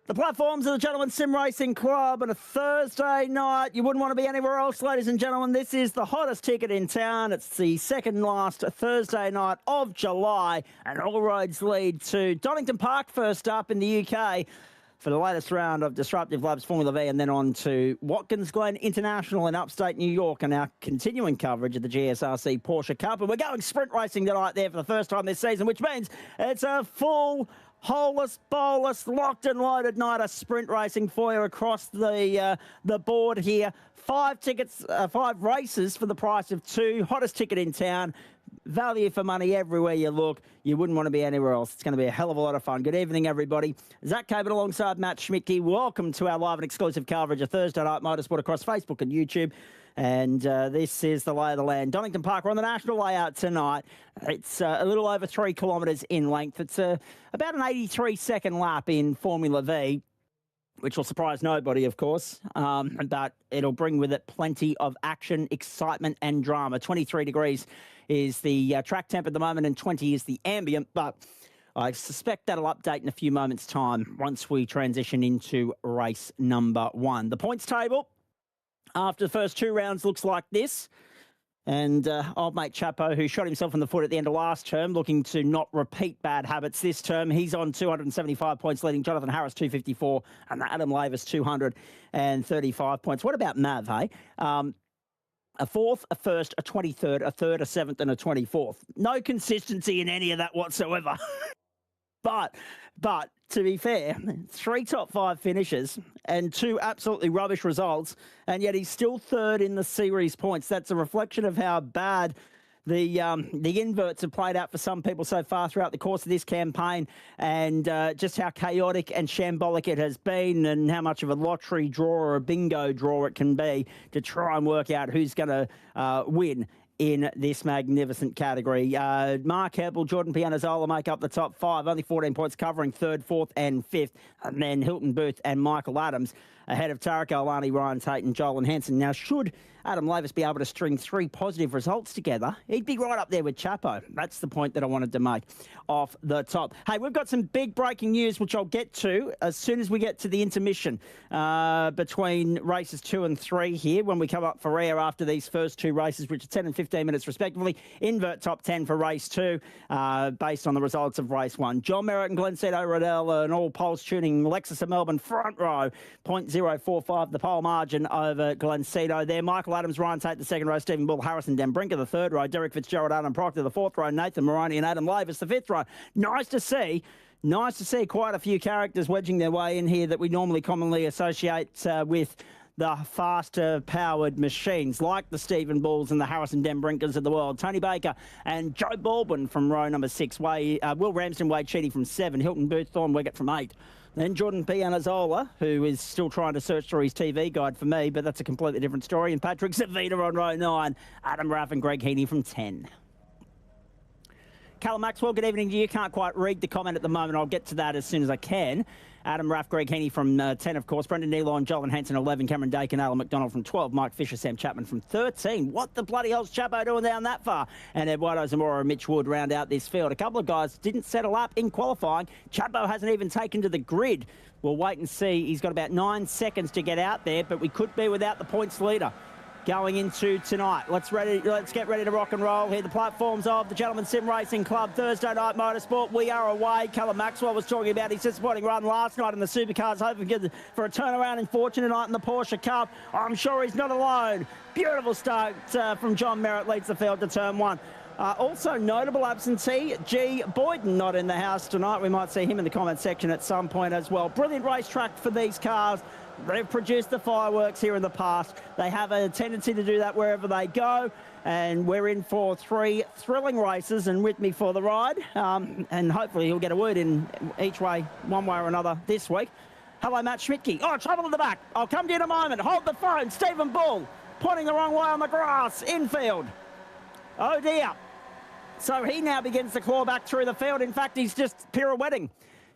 The platforms of the Gentlemen Sim Racing Club on a Thursday night. You wouldn't want to be anywhere else, ladies and gentlemen. This is the hottest ticket in town. It's the second last Thursday night of July, and all roads lead to Donington Park first up in the UK for the latest round of Disruptive Labs Formula V, and then on to Watkins, Glen International in upstate New York, and our continuing coverage of the GSRC Porsche Cup. And we're going sprint racing tonight there for the first time this season, which means it's a full holeless, bowless, locked and loaded night of sprint racing for you across the board here. 5 tickets, 5 races for the price of 2. Hottest ticket in town. Value for money everywhere you look. You wouldn't want to be anywhere else. It's going to be a hell of a lot of fun. Good evening, everybody. Zach Cabot alongside Matt Schmidtke. Welcome to our live and exclusive coverage of Thursday Night Motorsport across Facebook and YouTube. And this is the lay of the land. Donington Park, we're on the national layout tonight. It's a little over 3 kilometres in length. It's about an 83-second lap in Formula V, which will surprise nobody, of course, but it'll bring with it plenty of action, excitement and drama. 23 degrees is the track temp at the moment and 20 is the ambient, but I suspect that'll update in a few moments' time once we transition into race number 1. The points table after the first 2 rounds looks like this. And old mate Chapo, who shot himself in the foot at the end of last term, looking to not repeat bad habits this term. He's on 275 points, leading Jonathan Harris 254 and Adam Lavis 235 points. What about Mav, hey? A 4th, a 1st, a 23rd, a 3rd, a 7th and a 24th. No consistency in any of that whatsoever. But to be fair, 3 top 5 finishes and 2 absolutely rubbish results, and yet he's still 3rd in the series points. That's a reflection of how bad the inverts have played out for some people so far throughout the course of this campaign, and just how chaotic and shambolic it has been, and how much of a lottery draw or a bingo draw it can be to try and work out who's going to win in this magnificent category. Mark Heppel, Jordan Pianazzola make up the top 5, only 14 points, covering 3rd, 4th and 5th. And then Hilton Booth and Michael Adams ahead of Tarek Alani, Ryan Tate and Joel and Hansen. Now, should Adam Lavis be able to string 3 positive results together, he'd be right up there with Chapo. That's the point that I wanted to make off the top. Hey, we've got some big breaking news, which I'll get to as soon as we get to the intermission between races 2 and 3 here, when we come up for air after these first 2 races, which are 10 and 15 minutes respectively. Invert top 10 for race 2 based on the results of race 1. John Merritt and Glen Riddell and all polls tuning Lexus of Melbourne front row, 0.045 the pole margin over Glen there. Michael Adams, Ryan Tate the 2nd row, Stephen Bull, Harrison Dembrinker the 3rd row, Derek Fitzgerald, Adam Proctor the 4th row, Nathan Moroney and Adam Lavis the 5th row. Nice to see quite a few characters wedging their way in here that we normally commonly associate with the faster powered machines, like the Stephen Bulls and the Harrison Dembrinkers of the world. Tony Baker and Joe Baldwin from row number 6, Will Ramsden, Wade Cheaty from 7, Hilton Booth, Thorn Wiggett from 8. Then Jordan Pianazzola, who is still trying to search through his TV guide for me, but that's a completely different story. And Patrick Zavita on row 9, Adam Raff and Greg Heaney from 10. Callum Maxwell, good evening to you. Can't quite read the comment at the moment. I'll get to that as soon as I can. Adam Raff, Greg Heaney from 10, of course. Brendan Nealon, Joel and Hansen, 11. Cameron Dakin, Alan McDonald from 12. Mike Fisher, Sam Chapman from 13. What the bloody hell's Chapo doing down that far? And Eduardo Zamora and Mitch Wood round out this field. A couple of guys didn't settle up in qualifying. Chapo hasn't even taken to the grid. We'll wait and see. He's got about 9 seconds to get out there, but we could be without the points leader going into tonight. Let's get ready to rock and roll here. The platforms of the Gentlemen Sim Racing Club, Thursday Night Motorsport. We are away. Callum Maxwell was talking about his disappointing run last night in the Supercars, hoping for a turnaround in fortune tonight in the Porsche Cup. I'm sure he's not alone. Beautiful start from John Merritt, leads the field to turn 1. Also notable absentee, G. Boyden not in the house tonight. We might see him in the comment section at some point as well. Brilliant racetrack for these cars. They've produced the fireworks here in the past. They have a tendency to do that wherever they go. And we're in for 3 thrilling races, and with me for the ride. And hopefully he'll get a word in each way, one way or another this week. Hello, Matt Schmidtke. Oh, trouble at the back. I'll come to you in a moment. Hold the phone. Stephen Bull pointing the wrong way on the grass. Infield. Oh, dear. So he now begins to claw back through the field. In fact, he's just pirouetting,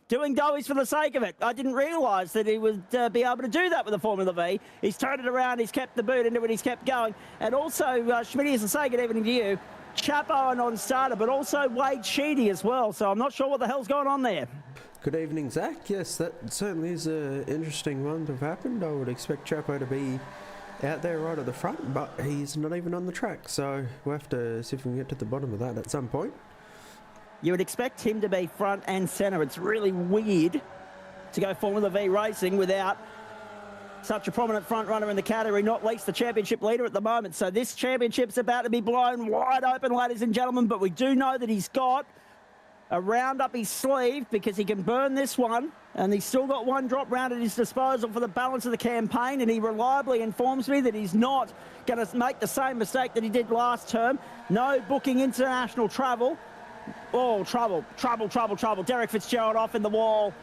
doing doughies for the sake of it. I didn't realise that he would be able to do that with the Formula V. He's turned it around, he's kept the boot into it, he's kept going. And also, Schmitty, as I say, good evening to you. Chapo a non-starter, but also Wade Cheaty as well. So I'm not sure what the hell's going on there. Good evening, Zach. Yes, that certainly is an interesting one to have happened. I would expect Chapo to be out there right at the front, but he's not even on the track, so we'll have to see if we can get to the bottom of that at some point. You would expect him to be front and centre. It's really weird to go Formula V racing without such a prominent front runner in the category, not least the championship leader at the moment. So this championship's about to be blown wide open, ladies and gentlemen, but we do know that he's got a round up his sleeve because he can burn this one, and he's still got one drop round at his disposal for the balance of the campaign, and he reliably informs me that he's not going to make the same mistake that he did last term. No booking international travel. Oh, trouble. Derek Fitzgerald off in the wall.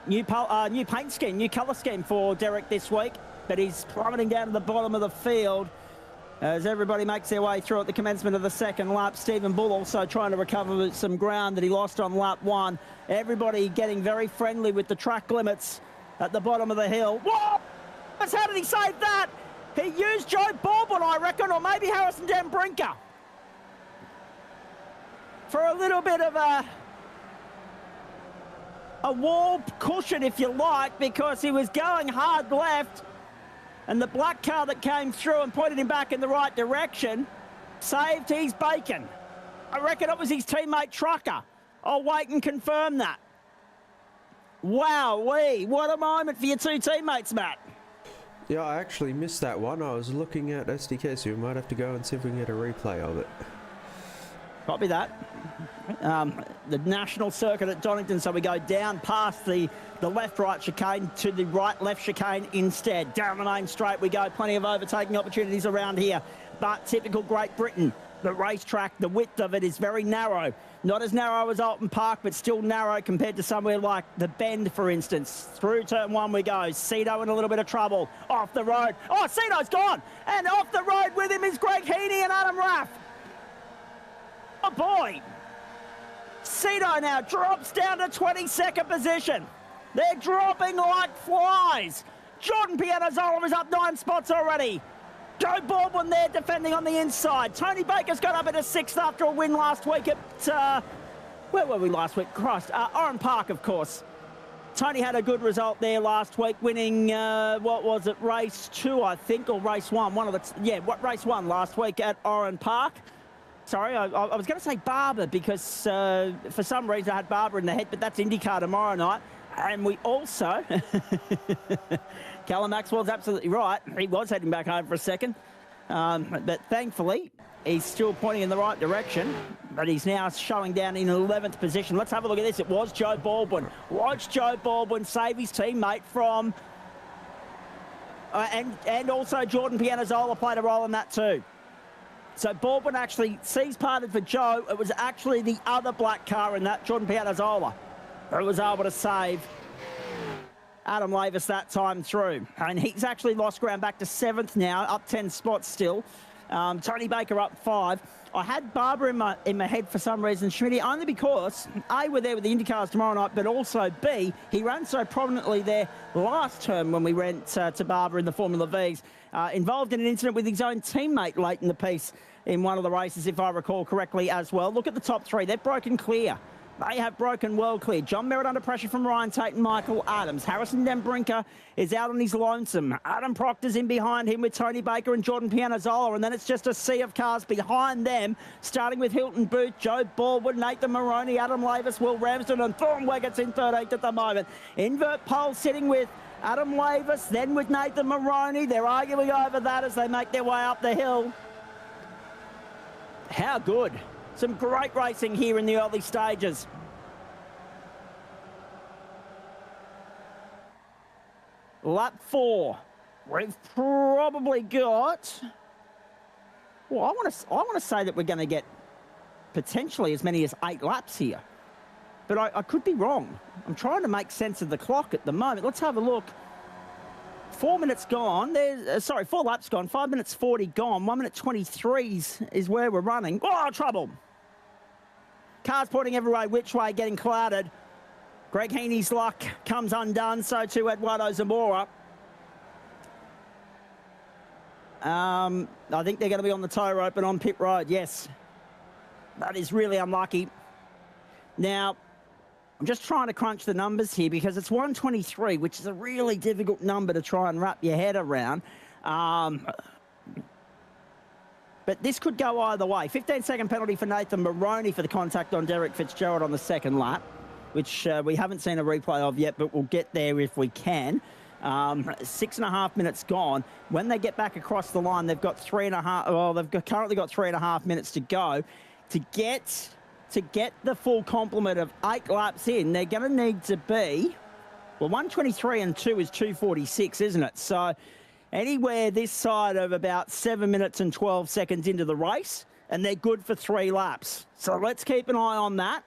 New paint scheme, new colour scheme for Derek this week, but he's plummeting down to the bottom of the field as everybody makes their way through at the commencement of the second lap. Stephen Bull also trying to recover some ground that he lost on lap one. Everybody getting very friendly with the track limits at the bottom of the hill. Whoa! How did he save that? He used Joe Baldwin, I reckon, or maybe Harrison Dan Brinker for a little bit of a wall cushion, if you like, because he was going hard left, and the black car that came through and pointed him back in the right direction saved his bacon. I reckon it was his teammate Trucker. I'll wait and confirm that. Wowee, what a moment for your two teammates, Matt. Yeah, I actually missed that one. I was looking at SDK, so we might have to go and see if we can get a replay of it. Copy that. The national circuit at Donington, so we go down past the left-right chicane to the right-left chicane instead. Down the main straight we go. Plenty of overtaking opportunities around here, but typical Great Britain. The racetrack, the width of it is very narrow. Not as narrow as Alton Park, but still narrow compared to somewhere like the Bend, for instance. Through turn one we go. Cito in a little bit of trouble. Off the road. Oh, Cito's gone! And off the road with him is Greg Heaney and Adam Raff. Oh, boy. Cito now drops down to 22nd position. They're dropping like flies. Jordan Pianazzola is up 9 spots already. Joe Baldwin there defending on the inside. Tony Baker's got up into 6th after a win last week at, where were we last week? Christ, Oran Park, of course. Tony had a good result there last week, winning, what was it, race 2, I think, or race 1. Race 1 last week at Oran Park. Sorry, I was going to say Barber because for some reason I had Barber in the head, but that's IndyCar tomorrow night. And we also, Callum Maxwell's absolutely right. He was heading back home for a second. But thankfully, he's still pointing in the right direction. But he's now showing down in 11th position. Let's have a look at this. It was Joe Baldwin. Watch Joe Baldwin save his teammate from... and also Jordan Pianazzola played a role in that too. So Baldwin actually sees parted for Joe. It was actually the other black car in that, Jordan Pianazzola, who was able to save Adam Lavis that time through. And he's actually lost ground back to 7th now, up 10 spots still. Tony Baker up 5. I had Barber in my head for some reason, Schmitty, only because A, we're there with the IndyCars tomorrow night, but also B, he ran so prominently there last term when we went to Barber in the Formula Vs. Involved in an incident with his own teammate late in the piece in one of the races, if I recall correctly as well. Look at the top 3. They've broken clear. They have broken well clear. John Merritt under pressure from Ryan Tate and Michael Adams. Harrison Dan Brinker is out on his lonesome. Adam Proctor's in behind him with Tony Baker and Jordan Pianazzola. And then it's just a sea of cars behind them, starting with Hilton Booth, Joe Baldwin, Nathan Maroney, Adam Lavis, Will Ramsden, and Thorne Weggett's in 13th at the moment. Invert pole sitting with Adam Lavis, then with Nathan Maroney. They're arguing over that as they make their way up the hill. How good. Some great racing here in the early stages. Lap 4. We've probably got... Well, I want to say that we're going to get potentially as many as 8 laps here. But I could be wrong. I'm trying to make sense of the clock at the moment. Let's have a look. 4 minutes gone. 4 laps gone. 5 minutes 40 gone. 1 minute 23 is where we're running. Oh, trouble. Cars pointing every way, which way, getting clouded. Greg Heaney's luck comes undone, so too Eduardo Zamora. I think they're going to be on the tow rope and on pit road, yes. That is really unlucky. Now, I'm just trying to crunch the numbers here because it's 123, which is a really difficult number to try and wrap your head around. But this could go either way. 15-second penalty for Nathan Moroney for the contact on Derek Fitzgerald on the second lap, which we haven't seen a replay of yet, but we'll get there if we can. 6.5 minutes gone. When they get back across the line, they've got 3.5. Well, currently got 3.5 minutes to go to get the full complement of 8 laps in. They're going to need to be, well, 123 and 2 is 246, isn't it? So anywhere this side of about 7 minutes and 12 seconds into the race, and they're good for 3 laps. So let's keep an eye on that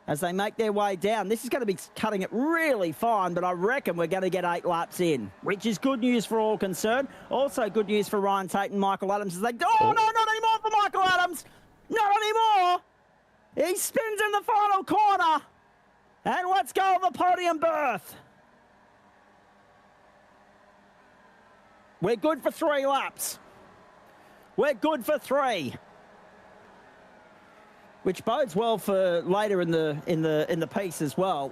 as they make their way down. This is going to be cutting it really fine, but I reckon we're going to get 8 laps in, which is good news for all concerned. Also good news for Ryan Tate and Michael Adams as they go. Oh, no, not anymore for Michael Adams. Not anymore. He spins in the final corner. And let's go on the podium berth. We're good for 3 laps. We're good for 3. Which bodes well for later in the piece as well,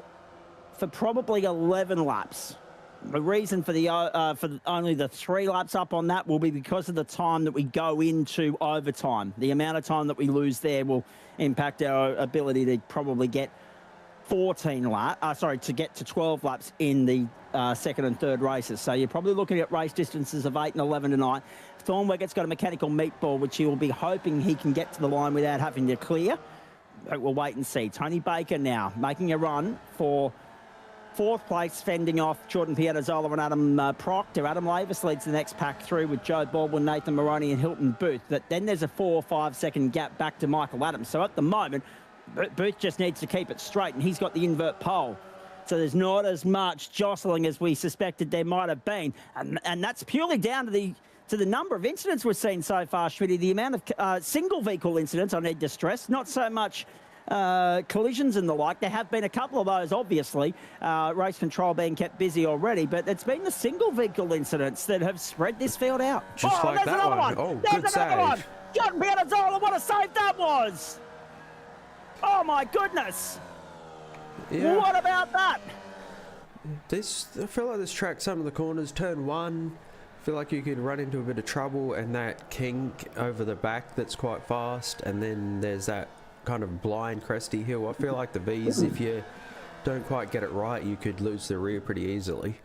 for probably 11 laps. The reason for only the 3 laps up on that will be because of the time that we go into overtime. The amount of time that we lose there will impact our ability to probably get 14 laps. To get to 12 laps in the second and third races. So you're probably looking at race distances of 8 and 11 tonight. Thornwegger's got a mechanical meatball, which he will be hoping he can get to the line without having to clear. But we'll wait and see. Tony Baker now making a run for 4th place, fending off Jordan Pietazzola and Adam Proctor. Adam Lavis leads the next pack through with Joe Baldwin, Nathan Moroney and Hilton Booth. But then there's a 4 or 5 second gap back to Michael Adams. So at the moment, Booth just needs to keep it straight, and he's got the invert pole. So there's not as much jostling as we suspected there might have been. And that's purely down to the number of incidents we've seen so far, Schmitty. The amount of single vehicle incidents, I need to stress, not so much collisions and the like. There have been a couple of those, obviously. Race control being kept busy already, but it's been the single vehicle incidents that have spread this field out. Just like there's that another one. Oh, there's good another save. one. Jordan Pietazzola, what a save that was. Oh, my goodness. Yeah. What about that? I feel like this track, some of the corners, turn 1, I feel like you could run into a bit of trouble, and that kink over the back that's quite fast, and then there's that kind of blind cresty hill. I feel like the V's, if you don't quite get it right, you could lose the rear pretty easily.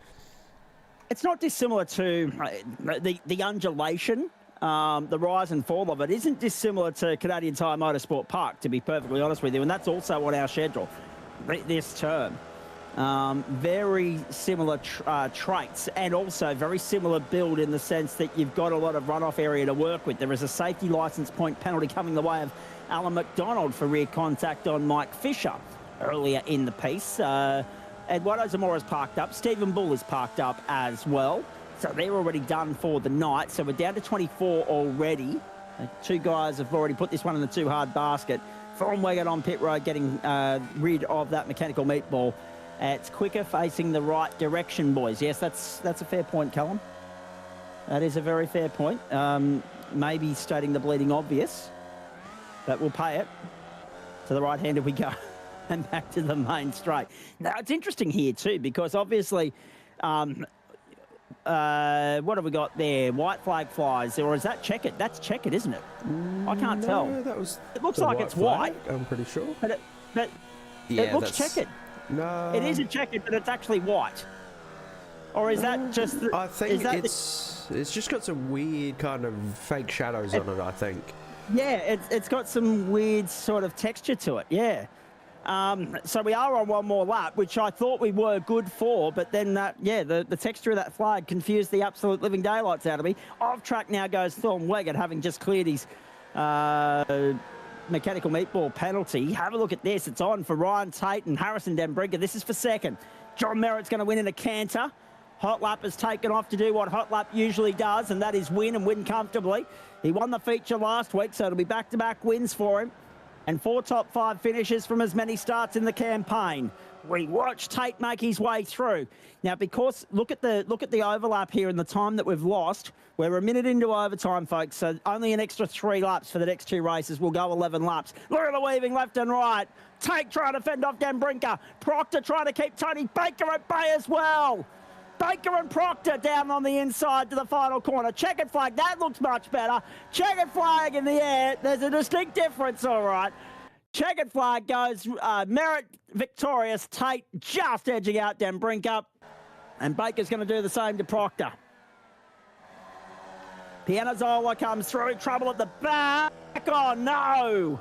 It's not dissimilar to the undulation. The rise and fall of it isn't dissimilar to Canadian Tire Motorsport Park, to be perfectly honest with you, and that's also on our schedule this term. Very similar traits, and also very similar build in the sense that you've got a lot of runoff area to work with. There is a safety licence point penalty coming the way of Alan McDonald for rear contact on Mike Fisher earlier in the piece. Eduardo Zamora's parked up. Stephen Bull is parked up as well. So they're already done for the night. So we're down to 24 already. 2 guys have already put this one in the too hard basket. Thornwegger on pit road getting rid of that mechanical meatball. It's quicker facing the right direction, boys. Yes, that's a fair point, Callum. That is a very fair point. Maybe stating the bleeding obvious, but we'll pay it. To the right-handed we go. And back to the main straight. Now, it's interesting here too, because obviously, what have we got there? White flag flies, or is that checkered? That's checkered, isn't it? I can't tell. That was. It looks like it's white. I'm pretty sure. But yeah, it looks checkered. No. It is a checkered, but it's actually white. Or is that just? I think it's just got some weird kind of fake shadows on it. I think. Yeah, it's got some weird sort of texture to it. Yeah. So we are on one more lap, which I thought we were good for, but then the texture of that flag confused the absolute living daylights out of me. Off track now goes Thornwegger, having just cleared his mechanical meatball penalty. Have a look at this. It's on for Ryan Tate and Harrison Denbrinker. This is for second. John Merritt's going to win in a canter. Hot Lap has taken off to do what Hot Lap usually does, and that is win and win comfortably. He won the feature last week, so it'll be back-to-back wins for him. And 4 top 5 finishes from as many starts in the campaign. We watch Tate make his way through. Now, because look at the overlap here and the time that we've lost. We're a minute into overtime, folks, so only an extra 3 laps for the next 2 races. We'll go 11 laps. Look at the weaving left and right. Tate trying to fend off Dan Brinker. Proctor trying to keep Tony Baker at bay as well. Baker and Proctor down on the inside to the final corner. Checkered flag, that looks much better. Checkered flag in the air. There's a distinct difference, all right. Checkered flag goes Merritt victorious. Tate just edging out Dan Brinker. And Baker's going to do the same to Proctor. Pianazzola comes through. Trouble at the back. Oh, no.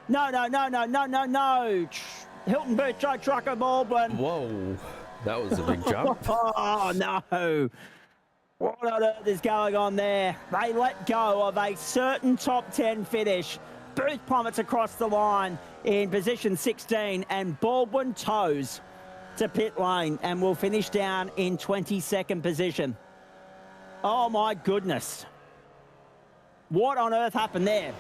No. Hilton Booth, Joe Trucker, Baldwin. Whoa, that was a big jump. Oh, no. What on earth is going on there? They let go of a certain top 10 finish. Booth plummets across the line in position 16 and Baldwin toes to pit lane and will finish down in 22nd position. Oh, my goodness. What on earth happened there?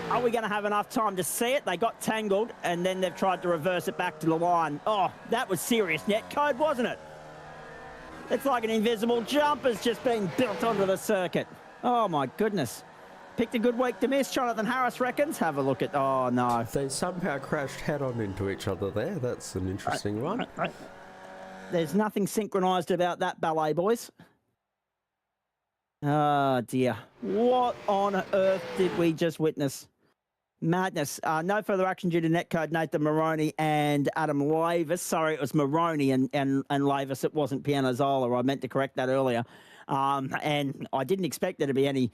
Are we going to have enough time to see it? They got tangled and then they've tried to reverse it back to the line. Oh, that was serious net code, wasn't it? It's like an invisible jump has just been built onto the circuit. Oh, my goodness. Picked a good week to miss, Jonathan Harris reckons. Have a look at... Oh, no. They somehow crashed head-on into each other there. That's an interesting one. There's nothing synchronised about that ballet, boys. Oh, dear. What on earth did we just witness? Madness. No further action due to netcode Nathan Moroney and Adam Lavis. Sorry, it was Moroney and Lavis. It wasn't Pianazzola. I meant to correct that earlier. And I didn't expect there to be any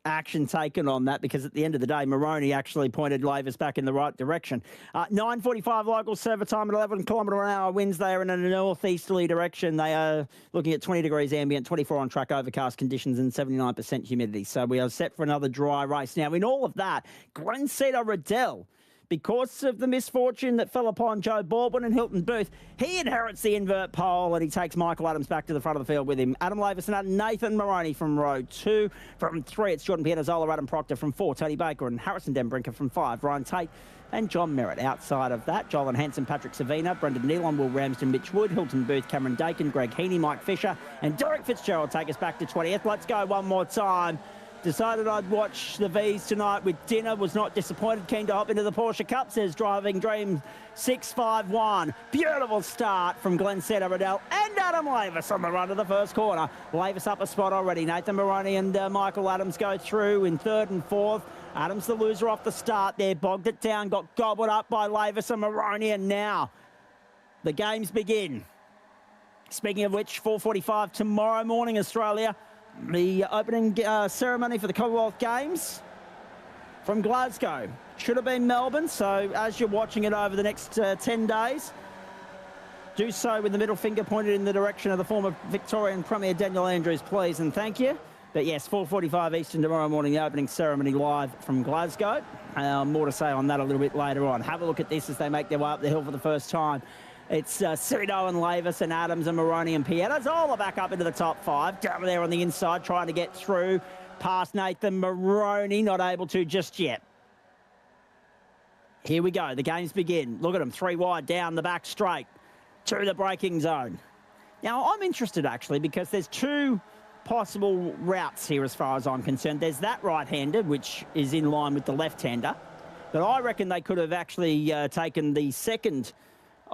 action taken on that because at the end of the day, Moroney actually pointed Lavis back in the right direction. 9:45 local server time at 11 km/h winds. They are in a northeasterly direction. They are looking at 20 degrees ambient, 24 on track overcast conditions and 79% humidity. So we are set for another dry race. Now, in all of that, Glen Riddell, because of the misfortune that fell upon Joe Baldwin and Hilton Booth, he inherits the invert pole and he takes Michael Adams back to the front of the field with him. Adam Lavis and Nathan Moroney from row 2. From 3, it's Jordan Pianazzola, Adam Proctor. From 4, Tony Baker and Harrison Denbrinker. From 5, Ryan Tate and John Merritt. Outside of that, Joel Hansen, Patrick Savina, Brendan Nealon, Will Ramsden, Mitch Wood, Hilton Booth, Cameron Dakin, Greg Heaney, Mike Fisher and Derek Fitzgerald take us back to 20th. Let's go one more time. Decided I'd watch the V's tonight with dinner. Was not disappointed. Keen to hop into the Porsche Cup, says Driving Dream 651. Beautiful start from Glen Riddell and Adam Lavis on the run to the first corner. Lavis up a spot already. Nathan Moroney and Michael Adams go through in 3rd and 4th. Adams the loser off the start there. Bogged it down. Got gobbled up by Lavis and Moroney. And now the games begin. Speaking of which, 4:45 tomorrow morning, Australia. The opening ceremony for the Commonwealth Games from Glasgow. Should have been Melbourne, so as you're watching it over the next 10 days, do so with the middle finger pointed in the direction of the former Victorian Premier Daniel Andrews, please and thank you. But yes, 4:45 Eastern tomorrow morning, the opening ceremony live from Glasgow. More to say on that a little bit later on. Have a look at this as they make their way up the hill for the first time. It's Cirido and Lavis and Adams and Moroney and Pianazzola back up into the top 5. Down there on the inside, trying to get through past Nathan Moroney. Not able to just yet. Here we go. The games begin. Look at them. 3 wide down the back straight to the braking zone. Now, I'm interested, actually, because there's 2 possible routes here as far as I'm concerned. There's that right-hander, which is in line with the left-hander. But I reckon they could have actually taken the second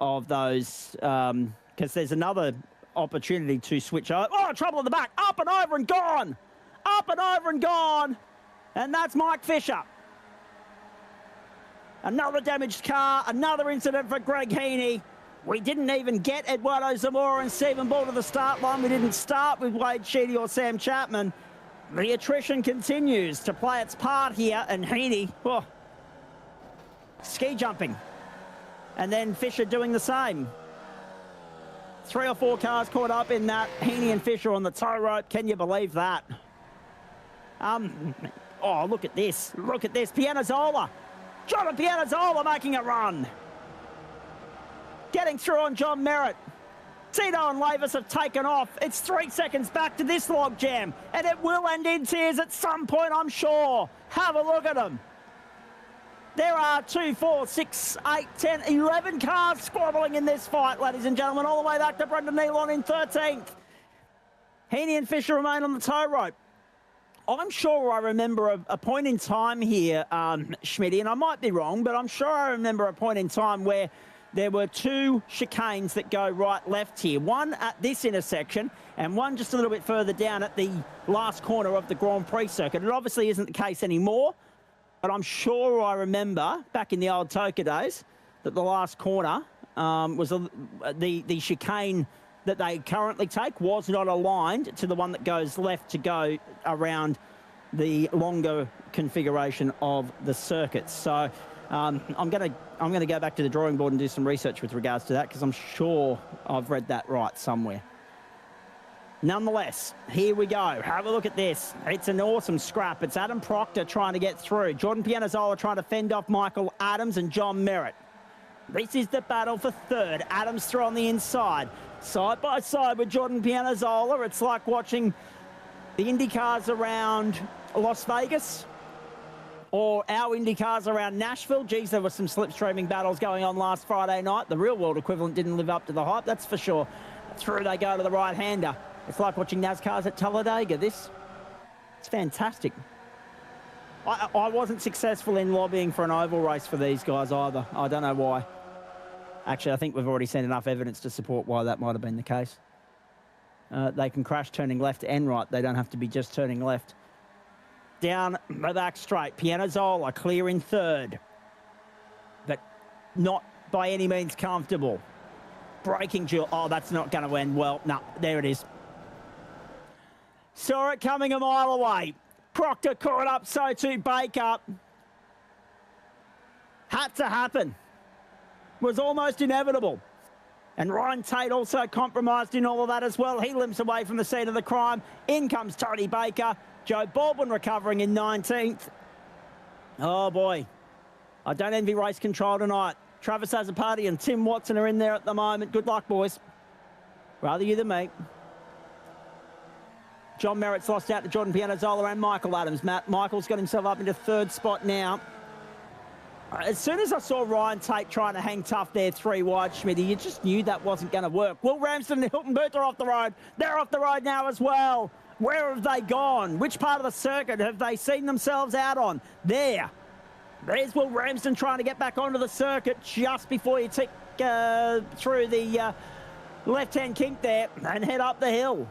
of those, because there's another opportunity to switch over. Oh, trouble in the back. Up and over and gone. Up and over and gone. And that's Mike Fisher. Another damaged car. Another incident for Greg Heaney. We didn't even get Eduardo Zamora and Stephen Ball to the start line. We didn't start with Wade Sheedy or Sam Chapman. The attrition continues to play its part here. And Heaney, ski jumping. And then Fisher doing the same. 3 or 4 cars caught up in that. Heaney and Fisher on the tow rope. Can you believe that? Oh, look at this. Look at this. Pianazzola. John Pianazzola making a run. Getting through on John Merritt. Tito and Lavis have taken off. It's 3 seconds back to this log jam. And it will end in tears at some point, I'm sure. Have a look at them. There are 2, 4, 6, 8, 10, 11 cars squabbling in this fight, ladies and gentlemen, all the way back to Brendan Nealon in 13th. Heaney and Fisher remain on the tow rope. I'm sure I remember a point in time here, Schmitty, and I might be wrong, but I'm sure I remember a point in time where there were 2 chicanes that go right-left here. One at this intersection and one just a little bit further down at the last corner of the Grand Prix circuit. It obviously isn't the case anymore, but I'm sure I remember back in the old Toka days that the last corner was the chicane that they currently take was not aligned to the one that goes left to go around the longer configuration of the circuit. So I'm going to go back to the drawing board and do some research with regards to that, because I'm sure I've read that right somewhere. Nonetheless, here we go. Have a look at this. It's an awesome scrap. It's Adam Proctor trying to get through. Jordan Pianazzola trying to fend off Michael Adams and John Merritt. This is the battle for third. Adams through on the inside. Side by side with Jordan Pianazzola. It's like watching the Indy cars around Las Vegas or our Indy cars around Nashville. Geez, there were some slipstreaming battles going on last Friday night. The real-world equivalent didn't live up to the hype, that's for sure. Through they go to the right-hander. It's like watching NASCARs at Talladega. It's fantastic. I wasn't successful in lobbying for an oval race for these guys either. I don't know why. Actually, I think we've already seen enough evidence to support why that might have been the case. They can crash turning left and right. They don't have to be just turning left. Down the back straight. Pianazzola clear in third, but not by any means comfortable. Braking duel. Oh, that's not going to end well. No, there it is. Saw it coming a mile away. Proctor caught up, so too Baker. Had to happen. Was almost inevitable. And Ryan Tate also compromised in all of that as well. He limps away from the scene of the crime. In comes Tony Baker. Joe Baldwin recovering in 19th. Oh, boy. I don't envy race control tonight. Travis has a party and Tim Watson are in there at the moment. Good luck, boys. Rather you than me. John Merritt's lost out to Jordan Pianazzola and Michael Adams. Michael's got himself up into third spot now. As soon as I saw Ryan Tate trying to hang tough there 3 wide, Schmitty, you just knew that wasn't going to work. Will Ramsden and Hilton Booth are off the road. They're off the road now as well. Where have they gone? Which part of the circuit have they seen themselves out on? There. There's Will Ramsden trying to get back onto the circuit just before you tick through the left-hand kink there and head up the hill.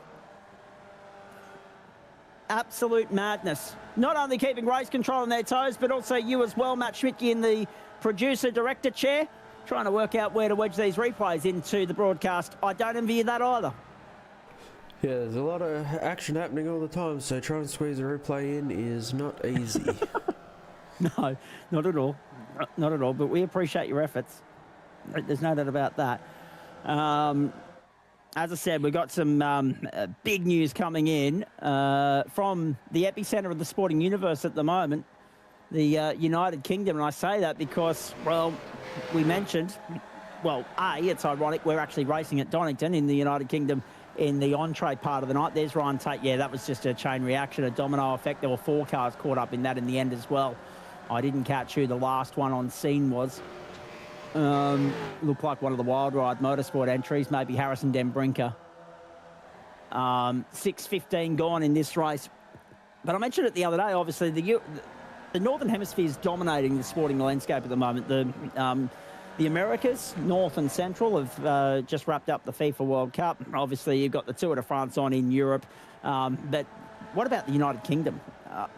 Absolute madness. Not only keeping race control on their toes, but also you as well, Matt Schmidtke, in the producer-director chair, trying to work out where to wedge these replays into the broadcast. I don't envy you that either. Yeah, there's a lot of action happening all the time, so trying to squeeze a replay in is not easy. No, not at all. Not at all, but we appreciate your efforts. There's no doubt about that. As I said, we've got some big news coming in from the epicenter of the sporting universe at the moment, the United Kingdom. And I say that because, well, we mentioned, well, it's ironic, we're actually racing at Donington in the United Kingdom in the entree part of the night. There's Ryan Tate. Yeah, that was just a chain reaction, a domino effect. There were 4 cars caught up in that in the end as well. I didn't catch who the last one on scene was. Looked like one of the Wild Ride Motorsport entries, maybe Harrison Denbrinker. 6:15 gone in this race. But I mentioned it the other day, obviously, the Northern Hemisphere is dominating the sporting landscape at the moment. The Americas, North and Central, have just wrapped up the FIFA World Cup. Obviously, you've got the Tour de France on in Europe. But what about the United Kingdom?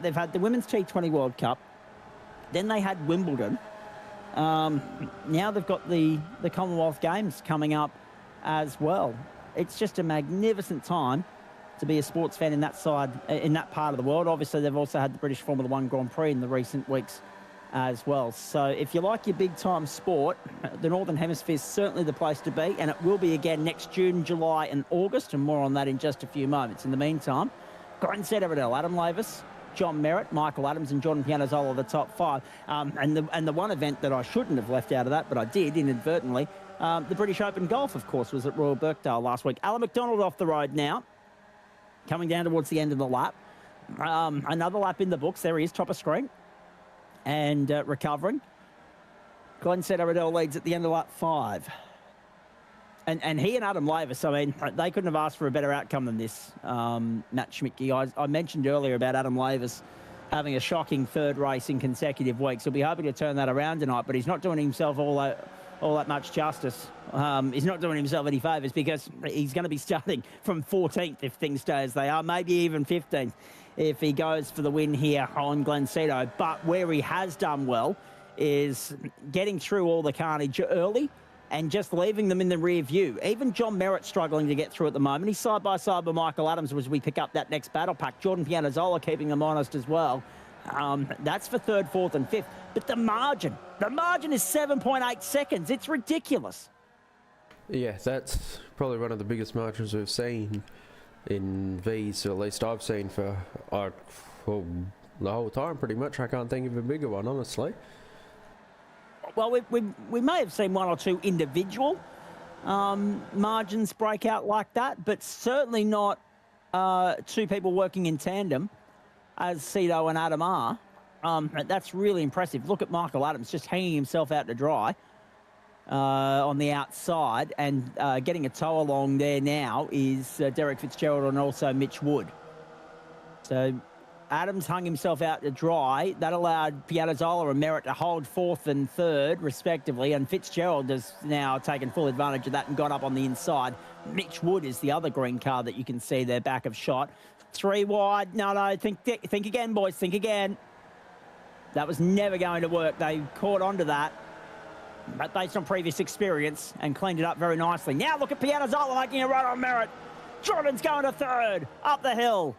They've had the Women's T20 World Cup. Then they had Wimbledon. Now they've got the Commonwealth Games coming up as well. It's just a magnificent time to be a sports fan in that side, in that part of the world. Obviously, they've also had the British Formula One Grand Prix in the recent weeks as well. So if you like your big-time sport, the Northern Hemisphere is certainly the place to be, and it will be again next June, July and August, and more on that in just a few moments. In the meantime, Glen said Everdell, Adam Lavis, John Merritt, Michael Adams and Jordan Pianazzola are the top 5. And the one event that I shouldn't have left out of that, but I did inadvertently, the British Open Golf, of course, was at Royal Birkdale last week. Alan McDonald off the road now, coming down towards the end of the lap. Another lap in the books. There he is, top of screen, and recovering. Glen leads at the end of lap 5. And he and Adam Lavis, I mean, they couldn't have asked for a better outcome than this, Matt Schmidtke. I mentioned earlier about Adam Lavis having a shocking third race in consecutive weeks. He'll be hoping to turn that around tonight, but he's not doing himself all that much justice. He's not doing himself any favours because he's going to be starting from 14th if things stay as they are, maybe even 15th if he goes for the win here on Glen. But where he has done well is getting through all the carnage early and just leaving them in the rear view. Even John Merritt struggling to get through at the moment. He's side by side with Michael Adams as we pick up that next battle pack. Jordan Pianazzola keeping them honest as well. That's for 3rd, 4th and 5th. But the margin is 7.8 seconds. It's ridiculous. Yeah, that's probably one of the biggest margins we've seen in V's, or at least I've seen for the whole time pretty much. I can't think of a bigger one, honestly. Well, we may have seen 1 or 2 individual margins break out like that, but certainly not 2 people working in tandem, as Cito and Adam are. That's really impressive. Look at Michael Adams just hanging himself out to dry on the outside, and getting a tow along there now is Derek Fitzgerald and also Mitch Wood. So Adams hung himself out to dry. That allowed Pianazzola and Merritt to hold 4th and 3rd, respectively, and Fitzgerald has now taken full advantage of that and got up on the inside. Mitch Wood is the other green car that you can see there, back of shot. 3 wide. No, think again, boys, think again. That was never going to work. They caught onto that, but based on previous experience, and cleaned it up very nicely. Now look at Pianazzola making a run on Merritt. Jordan's going to 3rd, up the hill.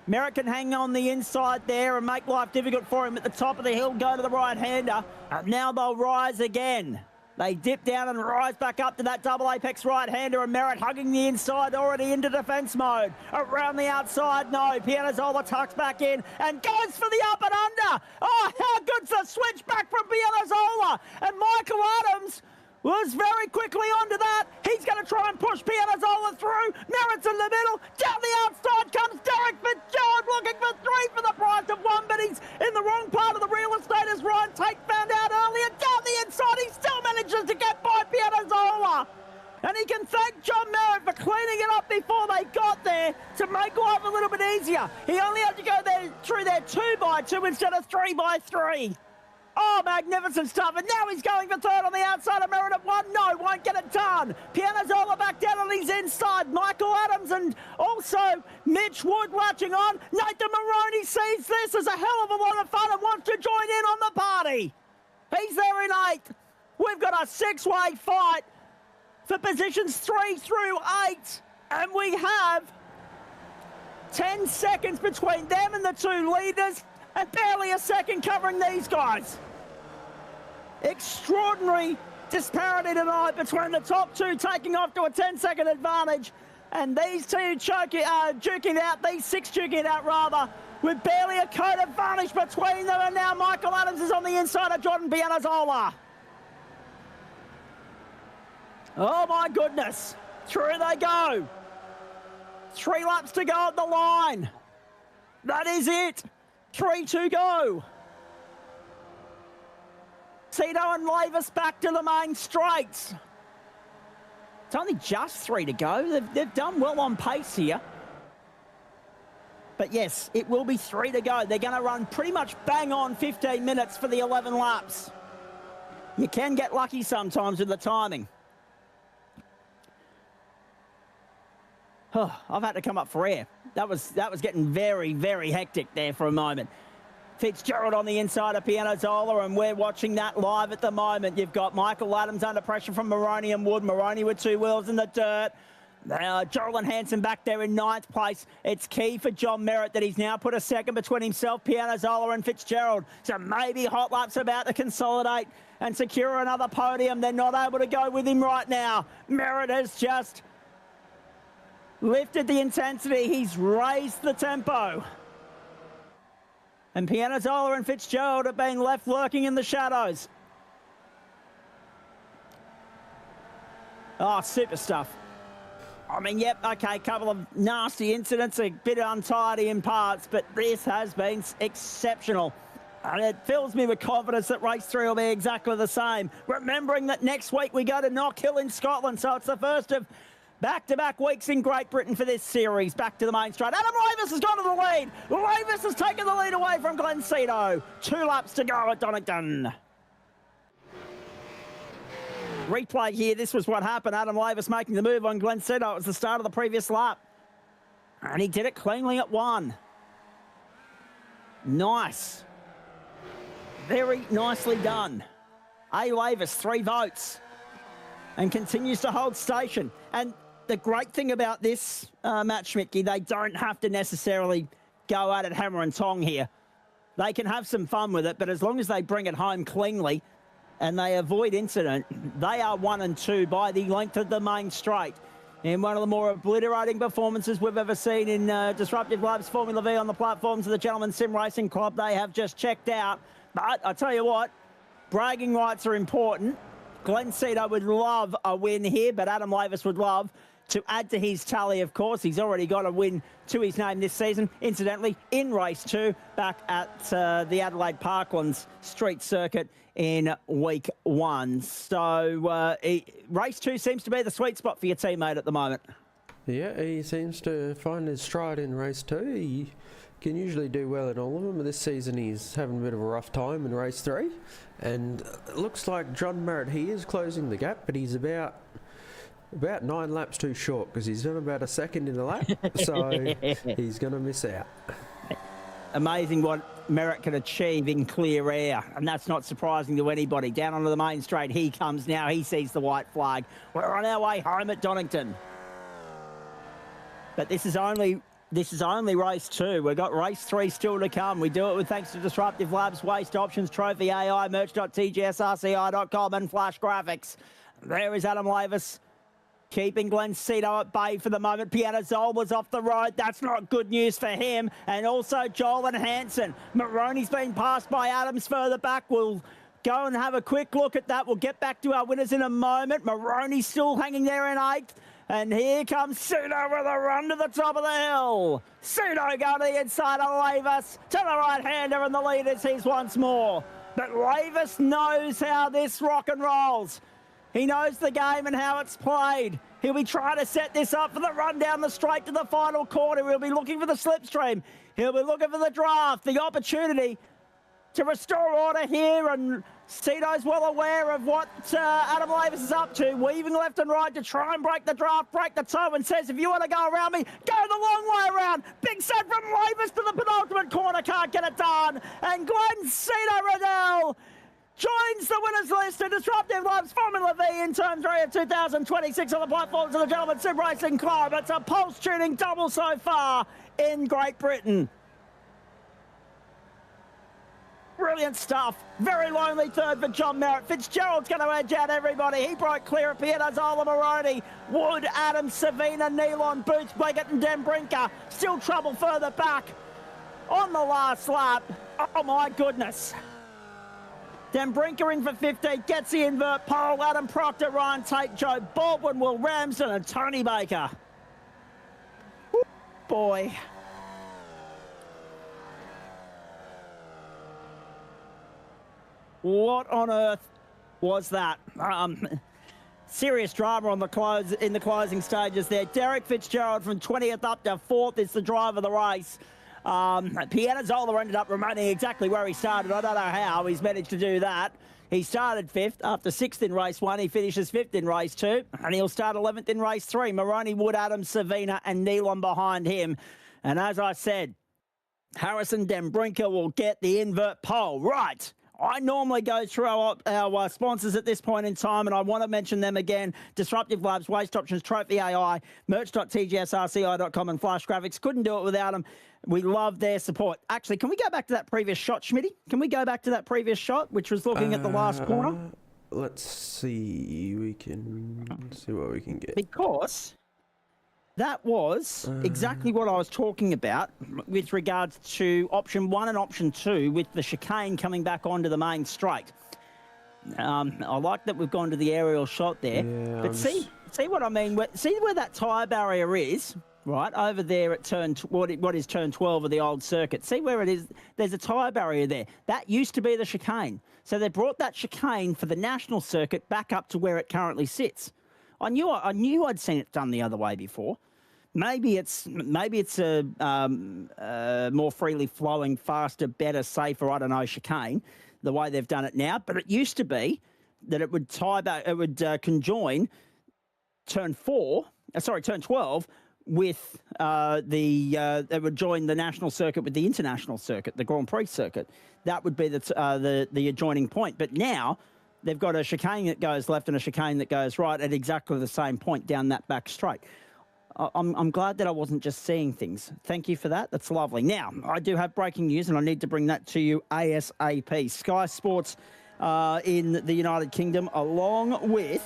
Merritt can hang on the inside there and make life difficult for him at the top of the hill, go to the right-hander. And now they'll rise again. They dip down and rise back up to that double apex right-hander, and Merritt hugging the inside already into defence mode. Around the outside, no. Pianazzola tucks back in and goes for the up and under. Oh, how good's the switch back from Pianazzola? And Michael Adams was very quickly onto that. He's going to try and push Pianazzola through. Merritt's in the middle. Down the outside comes Derek Fitzgerald, looking for 3 for the price of 1, but he's in the wrong part of the real estate, as Ryan Tate found out earlier. Down the inside, he still manages to get by Pianazzola. And he can thank John Merritt for cleaning it up before they got there to make life a little bit easier. He only had to go there through there 2x2 instead of 3x3. Oh, magnificent stuff. And now he's going for 3rd on the outside of Merritt at 1. No, won't get it done. Pianazzola back down on his inside. Michael Adams and also Mitch Wood watching on. Nathan Maroney sees this as a hell of a lot of fun and wants to join in on the party. He's there in 8th. We've got a 6-way fight for positions 3 through 8. And we have 10 seconds between them and the 2 leaders, and barely a second covering these guys. Extraordinary disparity tonight between the top 2 taking off to a 10-second advantage, and these 2 duking out, these 6 duking it out rather, with barely a code advantage between them. And now Michael Adams is on the inside of Jordan Pianazzola. Oh my goodness, through they go. 3 laps to go at the line. That is it. 3 to go. Cito and Lavis back to the main straights. It's only just 3 to go. They've done well on pace here. But yes, it will be 3 to go. They're going to run pretty much bang on 15 minutes for the 11 laps. You can get lucky sometimes with the timing. Oh, I've had to come up for air. That was getting very, very hectic there for a moment. Fitzgerald on the inside of Pianazzola, and we're watching that live at the moment. You've got Michael Adams under pressure from Maroney and Wood. Maroney with 2 wheels in the dirt. Jordan Hansen back there in 9th place. It's key for John Merritt that he's now put a second between himself, Pianazzola and Fitzgerald. So maybe Hot Lap's about to consolidate and secure another podium. They're not able to go with him right now. Merritt has just lifted the intensity. He's raised the tempo. And Pianazzola and Fitzgerald have been left lurking in the shadows. Oh, super stuff. I mean, yep, okay, a couple of nasty incidents, a bit untidy in parts, but this has been exceptional. And it fills me with confidence that race 3 will be exactly the same. Remembering that next week we go to Knock Hill in Scotland, so it's the first of back-to-back weeks in Great Britain for this series. Back to the main straight. Adam Lavis has gone to the lead. Lavis has taken the lead away from Glen. 2 laps to go at Donington. Replay here. This was what happened. Adam Lavis making the move on Glen. It was the start of the previous lap. And he did it cleanly at 1. Nice. Very nicely done. A. Lavis, 3 votes. And continues to hold station. And the great thing about this match, Mickey, they don't have to necessarily go at it hammer and tong here. They can have some fun with it, but as long as they bring it home cleanly and they avoid incident, they are 1 and 2 by the length of the main straight. In one of the more obliterating performances we've ever seen in Disruptive Labs Formula V on the platforms of the Gentleman Sim Racing Club. They have just checked out. But I tell you what, bragging rights are important. Glen would love a win here, but Adam Lavis would love to add to his tally, of course. He's already got a win to his name this season, incidentally, in race 2, back at the Adelaide Parklands Street Circuit in week 1. So race 2 seems to be the sweet spot for your teammate at the moment. Yeah, he seems to find his stride in race 2. He can usually do well in all of them, but this season he's having a bit of a rough time in race 3. And it looks like John Merritt, he is closing the gap, but he's about 9 laps too short because he's done about a second in the lap, so he's going to miss out. Amazing what Merritt can achieve in clear air, and that's not surprising to anybody. Down onto the main straight, he comes now. He sees the white flag. We're on our way home at Donington. But this is only race 2. We've got race 3 still to come. We do it with thanks to Disruptive Labs, Waste Options, Trophy AI, merch.tgsrci.com and Flash Graphics. There is Adam Lavis keeping Glen at bay for the moment. Pianazol was off the road. That's not good news for him. And also Joel and Hansen. Maroney's been passed by Adams further back. We'll go and have a quick look at that. We'll get back to our winners in a moment. Maroney's still hanging there in 8th. And here comes Pseudo with a run to the top of the hill. Pseudo going to the inside of Lavis. To the right-hander, and the lead is his once more. But Lavis knows how this rock and rolls. He knows the game and how it's played. He'll be trying to set this up for the run down the straight to the final corner. He'll be looking for the slipstream. He'll be looking for the draft, the opportunity to restore order here, and Cito's well aware of what Adam Lavis is up to, weaving left and right to try and break the draft, break the toe, and says, if you want to go around me, go the long way around. Big set from Lavis to the penultimate corner, can't get it done. And Glen Riddell joins the winners list in Disruptive Labs Formula V in Term 3 of 2026 on the platforms of the Gentleman Sim Racing Club. It's a pulse tuning double so far in Great Britain. Brilliant stuff. Very lonely third for John Merritt. Fitzgerald's going to edge out everybody. He broke clear of Pianazzola, Maroney, Wood, Adams, Savina, Nealon, Boots, Bleggett and Dembrinka. Still trouble further back on the last lap. Oh my goodness. Dembrinka in for 15, gets the invert pole. Adam Proctor, Ryan Tate, Joe Baldwin, Will Ramsden and Tony Baker. Woo, boy. What on earth was that? Serious drama on in the closing stages there. Derek Fitzgerald from 20th up to 4th is the driver of the race. Pianazzola ended up remaining exactly where he started. I don't know how he's managed to do that. He started 5th after 6th in race 1. He finishes 5th in race 2, and he'll start 11th in race 3. Maroney, Wood, Adams, Savina and Nealon behind him. And as I said, Harrison Dembrinka will get the invert pole. Right. I normally go through our sponsors at this point in time, and I want to mention them again. Disruptive Labs, Waste Options, Trophy AI, merch.tgsrci.com and Flash Graphics. Couldn't do it without them. We love their support. Actually, can we go back to that previous shot, Schmitty? Can we go back to that previous shot, which was looking at the last corner? Let's see. We can see what we can get. Because that was exactly what I was talking about with regards to option 1 and option 2 with the chicane coming back onto the main straight. I like that we've gone to the aerial shot there. Yeah, but see what I mean? See where that tyre barrier is? right, over there at what is turn 12 of the old circuit. See where it is? There's a tyre barrier there. That used to be the chicane. So they brought that chicane for the national circuit back up to where it currently sits. I knew I'd seen it done the other way before. Maybe it's a more freely flowing, faster, better, safer, I don't know, chicane, the way they've done it now. But it used to be that it would conjoin turn 12 with it would join the national circuit with the international circuit, the Grand Prix circuit. That would be the adjoining point. But now they've got a chicane that goes left and a chicane that goes right at exactly the same point down that back straight. I'm glad that I wasn't just seeing things. Thank you for that. That's lovely. Now, I do have breaking news, and I need to bring that to you ASAP. Sky Sports in the United Kingdom, along with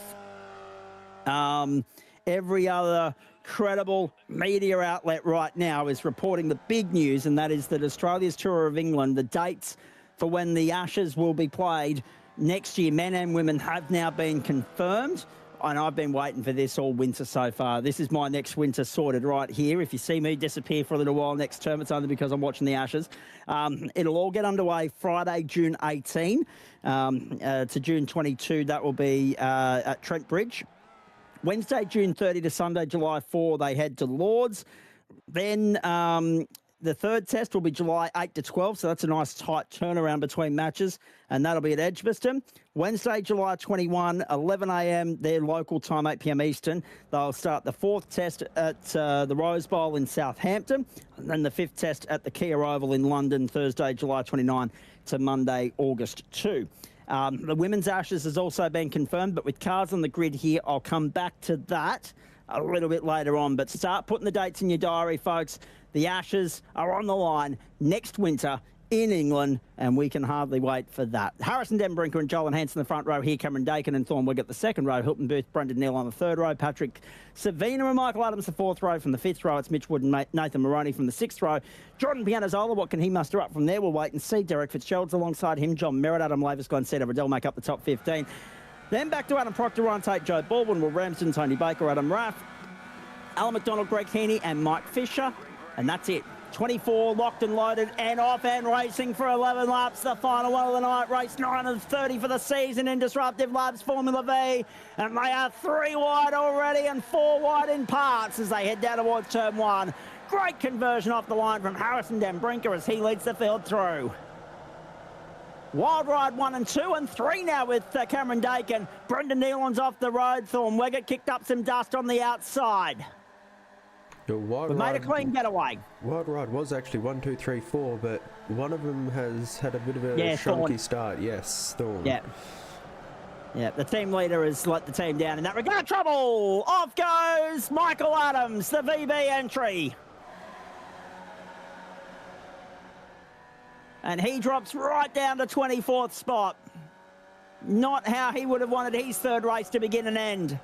every other credible media outlet right now, is reporting the big news, and that is that Australia's Tour of England, the dates for when the Ashes will be played next year, men and women, have now been confirmed. And I've been waiting for this all winter so far. This is my next winter sorted right here. If you see me disappear for a little while next term, it's only because I'm watching the Ashes. It'll all get underway Friday, June 18 to June 22. That will be at Trent Bridge. Wednesday, June 30 to Sunday, July 4, they head to Lords. Then the third test will be July 8 to 12, so that's a nice tight turnaround between matches, and that'll be at Edgbaston. Wednesday, July 21, 11 a.m, their local time, 8 p.m. Eastern. They'll start the fourth test at the Rose Bowl in Southampton, and then the fifth test at the Kia Oval in London, Thursday, July 29 to Monday, August 2. The Women's Ashes has also been confirmed, but with cars on the grid here, I'll come back to that a little bit later on. But start putting the dates in your diary, folks. The Ashes are on the line next winter in England, and we can hardly wait for that. Harrison Denbrinker and Joel Hanson in the front row here, Cameron Dakin and Thorn Wigg at the second row, Hilton Booth, Brendan Neal on the third row, Patrick Savina and Michael Adams the fourth row. From the fifth row, it's Mitch Wood and Nathan Moroney. From the sixth row, Jordan Pianazola. What can he muster up from there? We'll wait and see. Derek Fitzgerald's alongside him, John Merritt, Adam Lavis, Glen Cedar, Riddell make up the top 15. Then back to Adam Proctor, Ryan Tate, Joe Baldwin, Will Ramsden, Tony Baker, Adam Raff, Alan McDonald, Greg Heaney and Mike Fisher, and that's it. 24 locked and loaded and off and racing for 11 laps. The final one of the night, race 9 of 30 for the season in Disruptive Labs Formula V. And they are 3 wide already and 4 wide in parts as they head down towards turn 1. Great conversion off the line from Harrison Denbrinker as he leads the field through. Wild Ride 1 and 2 and 3 now with Cameron Dakin. Brendan Nealon's off the road. Thorn Weggett kicked up some dust on the outside. We made a clean getaway. Wild Ride was actually 1, 2, 3, 4, but one of them has had a bit of a shonky start. Yes, Thorn. Yeah. Yeah, the team leader has let the team down in that regard. Trouble! Off goes Michael Adams, the VB entry. And he drops right down to 24th spot. Not how he would have wanted his third race to begin and end.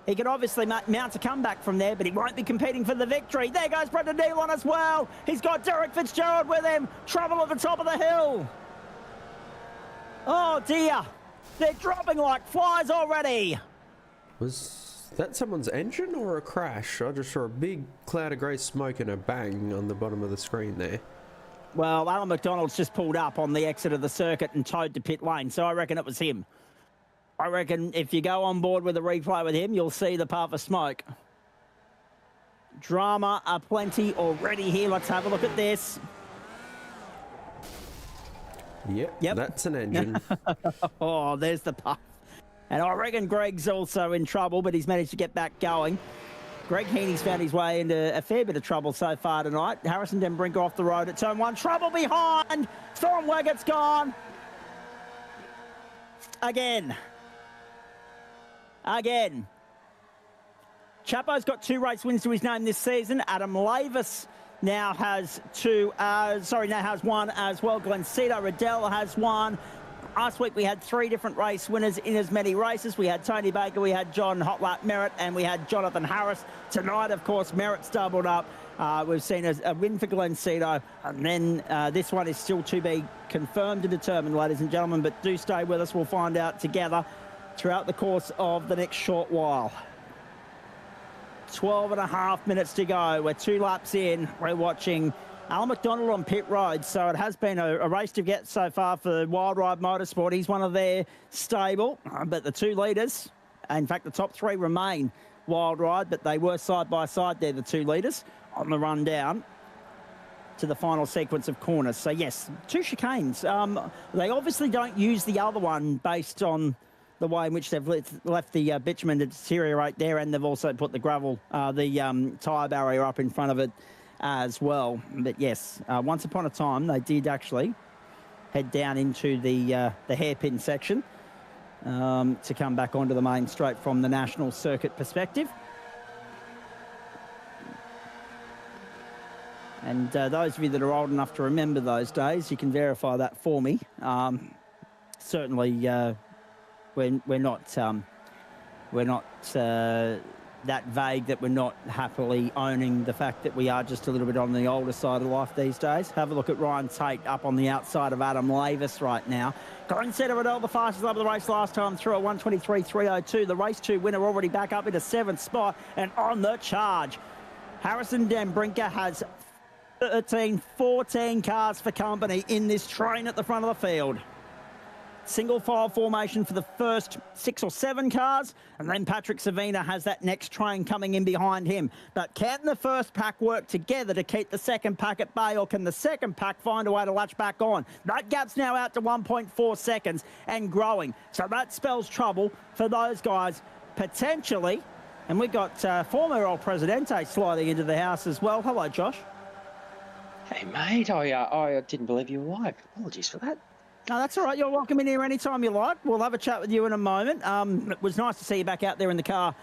He could obviously mount a comeback from there, but he won't be competing for the victory. There goes Brendan Nealon as well. He's got Derek Fitzgerald with him. Trouble at the top of the hill. Oh, dear. They're dropping like flies already. Was that someone's engine or a crash? I just saw a big cloud of grey smoke and a bang on the bottom of the screen there. Well, Alan McDonald's just pulled up on the exit of the circuit and towed to pit lane, so I reckon it was him. I reckon if you go on board with a replay with him, you'll see the puff of smoke. Drama aplenty already here. Let's have a look at this. Yep. That's an engine. Oh, there's the puff. And I reckon Greg's also in trouble, but he's managed to get back going. Greg Heaney's found his way into a fair bit of trouble so far tonight. Harrison Denbrinker off the road at turn 1. Trouble behind. Thorn Weggett's gone. Again. Chapo's got 2 race wins to his name this season. Adam Lavis now has 1 as well. Glen Cedar, Riddell has 1. Last week we had 3 different race winners in as many races. We had Tony Baker, we had John Hotlap Merritt, and we had Jonathan Harris. Tonight, of course, Merritt's doubled up. We've seen a win for Glen Cedar, and then this one is still to be confirmed and determined, ladies and gentlemen, but do stay with us. We'll find out together throughout the course of the next short while. 12 and a half minutes to go. We're 2 laps in. We're watching Alan McDonald on pit road. So it has been a race to get so far for Wild Ride Motorsport. He's one of their stable, but the 2 leaders, in fact, the top 3 remain Wild Ride, but they were side by side there, the 2 leaders, on the run down to the final sequence of corners. So yes, 2 chicanes. They obviously don't use the other one based on the way in which they've left the bitumen to deteriorate there, and they've also put the gravel, the tyre barrier up in front of it as well. But yes, once upon a time, they did actually head down into the hairpin section to come back onto the main straight from the national circuit perspective. And those of you that are old enough to remember those days, you can verify that for me. Certainly, we're not that vague that we're not happily owning the fact that we are just a little bit on the older side of life these days. Have a look at Ryan Tate up on the outside of Adam Lavis right now. Glen Riddell, the fastest lap of the race last time through, a 1:23.302. The race 2 winner already back up into 7th spot and on the charge. Harrison Dembrinker has 14 cars for company in this train at the front of the field. Single file formation for the first 6 or 7 cars, and then Patrick Savina has that next train coming in behind him. But can the first pack work together to keep the second pack at bay, or can the second pack find a way to latch back on? That gap's now out to 1.4 seconds and growing. So that spells trouble for those guys potentially. And we've got former El Presidente sliding into the house as well. Hello, Josh. Hey, mate. I didn't believe you were live. Apologies for that. No, that's all right. You're welcome in here anytime you like. We'll have a chat with you in a moment. It was nice to see you back out there in the car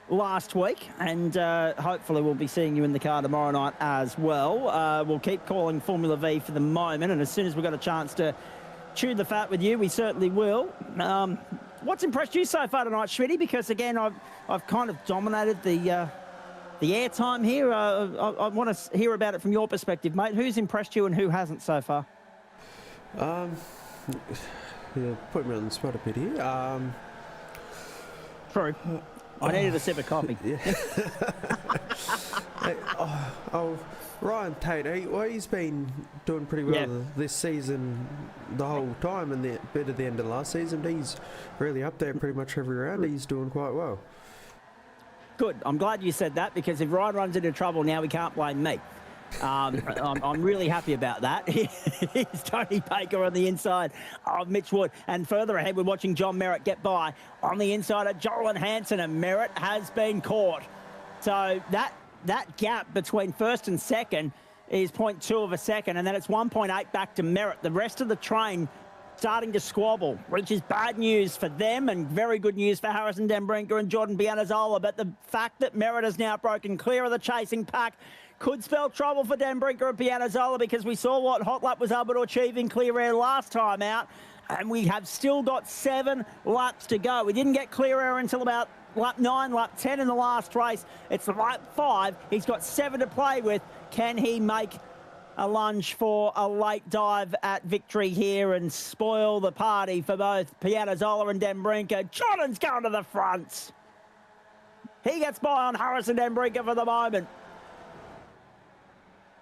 last week, and hopefully we'll be seeing you in the car tomorrow night as well. We'll keep calling Formula V for the moment, and as soon as we've got a chance to chew the fat with you, we certainly will. What's impressed you so far tonight, Schmitty? Because, again, I've kind of dominated the airtime here. I want to hear about it from your perspective, mate. Who's impressed you and who hasn't so far? You put me on the spot a bit here. True. I needed a sip of coffee. Yeah. Hey, Ryan Tate, he's been doing pretty well this season the whole time, and the bit at the end of last season. He's really up there pretty much every round. He's doing quite well. Good. I'm glad you said that, because if Ryan runs into trouble now, we can't blame me. I'm really happy about that. It's Tony Baker on the inside of Mitch Wood. And further ahead, we're watching John Merritt get by on the inside of Joel and Hansen, and Merritt has been caught. So that gap between first and second is 0.2 of a second, and then it's 1.8 back to Merritt. The rest of the train starting to squabble, which is bad news for them and very good news for Harrison Dembrinker and Jordan Pianazola. But the fact that Merritt has now broken clear of the chasing pack could spell trouble for Dembrinker and Pianazola, because we saw what Hot Lap was able to achieve in clear air last time out, and we have still got 7 laps to go. We didn't get clear air until about lap 9, lap 10 in the last race. It's lap 5. He's got 7 to play with. Can he make a lunge for a late dive at victory here and spoil the party for both Pianazola and Dembrinker? Jordan's going to the front. He gets by on Harrison Dembrinker for the moment.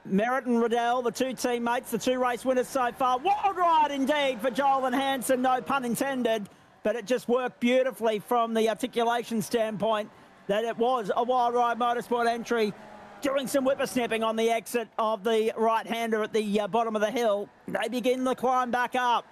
Merritt and Riddell, the 2 teammates, the 2 race winners so far. Wild ride indeed for Joel and Hansen, no pun intended, but it just worked beautifully from the articulation standpoint that it was a Wild Ride Motorsport entry, doing some whippersnipping on the exit of the right-hander at the bottom of the hill. They begin the climb back up.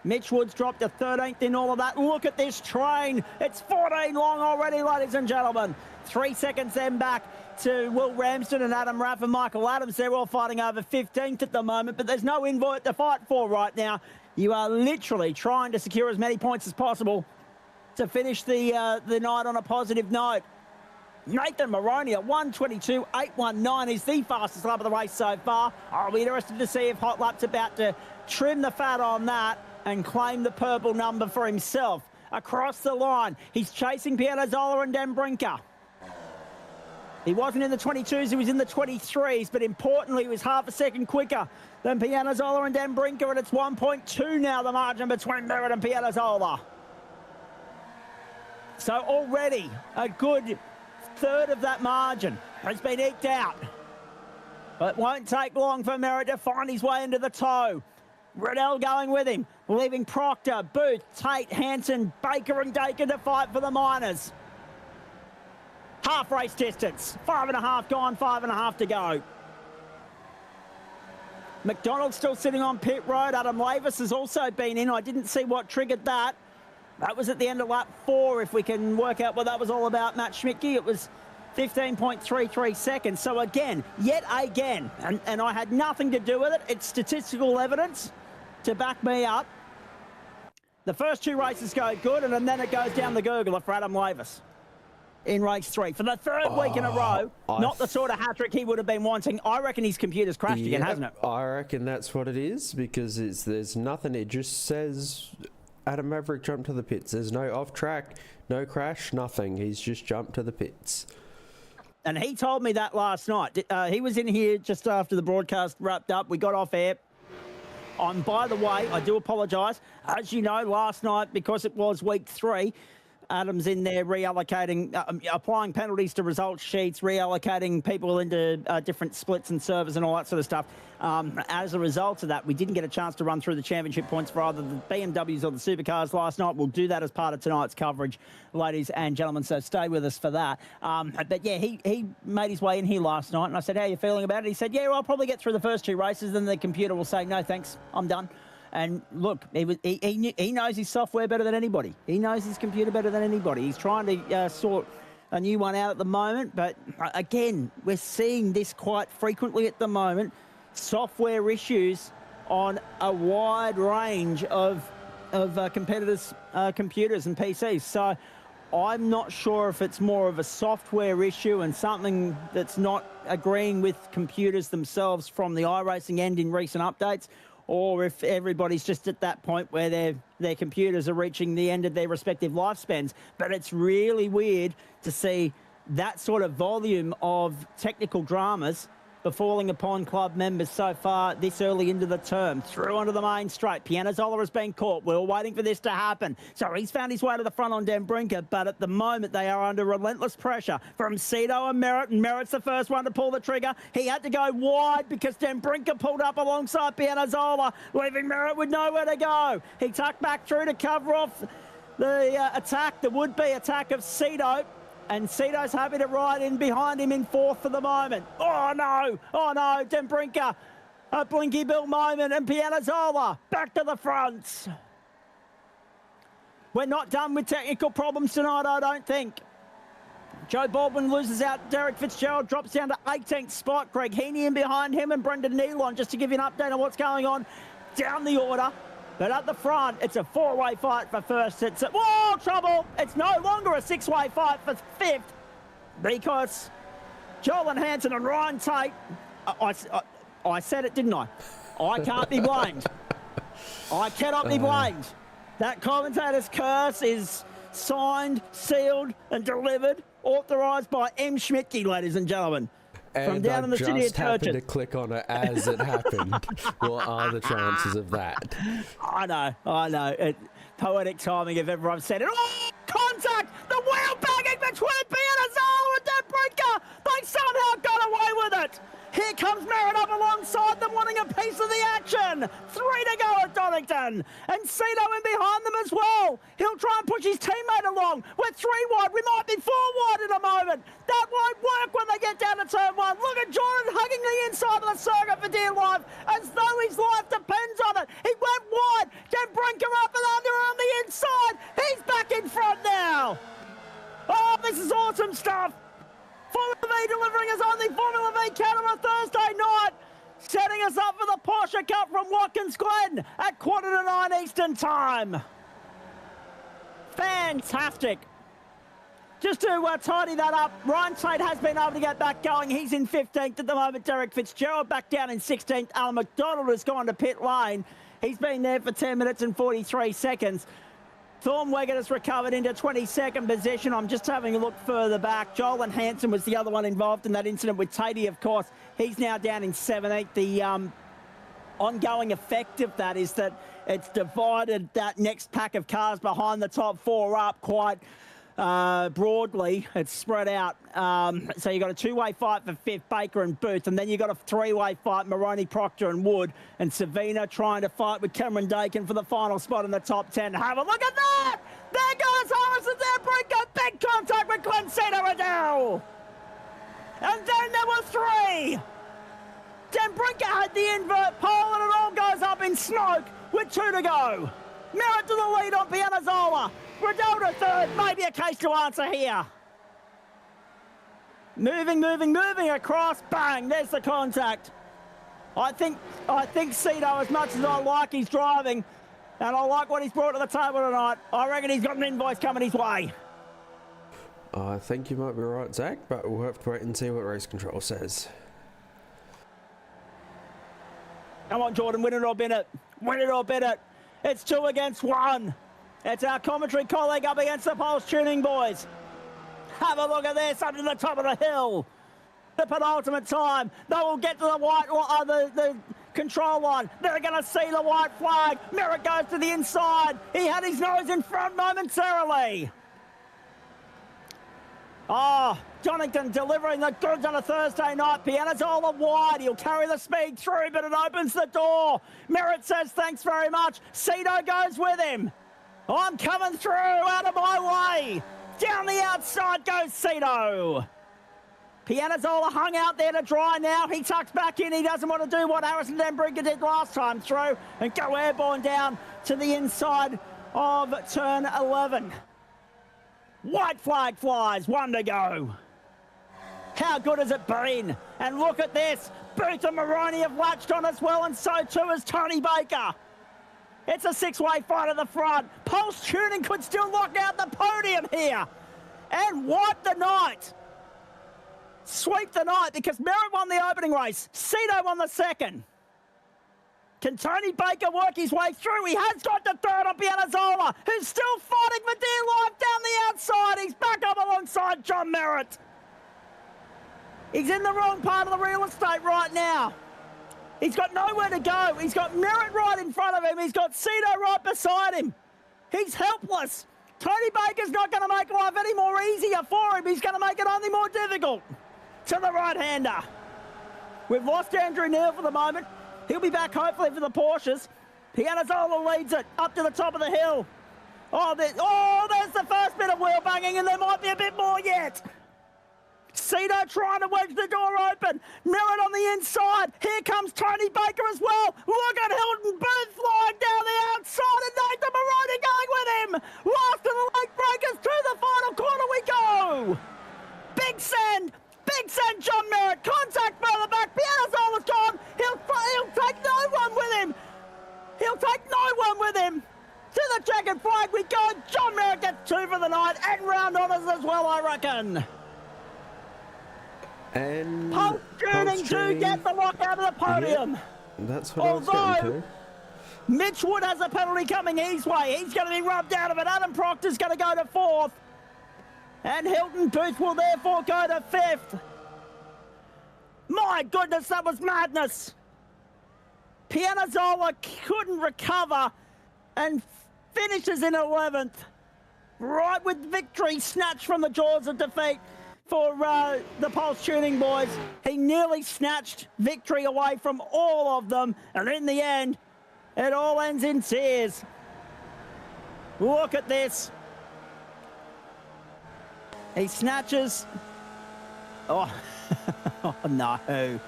Mitch Woods dropped to 13th in all of that. Look at this train. It's 14 long already, ladies and gentlemen. 3 seconds then back to Will Ramsden and Adam Raff and Michael Adams. They're all fighting over 15th at the moment, but there's no invert to fight for right now. You are literally trying to secure as many points as possible to finish the night on a positive note. Nathan Maroney at 1:22.819 is the fastest lap of the race so far. I'll be interested to see if Hot Lap's about to trim the fat on that and claim the purple number for himself. Across the line, he's chasing Pianazola and Dembrinker. He wasn't in the 22s, he was in the 23s, but importantly, he was half a second quicker than Pianazola and Dembrinker, and it's 1.2 now, the margin between Merritt and Pianazola. So already a good third of that margin has been eked out. But it won't take long for Merritt to find his way into the toe. Riddell going with him, leaving Proctor, Booth, Tate, Hanson, Baker and Dakin to fight for the Miners. Half race distance, 5.5 gone, 5.5 to go. McDonald's still sitting on pit road. Adam Lavis has also been in. I didn't see what triggered that. That was at the end of lap 4, if we can work out what that was all about. Matt Schmidtke, it was 15.33 seconds. So again, yet again, and I had nothing to do with it. It's statistical evidence to back me up. The first 2 races go good, and then it goes down the gurgler for Adam Lavis in race 3 for the third week in a row. Not the sort of hat-trick he would have been wanting. I reckon his computer's crashed again, hasn't it? I reckon that's what it is, because there's nothing. It just says Adam Maverick jumped to the pits. There's no off-track, no crash, nothing. He's just jumped to the pits. And he told me that last night. He was in here just after the broadcast wrapped up. We got off air. By the way, I do apologise. As you know, last night, because it was week 3, Adam's in there reallocating, applying penalties to results sheets, reallocating people into different splits and servers and all that sort of stuff. As a result of that, we didn't get a chance to run through the championship points for either the BMWs or the supercars last night. We'll do that as part of tonight's coverage, ladies and gentlemen, so stay with us for that. But yeah, he made his way in here last night, and I said, how are you feeling about it? He said, yeah, well, I'll probably get through the first 2 races, then the computer will say, no, thanks, I'm done. And look, he knows his software better than anybody. He knows his computer better than anybody. He's trying to sort a new one out at the moment. But again, we're seeing this quite frequently at the moment. Software issues on a wide range of competitors' computers and PCs. So I'm not sure if it's more of a software issue and something that's not agreeing with computers themselves from the iRacing end in recent updates, or if everybody's just at that point where their computers are reaching the end of their respective lifespans. But it's really weird to see that sort of volume of technical dramas befalling upon club members so far this early into the term. Through onto the main straight. Pianazzola has been caught. We were waiting for this to happen. So he's found his way to the front on Dan Brinker, but at the moment they are under relentless pressure from Cito and Merritt, and Merritt's the first one to pull the trigger. He had to go wide because Dan Brinker pulled up alongside Pianazzola, leaving Merritt with nowhere to go. He tucked back through to cover off the attack, the would-be attack of Cito. And Cito's happy to ride in behind him in 4th for the moment. Oh no, Dan Brinker, a Blinky Bill moment, and Pianazzola back to the front. We're not done with technical problems tonight, I don't think. Joe Baldwin loses out. Derek Fitzgerald drops down to 18th spot. Greg Heaney in behind him, and Brendan Nealon, just to give you an update on what's going on down the order. But at the front, it's a 4-way fight for first. It's whoa, trouble! It's no longer a 6-way fight for 5th, because Joel and Hanson and Ryan Tate, I said it, didn't I? I can't be blamed. I cannot be blamed. That commentator's curse is signed, sealed and delivered, authorised by M. Schmidtke, ladies and gentlemen. And from down in the city of happened to click on it as it happened. What are the chances of that? I know. Poetic timing if ever I've said it. Oh, contact! The wheel banging between Pianazzola and Dan Brinker! They somehow got away with it! Here comes Merritt up alongside them, wanting a piece of the action. 3 to go at Donington. And Cito in behind them as well. He'll try and push his teammate along. We're 3 wide. We might be 4 wide in a moment. That won't work when they get down to turn 1. Look at Jordan hugging the inside of the circuit for dear life, as though his life depends on it. He went wide. Dan Brinker up and under on the inside. He's back in front now. Oh, this is awesome stuff. Formula V delivering us only Formula V can on a Thursday night, setting us up for the Porsche Cup from Watkins, Glen at 8:45 Eastern Time. Fantastic. Just to tidy that up, Ryan Tate has been able to get back going. He's in 15th at the moment. Derek Fitzgerald back down in 16th. Alan McDonald has gone to pit lane. He's been there for 10 minutes and 43 seconds. Thornweger has recovered into 22nd position. I'm just having a look further back. Joel and Hanson was the other one involved in that incident with Tatey, of course. He's now down in 17th. The ongoing effect of that is that it's divided that next pack of cars behind the top 4 up quite broadly. It's spread out. So you've got a two-way fight for fifth, Baker and Booth, and then you've got a three-way fight, Moroney, Proctor and Wood, and Savina trying to fight with Cameron Dakin for the final spot in the top 10. Have a look at that! There goes Harrison there, Brinker, big contact with Glen Riddell. And then there were three. Dan Brinker had the invert pole and it all goes up in smoke with 2 to go. Merritt to the lead on Pianazzola. Riddell to third, maybe a case to answer here. Moving across, bang, there's the contact. I think Cito, as much as I like his driving, and I like what he's brought to the table tonight, I reckon he's got an invoice coming his way. I think you might be right, Zach, but we'll have to wait and see what race control says. Come on, Jordan, win it or bin it. Win it or bin it. It's 2 against 1. It's our commentary colleague up against the Pulse Tuning boys. Have a look at this, up to the top of the hill. The penultimate time. They will get to the white, the control line. They're going to see the white flag. Merritt goes to the inside. He had his nose in front momentarily. Oh, Donington delivering the goods on a Thursday night. Pianazzola wide. He'll carry the speed through, but it opens the door. Merritt says thanks very much. Cito goes with him. I'm coming through, out of my way. Down the outside goes Cito. Pianazzola hung out there to dry now. He tucks back in. He doesn't want to do what Harrison Denbrinker did last time through and go airborne down to the inside of turn 11. White flag flies, 1 to go. How good has it been? And look at this. Booth and Moroney have latched on as well, and so too has Tony Baker. It's a 6-way fight at the front. Pulse Tuning could still lock out the podium here. And wipe the night. Sweep the night because Merritt won the opening race. Cito won the second. Can Tony Baker work his way through? He has got to third on Pianazzola, who's still fighting for dear life down the outside. He's back up alongside John Merritt. He's in the wrong part of the real estate right now. He's got nowhere to go. He's got Merritt right in front of him. He's got Cito right beside him. He's helpless. Tony Baker's not going to make life any more easier for him. He's going to make it only more difficult. To the right-hander. We've lost Andrew Neal for the moment. He'll be back hopefully for the Porsches. Pianazzola leads it up to the top of the hill. Oh, there's the first bit of wheel banging, and there might be a bit more yet. Cito trying to wedge the door open. Merritt on the inside. Here comes Tony Baker as well. Look at Hilton Booth flying down the outside, and Nathan Moroney going with him. Last of the late breakers to the final corner we go. Big send, John Merritt. Contact further back. Pianazzola's gone. He'll take no one with him. He'll take no one with him. To the checkered flag we go. John Merritt gets 2 for the night and round honours as well, I reckon. And Pulse Tuning to get the lock out of the podium. Yeah, that's what I was getting to. Mitch Wood has a penalty coming his way. He's going to be rubbed out of it. Adam Proctor's going to go to 4th. And Hilton Booth will therefore go to 5th. My goodness, that was madness. Pianazzola couldn't recover and finishes in 11th. Right with victory snatched from the jaws of defeat for the Pulse Tuning boys. He nearly snatched victory away from all of them. And in the end, it all ends in tears. Look at this. He snatches. Oh, oh no.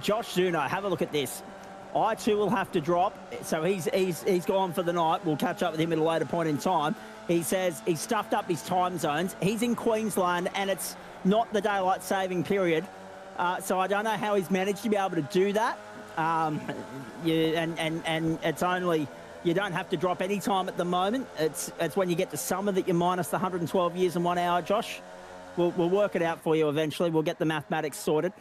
Josh Zuno, have a look at this. I too will have to drop. So he's gone for the night. We'll catch up with him at a later point in time. He says he's stuffed up his time zones. He's in Queensland and it's not the daylight saving period. So I don't know how he's managed to be able to do that. And it's only, you don't have to drop any time at the moment. It's when you get to summer that you're minus the 112 years and 1 hour, Josh. We'll work it out for you eventually. We'll get the mathematics sorted.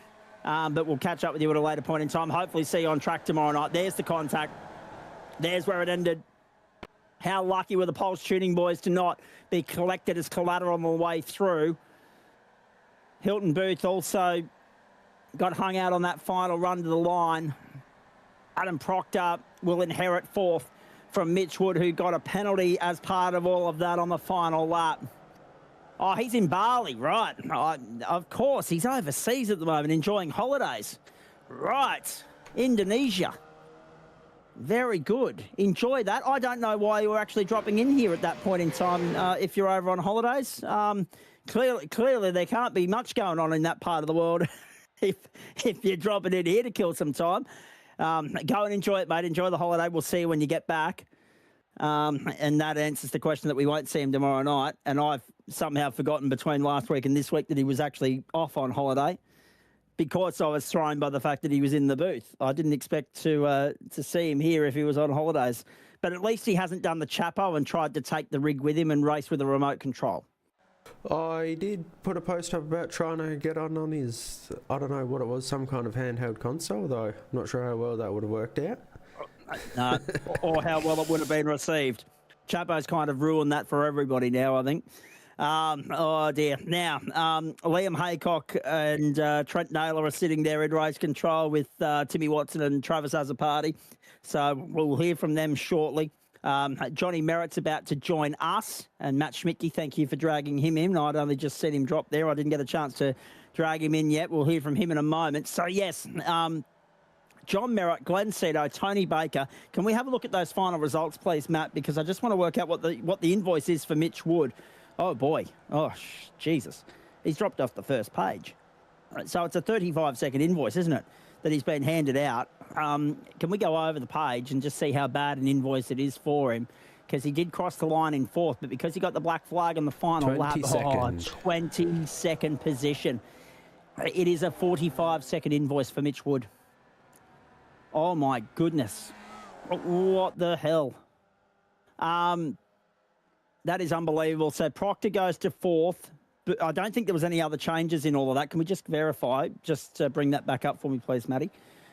But we'll catch up with you at a later point in time. Hopefully see you on track tomorrow night. There's the contact. There's where it ended. How lucky were the Pulse Tuning boys to not be collected as collateral on the way through. Hilton Booth also got hung out on that final run to the line. Adam Proctor will inherit 4th from Mitch Wood, who got a penalty as part of all of that on the final lap. Oh, he's in Bali, right. Of course, he's overseas at the moment, enjoying holidays. Right, Indonesia. Very good. Enjoy that. I don't know why you were actually dropping in here at that point in time if you're over on holidays. Clearly, there can't be much going on in that part of the world if you're dropping in here to kill some time. Go and enjoy it, mate. Enjoy the holiday. We'll see you when you get back. And that answers the question that we won't see him tomorrow night. And I've somehow forgotten between last week and this week that he was actually off on holiday, because I was thrown by the fact that he was in the booth. I didn't expect to see him here if he was on holidays. But at least he hasn't done the Chapo and tried to take the rig with him and race with a remote control. I did put a post up about trying to get on his, I don't know what it was, some kind of handheld console, though I'm not sure how well that would have worked out. No, or how well it would have been received. Chapo's kind of ruined that for everybody now, I think. Oh, dear. Now, Liam Haycock and Trent Naylor are sitting there in race control with Timmy Watson and Travis Azzopardi. So we'll hear from them shortly. Johnny Merritt's about to join us. And Matt Schmidtke, thank you for dragging him in. I'd only just seen him drop there. I didn't get a chance to drag him in yet. We'll hear from him in a moment. So, yes, John Merritt, Glen Cedo, Tony Baker. Can we have a look at those final results, please, Matt? Because I just want to work out what the invoice is for Mitch Wood. Oh, boy. Oh, Jesus. He's dropped off the first page. So it's a 35-second invoice, isn't it, that he's been handed out? Can we go over the page and just see how bad an invoice it is for him? Because he did cross the line in fourth, but because he got the black flag on the final lap, 22nd position. It is a 45-second invoice for Mitch Wood. Oh, my goodness. What the hell? That is unbelievable. So Proctor goes to fourth. But I don't think there was any other changes in all of that. Can we just verify? Just bring that back up for me, please, Matty.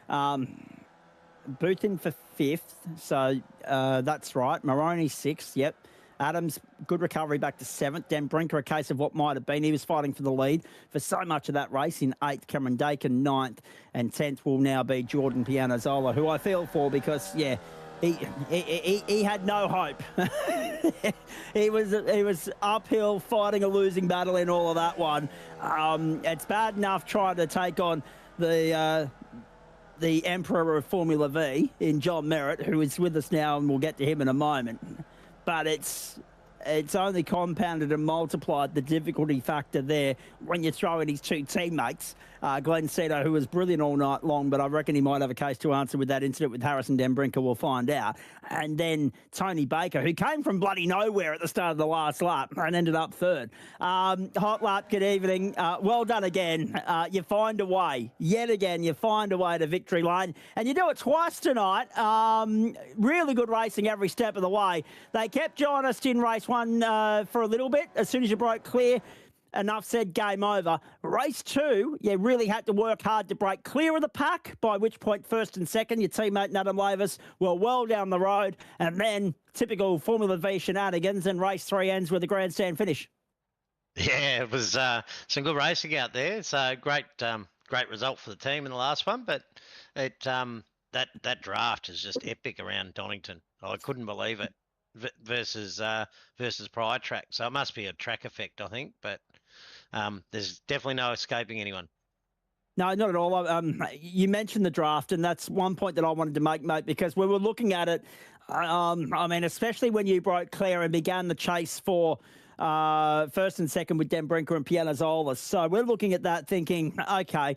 Booth in for fifth. So that's right. Maroney sixth. Yep. Adams, good recovery back to seventh. Dan Brinker, a case of what might have been. He was fighting for the lead for so much of that race in eighth. Cameron Dakin, ninth. And 10th will now be Jordan Pianazzola, who I feel for because, yeah, he had no hope. he was uphill fighting a losing battle in all of that one. It's bad enough trying to take on the Emperor of Formula V in John Merritt, who is with us now, and we'll get to him in a moment. But it's only compounded and multiplied the difficulty factor there when you throw in his two teammates, Glen Cedo, who was brilliant all night long, but I reckon he might have a case to answer with that incident with Harrison Den Brinker. We'll find out. And then Tony Baker, who came from bloody nowhere at the start of the last lap and ended up third. Hot lap, good evening. Well done again. You find a way. Yet again, you find a way to victory lane. And you do it twice tonight. Really good racing every step of the way. They kept you honest in race one for a little bit. As soon as you broke clear, enough said, game over. Race two, you really had to work hard to break clear of the pack, by which point first and second, your teammate Adam Lavis were well down the road. And then typical Formula V shenanigans, and race three ends with a grandstand finish. Yeah, it was some good racing out there. It's a great result for the team in the last one, but that draft is just epic around Donington. I couldn't believe it versus prior track. So it must be a track effect, I think, but there's definitely no escaping anyone. No, not at all. You mentioned the draft, and that's one point that I wanted to make, mate, because we were looking at it. I mean, especially when you broke clear and began the chase for first and second with Den Brinker and Pianazzola. So we're looking at that thinking, okay,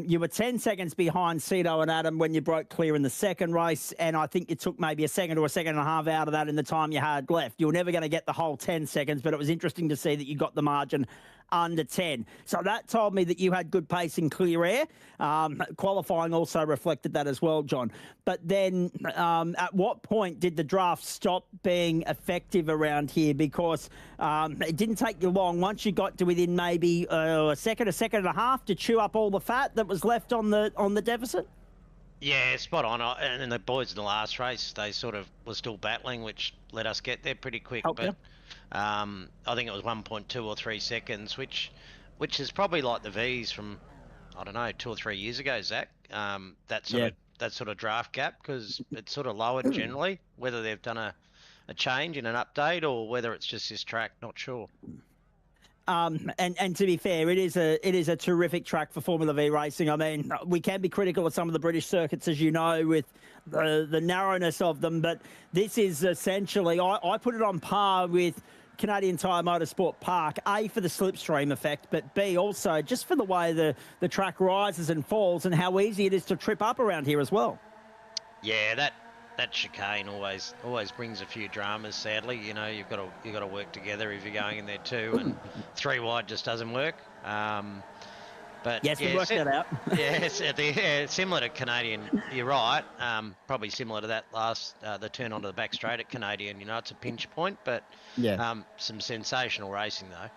you were 10 seconds behind Cedo and Adam when you broke clear in the second race, and I think you took maybe a second or a second and a half out of that in the time you had left. You were never going to get the whole 10 seconds, but it was interesting to see that you got the margin under 10. So that told me that you had good pace in clear air. Qualifying also reflected that as well, John. But then at what point did the draft stop being effective around here? Because it didn't take you long. Once you got to within maybe a second and a half to chew up all the fat that was left on the deficit? Yeah, spot on. And the boys in the last race, they sort of were still battling, which let us get there pretty quick. But I think it was 1.2 or 3 seconds, which is probably like the V's from, I don't know, 2 or 3 years ago, Zach. That sort of that sort of draft gap, because it's sort of lowered generally. Whether they've done a change in an update or whether it's just this track, not sure. And to be fair, it is a terrific track for Formula V racing. I mean, we can be critical of some of the British circuits, as you know, with the narrowness of them, but this is essentially, I put it on par with Canadian Tire Motorsport Park, A, for the slipstream effect, but B, also just for the way the track rises and falls and how easy it is to trip up around here as well. Yeah, that chicane always brings a few dramas. Sadly, you know, you've got to work together if you're going in there too, and 3 wide just doesn't work. But yes, yeah, we worked that out. yeah, similar to Canadian. You're right. Probably similar to that last the turn onto the back straight at Canadian. You know, it's a pinch point, but yeah, some sensational racing though.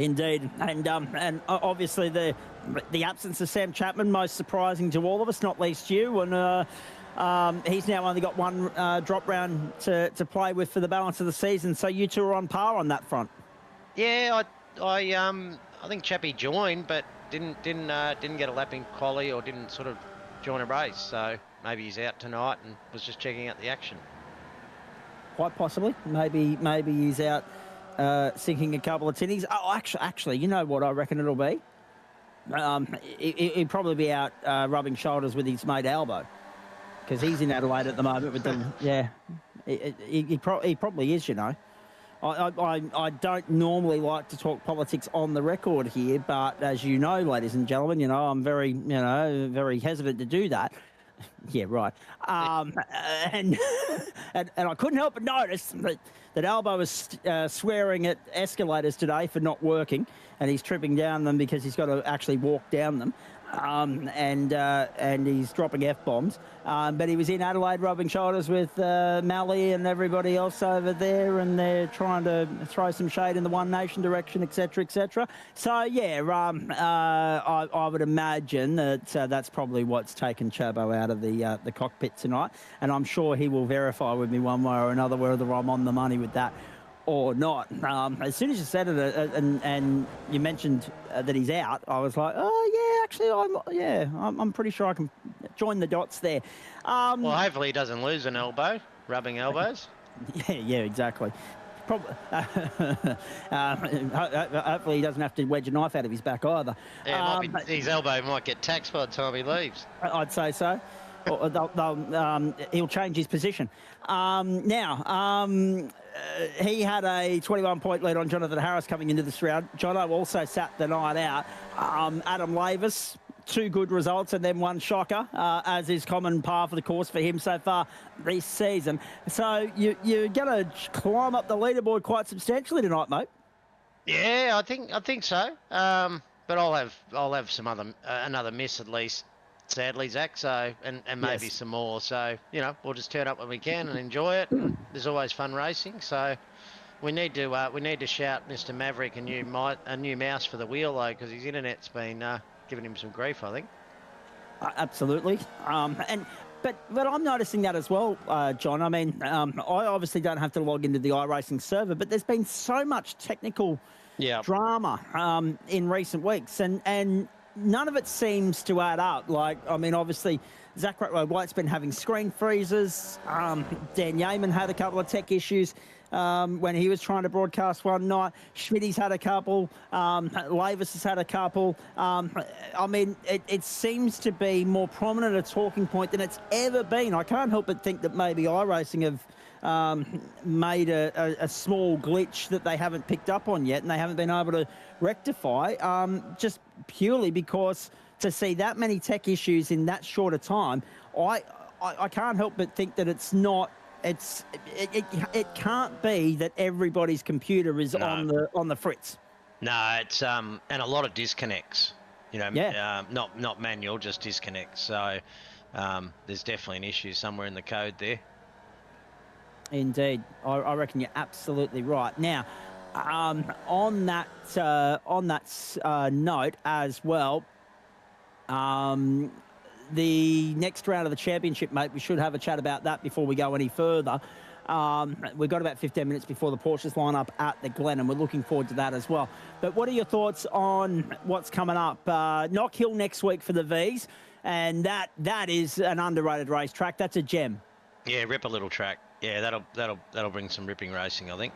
Indeed, and obviously the absence of Sam Chapman, most surprising to all of us, not least you, and. He's now only got one drop round to play with for the balance of the season, so you two are on par on that front. Yeah, I think Chappie joined, but didn't get a lap in quali or didn't sort of join a race, so maybe he's out tonight and was just checking out the action. Quite possibly, maybe he's out sinking a couple of tinnies. Oh, actually, you know what I reckon it'll be? He'd probably be out rubbing shoulders with his mate Albo. Because he's in Adelaide at the moment with them. Yeah, he probably is, you know. I don't normally like to talk politics on the record here, but as you know, ladies and gentlemen, you know, I'm very hesitant to do that. Yeah, right. And I couldn't help but notice that Albo was swearing at escalators today for not working, and he's tripping down them because he's got to actually walk down them. And he's dropping F-bombs. But he was in Adelaide rubbing shoulders with Malley and everybody else over there, and they're trying to throw some shade in the One Nation direction, etc., etc. So, yeah, I would imagine that that's probably what's taken Chabo out of the cockpit tonight, and I'm sure he will verify with me one way or another whether I'm on the money with that or not. As soon as you said it and you mentioned that he's out, I was like, oh yeah, actually, I'm pretty sure I can join the dots there. Well, hopefully he doesn't lose an elbow, rubbing elbows. Yeah, exactly. Probably. Hopefully he doesn't have to wedge a knife out of his back either. Yeah, his elbow might get taxed by the time he leaves. I'd say so. Or he'll change his position. He had a 21-point lead on Jonathan Harris coming into this round. Jono also sat the night out. Adam Lavis, 2 good results and then 1 shocker, as is common par for the course for him so far this season. So you're going to climb up the leaderboard quite substantially tonight, mate. Yeah, I think so. But I'll have some another miss at least. Sadly, Zach, so and maybe yes. some more. So, you know, we'll just turn up when we can and enjoy it. There's always fun racing, so we need to shout Mr. Maverick a new mouse for the wheel though, because his internet's been giving him some grief, I think. Absolutely. But I'm noticing that as well, John. I mean, I obviously don't have to log into the iRacing server, but there's been so much technical drama in recent weeks, and none of it seems to add up. Like, I mean, obviously, Zach White's been having screen freezes. Dan Yeaman had a couple of tech issues when he was trying to broadcast one night. Schmitty's had a couple. Lavis has had a couple. I mean, it seems to be more prominent a talking point than it's ever been. I can't help but think that maybe iRacing have made a small glitch that they haven't picked up on yet and they haven't been able to rectify, just purely because to see that many tech issues in that short a time, I can't help but think that it can't be that everybody's computer is on the fritz. No, it's and a lot of disconnects. You know, not manual, just disconnects. So there's definitely an issue somewhere in the code there. Indeed, I reckon you're absolutely right. Now, on that note as well, the next round of the championship, mate, we should have a chat about that before we go any further. We've got about 15 minutes before the Porsches line up at the Glen, and we're looking forward to that as well. But what are your thoughts on what's coming up? Knock Hill next week for the V's. and that is an underrated racetrack. That's a gem. Yeah, rip a little track. Yeah, that'll bring some ripping racing, I think.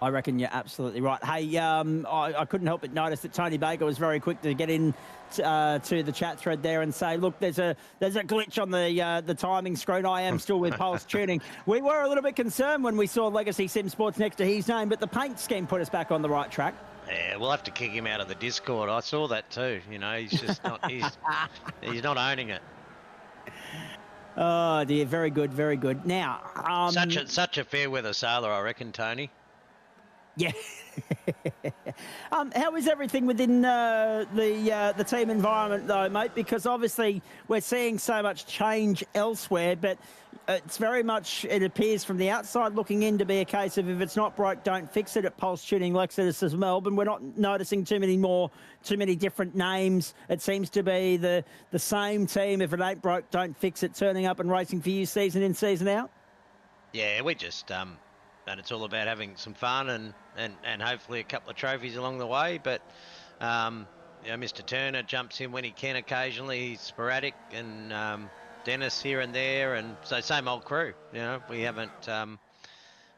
I reckon you're absolutely right. Hey, I couldn't help but notice that Tony Baker was very quick to get in to the chat thread there and say, look, there's a glitch on the timing screen. I am still with Pulse Tuning. We were a little bit concerned when we saw Legacy Sim Sports next to his name, but the paint scheme put us back on the right track. Yeah, we'll have to kick him out of the Discord. I saw that too. You know, he's just not he's not owning it. Oh dear, very good, very good. Now, such a fair weather sailor, I reckon, Tony. Yeah. How is everything within the team environment, though, mate? Because obviously we're seeing so much change elsewhere, but it's very much, it appears from the outside looking in to be a case of if it's not broke, don't fix it at Pulse Tuning Lexus of Melbourne. We're not noticing too many different names. It seems to be the same team. If it ain't broke, don't fix it, turning up and racing for you season in, season out. Yeah, we just and it's all about having some fun and hopefully a couple of trophies along the way. But you know, Mr. Turner jumps in when he can occasionally. He's sporadic, and Dennis here and there, and so same old crew. You know, we haven't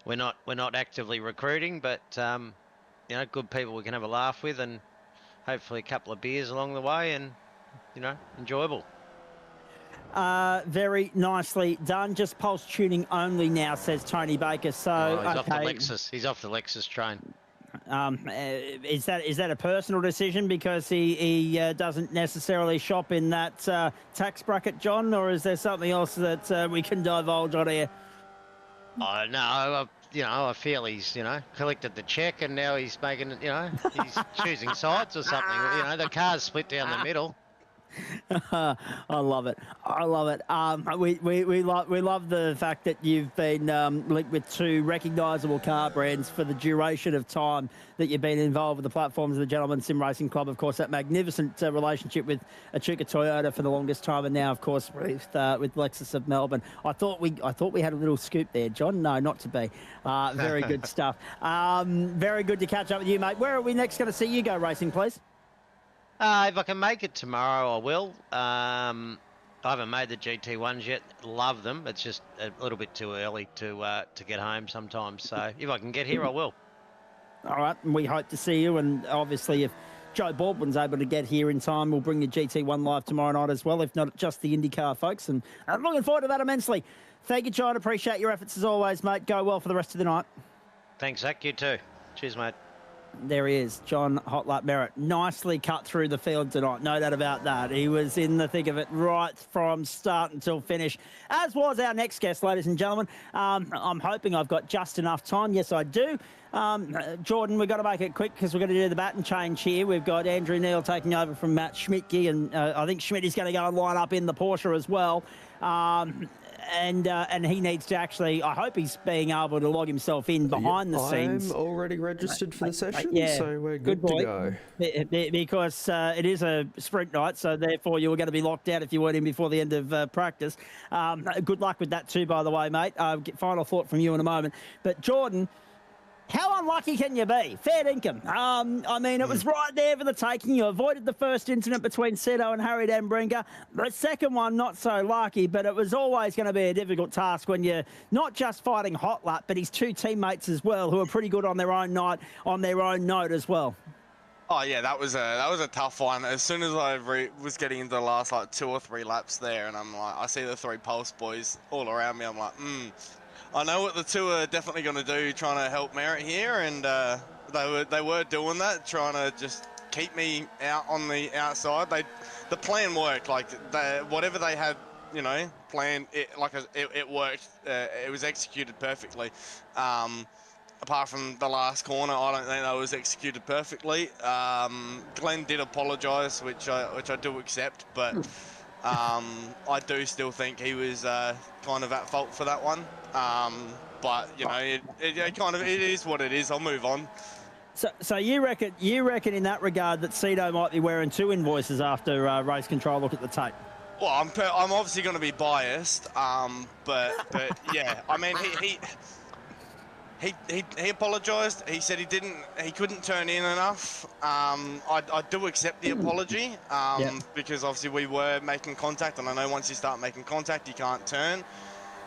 we're not actively recruiting, but you know, good people we can have a laugh with, and hopefully a couple of beers along the way, and you know, enjoyable. Very nicely done. Just Pulse Tuning only now, says Tony Baker. So he's off the Lexus. He's off the Lexus train. Is that a personal decision because he doesn't necessarily shop in that tax bracket, John, or is there something else that we can divulge on here? Oh no, you know, I feel he's, you know, collected the check and now he's making, you know, he's choosing sides or something. You know, the car's split down the middle. I love it. I love it. We love the fact that you've been linked with two recognisable car brands for the duration of time that you've been involved with the platforms of the Gentleman Sim Racing Club. Of course, that magnificent relationship with Echuca Toyota for the longest time, and now, of course, with Lexus of Melbourne. I thought we had a little scoop there, John. No, not to be. Very good stuff. Very good to catch up with you, mate. Where are we next going to see you go racing, please? If I can make it tomorrow, I will. I haven't made the GT1s yet. Love them. It's just a little bit too early to get home sometimes. So if I can get here, I will. All right. And we hope to see you. And obviously, if Joe Baldwin's able to get here in time, we'll bring the GT1 live tomorrow night as well, if not just the IndyCar folks. And I'm looking forward to that immensely. Thank you, John. Appreciate your efforts as always, mate. Go well for the rest of the night. Thanks, Zach. You too. Cheers, mate. There he is, John Hotlap Merritt. Nicely cut through the field tonight, no doubt about that. He was in the thick of it right from start until finish, as was our next guest, ladies and gentlemen. I'm hoping I've got just enough time. Yes, I do. Jordan, we've got to make it quick because we're going to do the baton change here. We've got Andrew Neal taking over from Matt Schmidtke, and I think Schmidt is going to go and line up in the Porsche as well. And he needs to actually, I hope he's being able to log himself in behind the scenes. I'm already registered for the session, so we're good boy. to go. Because it is a sprint night, so therefore you were going to be locked out if you weren't in before the end of practice. Good luck with that too, by the way, mate. Final thought from you in a moment. But Jordan, how unlucky can you be? Fair income. I mean, it was right there for the taking. You avoided the first incident between Seto and Harry Dambrinka. The second one, not so lucky, but it was always going to be a difficult task when you're not just fighting Hotlap, but his two teammates as well, who are pretty good on their own night, on their own note as well. Oh yeah, that was a tough one. As soon as I was getting into the last like 2 or 3 laps there, and I'm like, I see the 3 Pulse boys all around me. I'm like, I know what the 2 are definitely going to do, trying to help Merritt here, and they were doing that, trying to just keep me out on the outside. The plan worked, like whatever they had, you know, planned, it worked. It was executed perfectly. Apart from the last corner, I don't think that was executed perfectly. Glen did apologise, which I do accept, but I do still think he was kind of at fault for that one. But you know, it is what it is. I'll move on. So you reckon in that regard that Cedo might be wearing 2 invoices after race control look at the tape? Well, I'm obviously going to be biased, but yeah, I mean He apologised. He said he couldn't turn in enough. I do accept the apology because obviously we were making contact, and I know once you start making contact, you can't turn.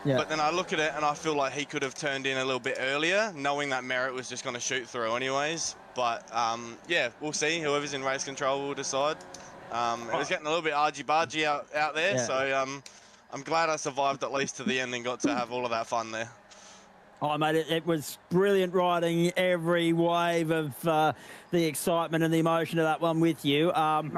Yeah. But then I look at it and I feel like he could have turned in a little bit earlier, knowing that Merritt was just going to shoot through anyways. But yeah, we'll see. Whoever's in race control will decide. It was getting a little bit argy-bargy out there, so I'm glad I survived at least to the end and got to have all of that fun there. Oh, mate, it was brilliant riding every wave of the excitement and the emotion of that one with you.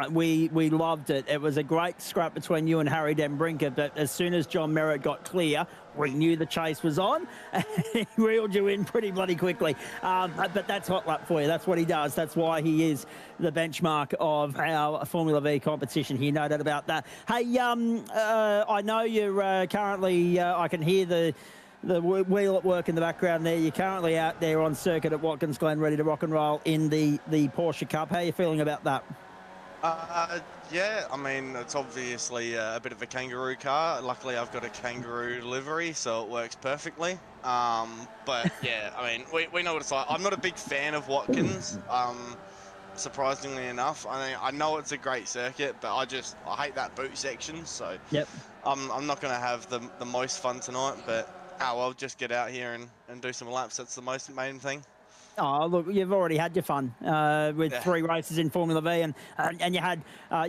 We loved it. It was a great scrap between you and Harry Denbrinker, but as soon as John Merritt got clear, we knew the chase was on, and he reeled you in pretty bloody quickly. But that's hot lap for you. That's what he does. That's why he is the benchmark of our Formula V competition here, no doubt about that. Hey, I know you're currently, I can hear the wheel at work in the background there. You're currently out there on circuit at Watkins, Glen, ready to rock and roll in the Porsche Cup. How are you feeling about that? Yeah, I mean, it's obviously a bit of a kangaroo car. Luckily, I've got a kangaroo livery, so it works perfectly. But yeah, I mean, we know what it's like. I'm not a big fan of Watkins, surprisingly enough. I mean, I know it's a great circuit, but I hate that boot section. So yep. I'm not going to have the most fun tonight, but I'll just get out here and do some laps. That's the most main thing. Oh, look, you've already had your fun with 3 races in Formula V, and you had,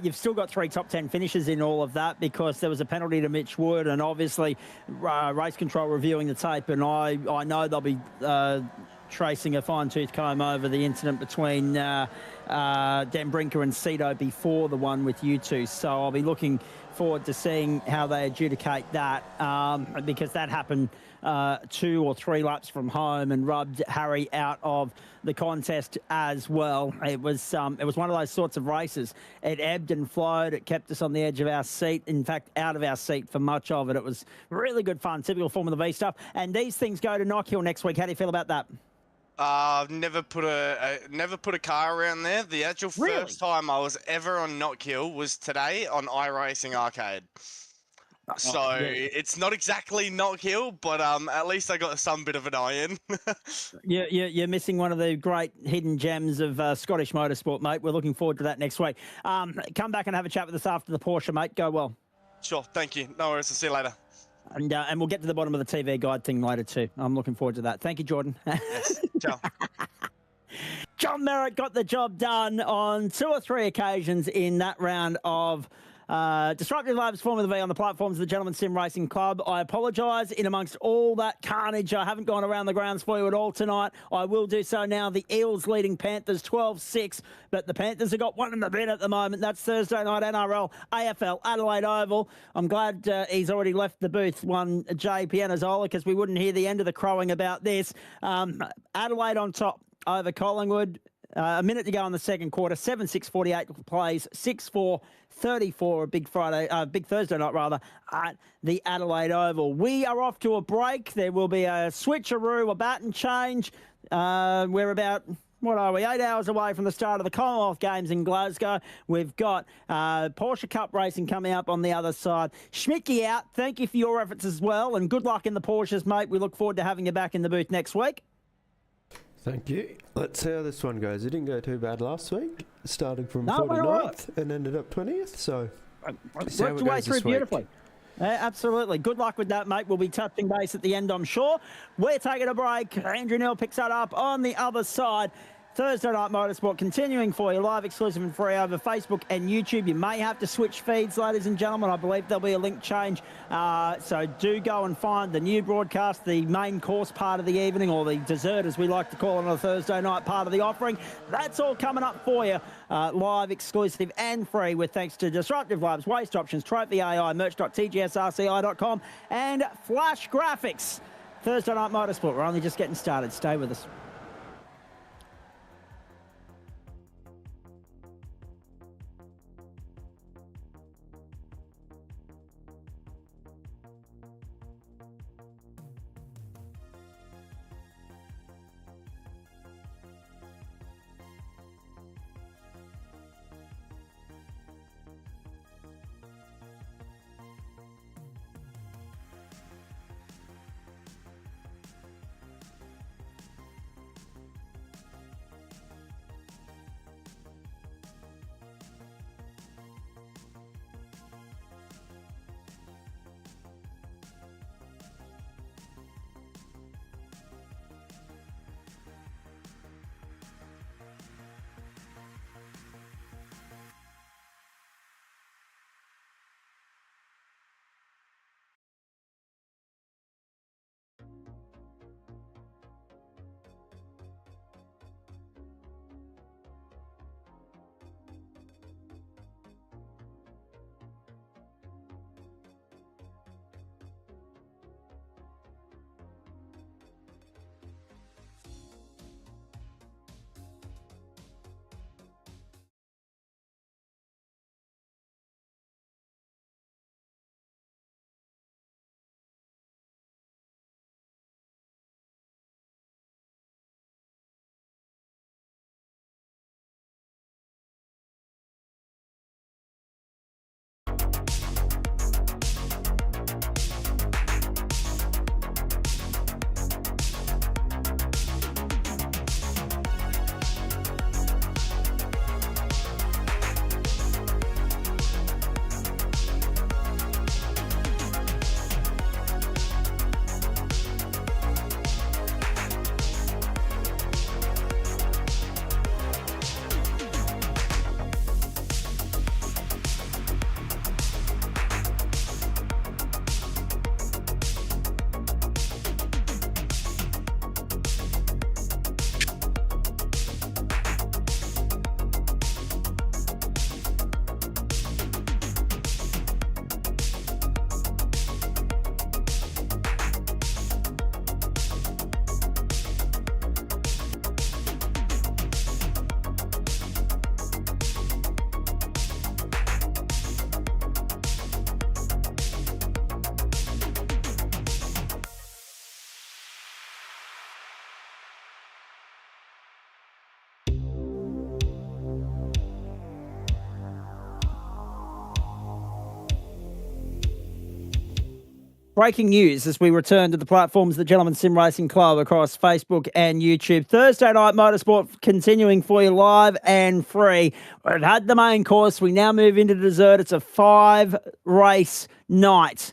you've still got 3 top 10 finishes in all of that because there was a penalty to Mitch Wood, and obviously race control reviewing the tape, and I know they'll be tracing a fine-tooth comb over the incident between Dan Brinker and Cito before the one with you two. So I'll be looking forward to seeing how they adjudicate that because that happened 2 or 3 laps from home and rubbed Harry out of the contest as well. It was one of those sorts of races. It ebbed and flowed. It kept us on the edge of our seat. In fact, out of our seat for much of it. It was really good fun, typical Formula V stuff. And these things go to Knockhill next week. How do you feel about that? I've never put a car around there. The actual first time I was ever on Knockhill was today on iRacing Arcade. So it's not exactly Knockhill, but at least I got some bit of an eye in. You're missing one of the great hidden gems of Scottish motorsport, mate. We're looking forward to that next week. Come back and have a chat with us after the Porsche, mate. Go well. Sure, thank you. No worries. I'll see you later. And we'll get to the bottom of the TV guide thing later too. I'm looking forward to that. Thank you, Jordan. Yes. Ciao. John Merritt got the job done on 2 or 3 occasions in that round of Disruptive Labs Formula V on the platforms of the Gentleman Sim Racing Club. I apologise in amongst all that carnage. I haven't gone around the grounds for you at all tonight. I will do so now. The Eels leading Panthers 12-6, but the Panthers have got one in the bin at the moment. That's Thursday night NRL, AFL, Adelaide Oval. I'm glad he's already left the booth, one Jay Pianazzola, because we wouldn't hear the end of the crowing about this. Adelaide on top over Collingwood. A minute to go in the second quarter. 7-6-48 plays. 6-4-34. A big Thursday night rather at the Adelaide Oval. We are off to a break. There will be a switcheroo, a baton change. We're about, 8 hours away from the start of the Commonwealth Games in Glasgow. We've got Porsche Cup racing coming up on the other side. Schmidtke out. Thank you for your efforts as well, and good luck in the Porsches, mate. We look forward to having you back in the booth next week. Thank you. Let's see how this one goes. It didn't go too bad last week, starting from No, 49th and ended up 20th, so worked your way through beautifully. Absolutely. Good luck with that, mate. We'll be touching base at the end, I'm sure. We're taking a break. Andrew Neil picks that up on the other side. Thursday Night Motorsport continuing for you, live, exclusive and free over Facebook and YouTube. You may have to switch feeds, ladies and gentlemen. I believe there'll be a link change. So do go and find the new broadcast, the main course part of the evening, or the dessert, as we like to call it on a Thursday night part of the offering. That's all coming up for you, live, exclusive and free, with thanks to Disruptive Labs, Waste Options, Trophy AI, merch.tgsrci.com and Flash Graphics. Thursday Night Motorsport, we're only just getting started. Stay with us. breaking news as we return to the platforms of the Gentleman Sim Racing Club across Facebook and YouTube. Thursday night motorsport continuing for you live and free. We've had the main course. We now move into the dessert. It's a 5-race night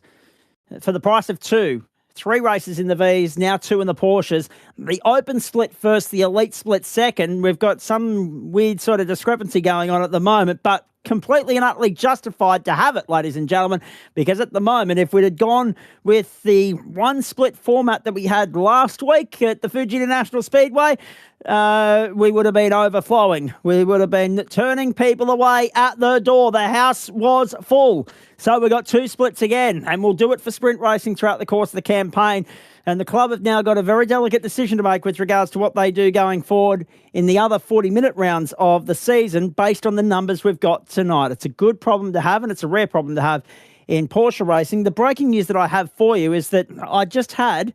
for the price of 2. 3 races in the V's, now 2 in the Porsches. The open split first, the elite split second. We've got some weird sort of discrepancy going on at the moment, but completely and utterly justified to have it, ladies and gentlemen, because at the moment, if we'd had gone with the one split format that we had last week at the Fuji International Speedway, we would have been overflowing. We would have been turning people away at the door. The house was full. So we got 2 splits again, and we'll do it for sprint racing throughout the course of the campaign. And the club have now got a very delicate decision to make with regards to what they do going forward in the other 40-minute rounds of the season based on the numbers we've got tonight. It's a good problem to have, and it's a rare problem to have in Porsche racing. The breaking news that I have for you is that I just had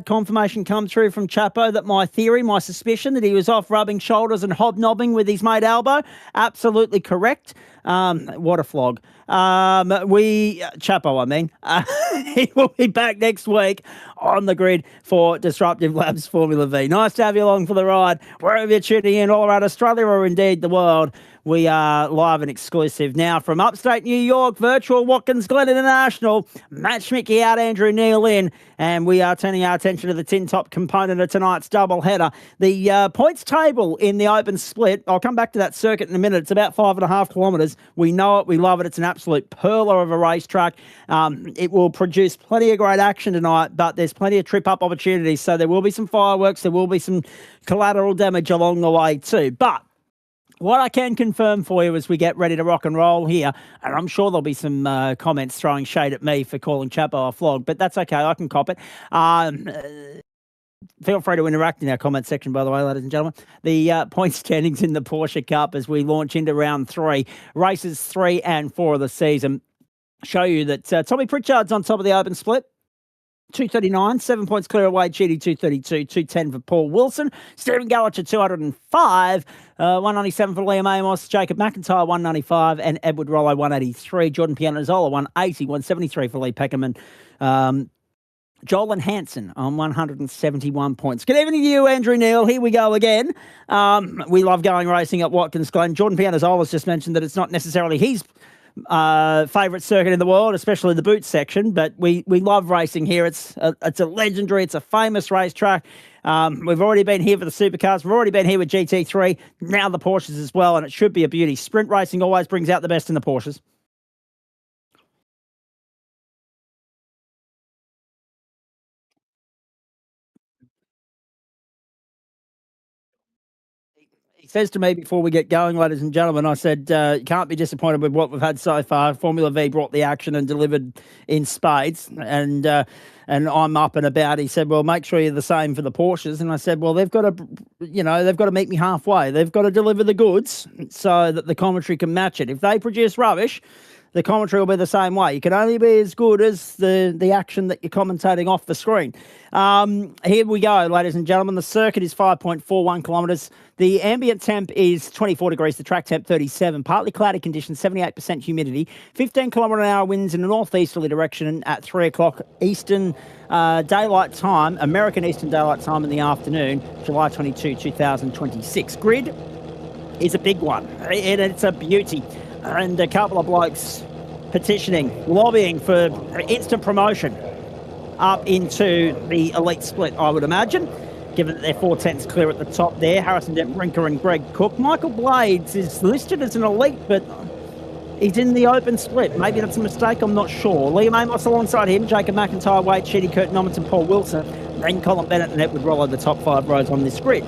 confirmation come through from Chapo that my theory, my suspicion that he was off rubbing shoulders and hobnobbing with his mate Albo, absolutely correct. What a flog. Chapo, I mean, he will be back next week on the grid for Disruptive Labs Formula V. Nice to have you along for the ride. Wherever you're tuning in, all around Australia or indeed the world, we are live and exclusive now from upstate New York, virtual Watkins, Glen International. Matt Schmicke out, Andrew Neil in, and we are turning our attention to the tin top component of tonight's doubleheader. The points table in the open split, I'll come back to that circuit in a minute. It's about 5.5 kilometres. We know it, we love it. It's an absolute perler of a racetrack. It will produce plenty of great action tonight, but there's plenty of trip-up opportunities, so there will be some fireworks, there will be some collateral damage along the way too. But what I can confirm for you as we get ready to rock and roll here, and I'm sure there'll be some comments throwing shade at me for calling Chapo a flog, but that's okay, I can cop it. Feel free to interact in our comment section, by the way, ladies and gentlemen. The point standings in the Porsche Cup as we launch into round 3, races 3 and 4 of the season, show you that Tommy Pritchard's on top of the open split. 239, 7 points clear away, GD 232, 210 for Paul Wilson. Stephen Gallacher 205, 197 for Liam Amos, Jacob McIntyre 195, and Edward Rollo 183, Jordan Pianazzola 180, 173 for Lee Peckerman. Joel and Hansen on 171 points. Good evening to you, Andrew Neil. Here we go again. We love going racing at Watkins Glen. Jordan Pianazzola's just mentioned that it's not necessarily his favourite circuit in the world, especially the boot section, but we love racing here. It's a legendary, it's a famous racetrack. We've already been here for the supercars. We've already been here with GT3, now the Porsches as well, and it should be a beauty. Sprint racing always brings out the best in the Porsches. He says to me before we get going, ladies and gentlemen, I said, you can't be disappointed with what we've had so far. Formula V brought the action and delivered in spades, and I'm up and about. He said, well, make sure you're the same for the Porsches. And I said, well, they've got to meet me halfway. They've got to deliver the goods so that the commentary can match it. If they produce rubbish, the commentary will be the same way. You can only be as good as the action that you're commentating off the screen. Here we go, ladies and gentlemen. The circuit is 5.41 kilometres. The ambient temp is 24 degrees. The track temp 37. Partly cloudy conditions, 78% humidity. 15 km/h winds in a northeasterly direction at 3 o'clock Eastern Daylight Time, American Eastern Daylight Time in the afternoon, July 22, 2026. Grid is a big one, and it's a beauty. And a couple of blokes petitioning, lobbying for instant promotion up into the elite split, I would imagine, given that they're 4/10 clear at the top there. Harrison Dent-Brinker and Greg Cook. Michael Blades is listed as an elite, but he's in the open split. Maybe that's a mistake, I'm not sure. Liam Amos alongside him, Jacob McIntyre, Wade Sheedy, Kurt Nomington, Paul Wilson, then Colin Bennett and Edward Rollo, the top 5 rows on this grid.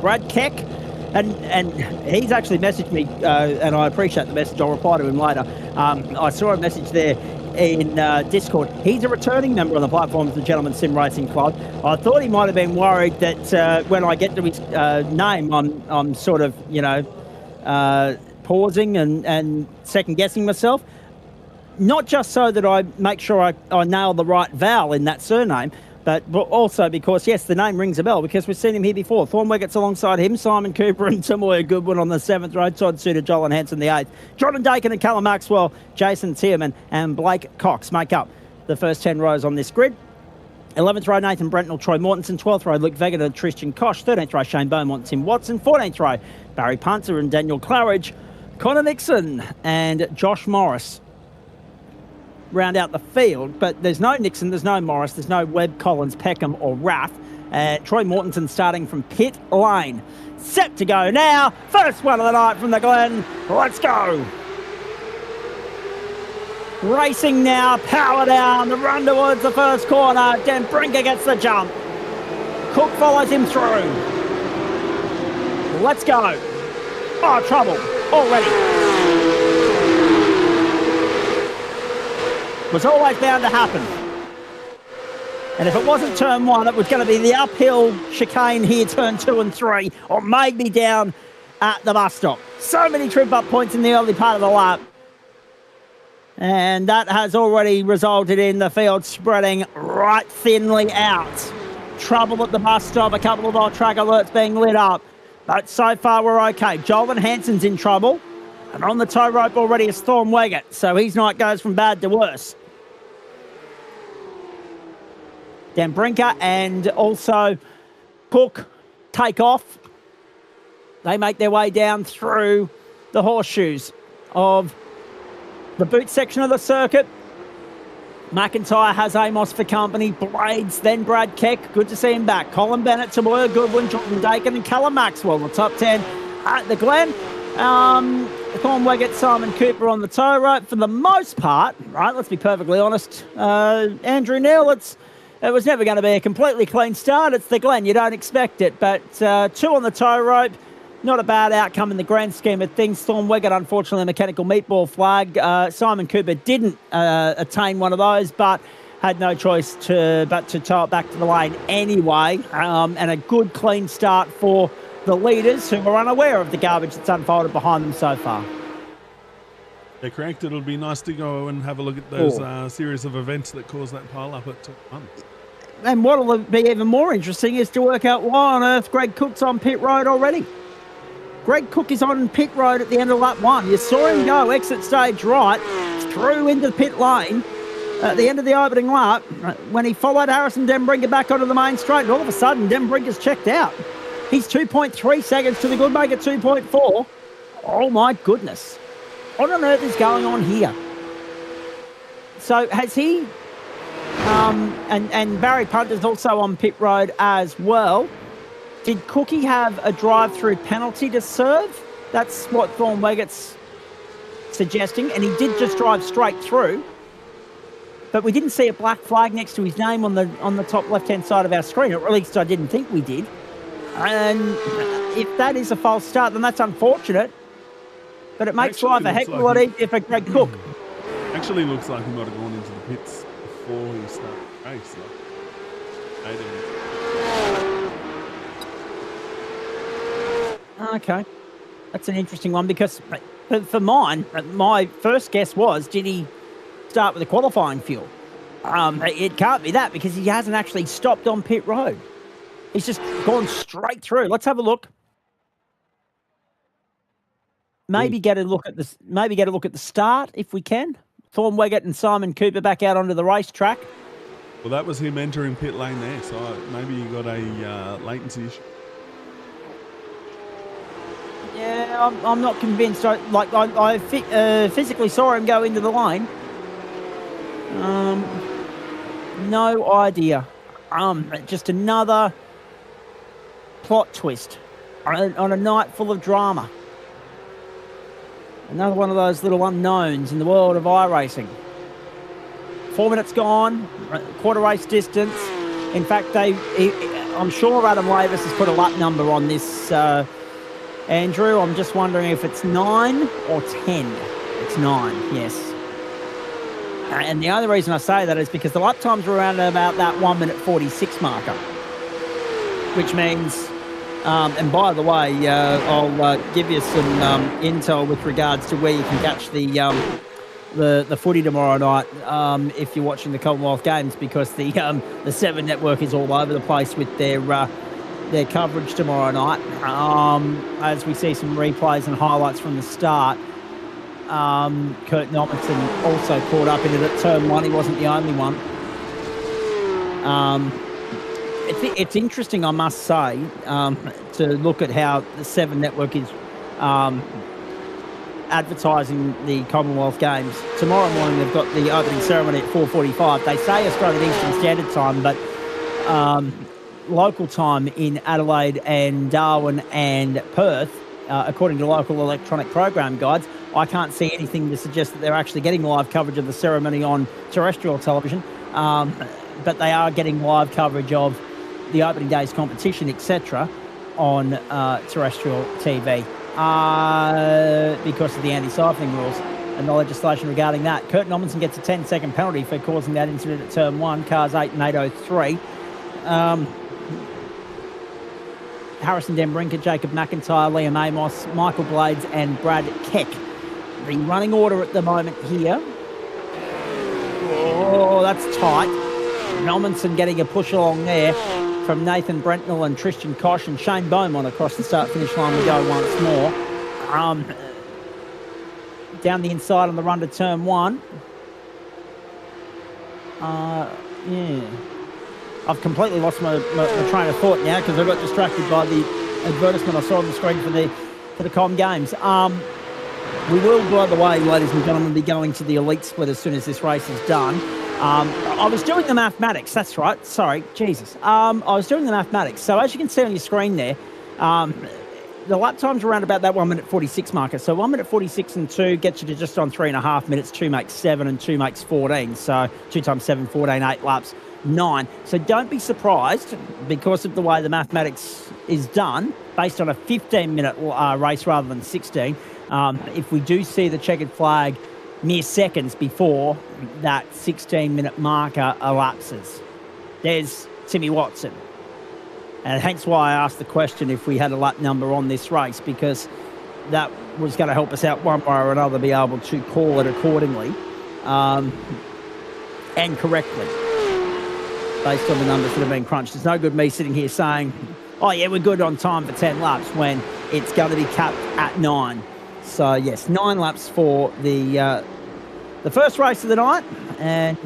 Brad Keck, and he's actually messaged me, and I appreciate the message. I'll reply to him later. I saw a message there in Discord. He's a returning member on the platform of the Gentleman Sim Racing Club. I thought he might have been worried that when I get to his name, I'm sort of, pausing and second-guessing myself. Not just so that I make sure I nail the right vowel in that surname, but also because, yes, the name rings a bell because we've seen him here before. Thornweggett's alongside him, Simon Cooper and Tamoya Goodwin on the 7th row, Todd Suter, Joel and Hansen the 8th. Jordan Dakin and Callum Maxwell, Jason Tierman and Blake Cox make up the first 10 rows on this grid. 11th row, Nathan Brentnell, Troy Mortensen. 12th row, Luke Vega and Tristan Koch. 13th row, Shane Beaumont, Tim Watson. 14th row, Barry Punter and Daniel Claridge. Connor Nixon and Josh Morris round out the field, but there's no Nixon, there's no Morris, there's no Webb, Collins, Peckham or Raff. Troy Mortensen starting from pit lane. Set to go now. First one of the night from the Glen. Let's go. Racing now, power down, the run towards the first corner. Dan Brinker gets the jump. Cook follows him through. Let's go. Oh, trouble already. Was always bound to happen. And if it wasn't turn 1, it was going to be the uphill chicane here, turn 2 and 3, or maybe down at the bus stop. So many trip-up points in the early part of the lap. And that has already resulted in the field spreading right thinly out. Trouble at the bus stop, a couple of old track alerts being lit up. But so far we're okay. Joel Hansen's in trouble. And on the tow rope already is Thorn Weggett. So his night goes from bad to worse. Dan Brinker and also Cook take off. They make their way down through the horseshoes of the boot section of the circuit. McIntyre has Amos for company. Blades, then Brad Keck. Good to see him back. Colin Bennett, Tamoya Goodwin, Jordan Dakin and Callum Maxwell. The top 10 at the Glen. Thorn Weggett, Simon Cooper on the tow rope. For the most part, right, let's be perfectly honest, Andrew Neal, it was never going to be a completely clean start. It's the Glen. You don't expect it. But 2 on the tow rope. Not a bad outcome in the grand scheme of things. Thorn Weggett, unfortunately, a mechanical meatball flag. Simon Cooper didn't attain one of those, but had no choice but to tow it back to the lane anyway. And a good, clean start for the leaders who are unaware of the garbage that's unfolded behind them so far. Yeah, correct. It'll be nice to go and have a look at those series of events that caused that pile up at top 1. And what'll be even more interesting is to work out why on earth Greg Cook's on pit road already. Greg Cook is on pit road at the end of lap 1. You saw him go exit stage right, through into the pit lane at the end of the opening lap when he followed Harrison Denbrinker back onto the main straight. And all of a sudden, Denbrinker's checked out. He's 2.3 seconds to the Goodmaker 2.4. Oh my goodness. What on earth is going on here? So has he, and Barry Punter's also on pit road as well. Did Cookie have a drive-through penalty to serve? That's what Thorn Weggett's suggesting, and he did just drive straight through. But we didn't see a black flag next to his name on the top left-hand side of our screen, or at least I didn't think we did. And if that is a false start, then that's unfortunate. But it makes life a heck of a lot easier for Greg Cook. Actually looks like he might have gone into the pits before he started the race. Okay. That's an interesting one because for mine, my first guess was, did he start with the qualifying fuel? It can't be that because he hasn't actually stopped on pit road. He's just gone straight through. Let's have a look. Maybe get a look at this. Maybe get a look at the start if we can. Thorn Weggett and Simon Cooper back out onto the racetrack. Well, that was him entering pit lane there, so maybe he got a latency issue. Yeah, I'm not convinced. I physically saw him go into the lane. No idea. Just another plot twist on a night full of drama. Another one of those little unknowns in the world of iRacing. 4 minutes gone, quarter race distance. In fact, I'm sure Adam Lavis has put a lap number on this, Andrew. I'm just wondering if it's 9 or 10. It's 9, yes. And the only reason I say that is because the lap times were around about that 1 minute 46 marker, which means, and by the way, I'll give you some intel with regards to where you can catch the footy tomorrow night if you're watching the Commonwealth Games, because the 7 Network is all over the place with their coverage tomorrow night, as we see some replays and highlights from the start. Kurt Normanson also caught up in it at turn 1. He wasn't the only one. It's interesting, I must say, to look at how the 7 Network is advertising the Commonwealth Games. Tomorrow morning they've got the opening ceremony at 4:45. They say Australian Eastern Standard Time, but local time in Adelaide and Darwin and Perth, according to local electronic program guides. I can't see anything to suggest that they're actually getting live coverage of the ceremony on terrestrial television, but they are getting live coverage of the opening day's competition, etc., on terrestrial TV because of the anti-siphoning rules and the legislation regarding that. Kurt Normanson gets a 10-second penalty for causing that incident at turn 1, cars 8 and 803. Harrison Denbrinker, Jacob McIntyre, Liam Amos, Michael Blades and Brad Keck. The running order at the moment here. Oh, that's tight. Normanson getting a push along there from Nathan Brentnell and Tristan Koch and Shane Beaumont across the start-finish line we go once more. Down the inside on the run to turn 1. Yeah. I've completely lost my train of thought now because I got distracted by the advertisement I saw on the screen for the Com Games. We will, by the way, ladies and gentlemen, be going to the elite split as soon as this race is done. I was doing the mathematics. That's right. Sorry, Jesus. I was doing the mathematics. So as you can see on your screen there, the lap time's around about that 1 minute 46 marker. So 1 minute 46 and 2 gets you to just on 3.5 minutes. 2 makes 7 and 2 makes 14. So 2 times 7, 14, 8 laps, 9. So don't be surprised because of the way the mathematics is done, based on a 15-minute race rather than 16. If we do see the checkered flag mere seconds before that 16-minute marker elapses. There's Timmy Watson. And hence why I asked the question if we had a lap number on this race, because that was going to help us out one way or another, be able to call it accordingly and correctly based on the numbers that have been crunched. It's no good me sitting here saying, oh yeah, we're good on time for 10 laps when it's going to be capped at 9. So yes, 9 laps for the first race of the night, and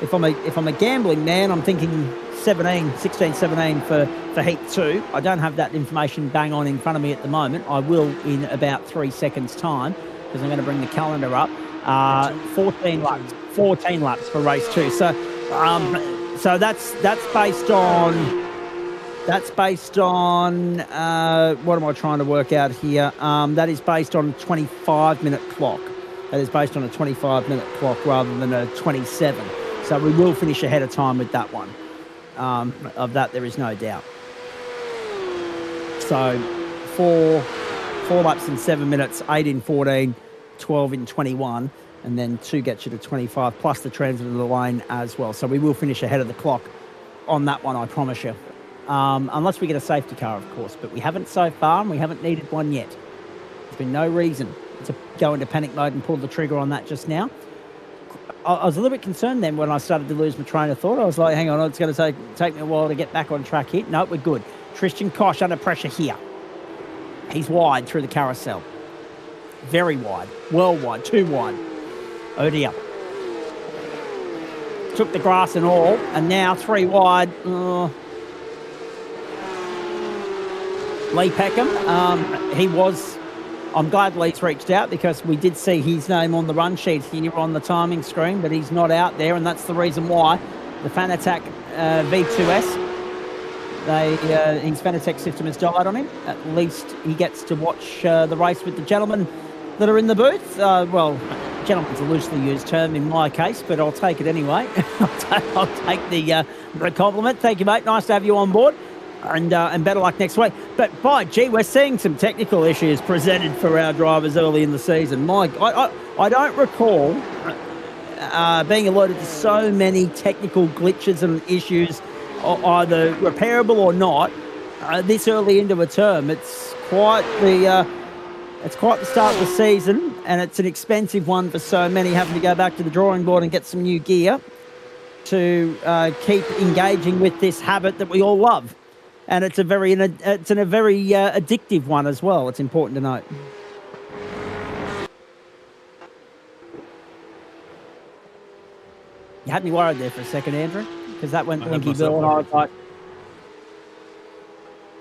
if I'm a gambling man, I'm thinking 16, 17 for heat 2. I don't have that information bang on in front of me at the moment. I will in about 3 seconds' time because I'm going to bring the calendar up. 14 laps for race 2. So that's based on. That's based on, what am I trying to work out here? That is based on a 25-minute clock. That is based on a 25-minute clock rather than a 27. So we will finish ahead of time with that one. Of that, there is no doubt. So 4 laps in 7 minutes, 8 in 14, 12 in 21, and then 2 gets you to 25, plus the transit of the lane as well. So we will finish ahead of the clock on that one, I promise you. Unless we get a safety car, of course, but we haven't so far, and we haven't needed one yet. There's been no reason to go into panic mode and pull the trigger on that just now. I was a little bit concerned then when I started to lose my train of thought. I was like, hang on, it's going to take me a while to get back on track here. No, we're good. Tristan Koch under pressure here. He's wide through the carousel. Very wide. Well wide. Too wide. Oh dear. Took the grass and all, and now 3 wide. Lee Peckham, I'm glad Lee's reached out because we did see his name on the run sheet here on the timing screen, but he's not out there, and that's the reason why the Fanatec V2S, his Fanatec system has died on him. At least he gets to watch the race with the gentlemen that are in the booth. Well, gentlemen's a loosely used term in my case, but I'll take it anyway. I'll take the compliment. Thank you, mate. Nice to have you on board. And better luck next week. But by gee, we're seeing some technical issues presented for our drivers early in the season. I don't recall being alerted to so many technical glitches and issues, either repairable or not, this early into a term. It's quite the start of the season, and it's an expensive one for so many, having to go back to the drawing board and get some new gear to keep engaging with this habit that we all love. And it's a very addictive one as well. It's important to note. You had me worried there for a second, Andrew, because that went I had blinky bill, and I myself was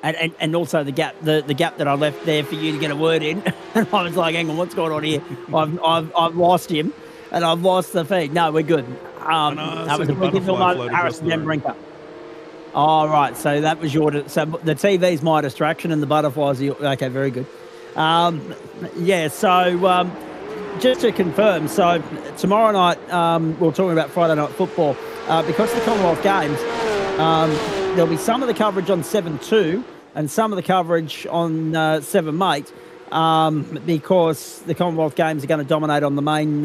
like, and also the gap that I left there for you to get a word in, and I was like, hang on, what's going on here? I've lost him, and I've lost the feed. No, we're good. That was a blinky bill moment, Harrison Den Brinker. All right, so that was your. So the TV's my distraction, and the butterflies are your, okay. Very good. Yeah. So just to confirm, so tomorrow night we're talking about Friday night football because of the Commonwealth Games. There'll be some of the coverage on 7-2 and some of the coverage on 7-mate because the Commonwealth Games are going to dominate on the main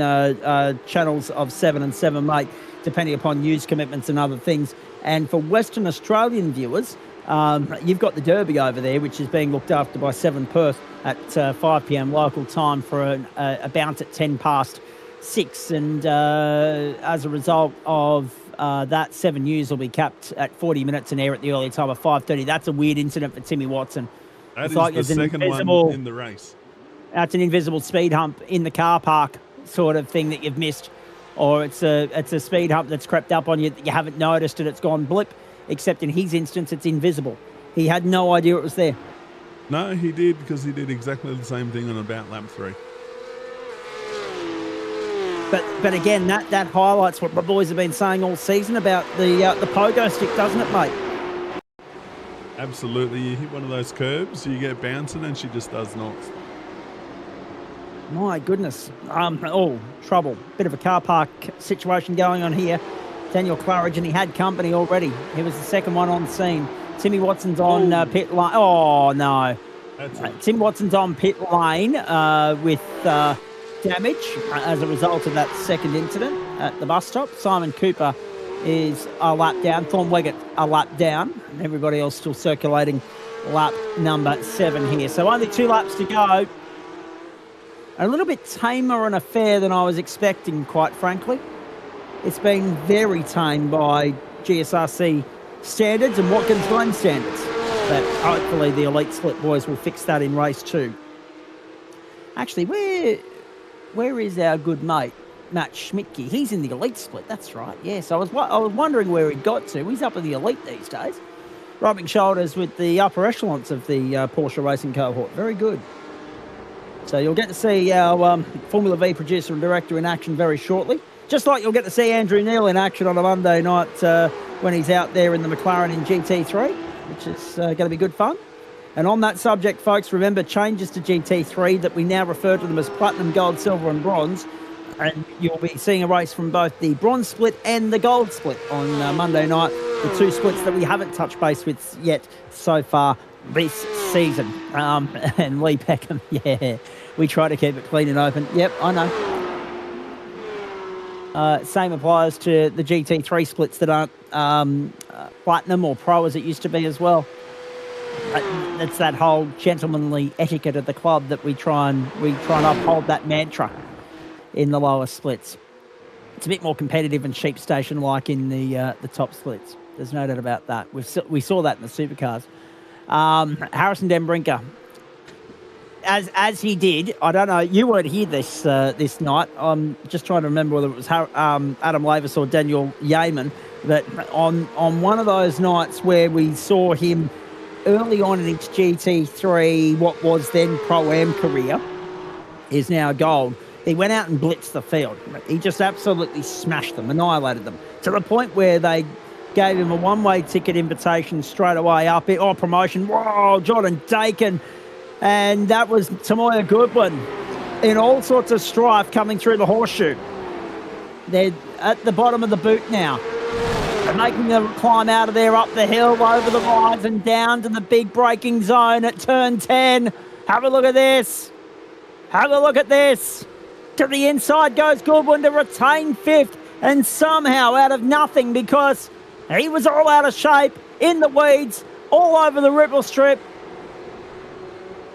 channels of 7 and 7-mate, depending upon news commitments and other things. And for Western Australian viewers, you've got the Derby over there, which is being looked after by 7 Perth at 5 p.m. local time for a bounce at 6:10. And as a result of that, 7 News will be capped at 40 minutes and air at the early time of 5:30. That's a weird incident for Timmy Watson. That is the second one in the race. That's an invisible speed hump in the car park sort of thing that you've missed. Or it's a speed hump that's crept up on you that you haven't noticed and it's gone blip, except in his instance, it's invisible. He had no idea it was there. No, he did, because he did exactly the same thing on about lap 3. But again, that highlights what my boys have been saying all season about the pogo stick, doesn't it, mate? Absolutely. You hit one of those curbs, you get bouncing, and she just does not. My goodness. Trouble. Bit of a car park situation going on here. Daniel Claridge, and he had company already. He was the second one on scene. Timmy Watson's on pit lane. Oh, no. Tim Watson's on pit lane with damage as a result of that second incident at the bus stop. Simon Cooper is a lap down. Thorn Weggett a lap down. And everybody else still circulating lap number 7 here. So only 2 laps to go. A little bit tamer an affair than I was expecting, quite frankly. It's been very tame by GSRC standards and Watkins Glen standards. But hopefully the elite split boys will fix that in race 2. Actually, where is our good mate, Matt Schmidtke? He's in the elite split, that's right. Yes, I was wondering where he got to. He's up in the elite these days. Rubbing shoulders with the upper echelons of the Porsche racing cohort. Very good. So you'll get to see our Formula V producer and director in action very shortly. Just like you'll get to see Andrew Neil in action on a Monday night when he's out there in the McLaren in GT3, which is going to be good fun. And on that subject, folks, remember changes to GT3 that we now refer to them as Platinum, Gold, Silver and Bronze. And you'll be seeing a race from both the Bronze split and the Gold split on Monday night, the 2 splits that we haven't touched base with yet so far this season. And Lee Peckham, yeah, we try to keep it clean and open. Yep, I know. Same applies to the GT3 splits that aren't Platinum or Pro as it used to be as well. It's that whole gentlemanly etiquette of the club that we try and uphold that mantra in the lower splits. It's a bit more competitive and sheep station like in the top splits. There's no doubt about that. We saw that in the supercars. Harrison Den Brinker, as he did, I don't know, you weren't here this night. I'm just trying to remember whether it was Adam Lavis or Daniel Yeaman, but on one of those nights where we saw him early on in his GT3, what was then Pro-Am career, is now Gold. He went out and blitzed the field. He just absolutely smashed them, annihilated them, to the point where they gave him a one-way ticket invitation straight away up. Promotion. Whoa, Jordan Dakin. And that was Tamoya Goodwin in all sorts of strife coming through the horseshoe. They're at the bottom of the boot now. They're making them climb out of there, up the hill, over the rides and down to the big braking zone at turn 10. Have a look at this. Have a look at this. To the inside goes Goodwin to retain 5th, and somehow out of nothing, because he was all out of shape, in the weeds, all over the ripple strip,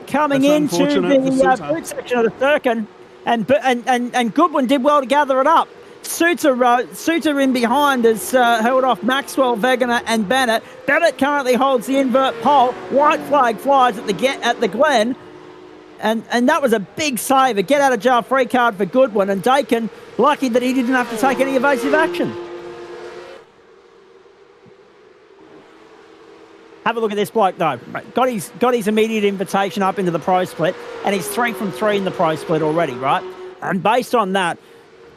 coming into the boot section of the circuit, and Goodwin did well to gather it up. Suter in behind has held off Maxwell, Wegener and Bennett. Bennett currently holds the invert pole. White flag flies at the Glen. And that was a big save, a get-out-of-jail-free card for Goodwin. And Dakin, lucky that he didn't have to take any evasive action. Have a look at this bloke, though. Got his immediate invitation up into the pro split, and he's 3 from 3 in the pro split already, right? And based on that,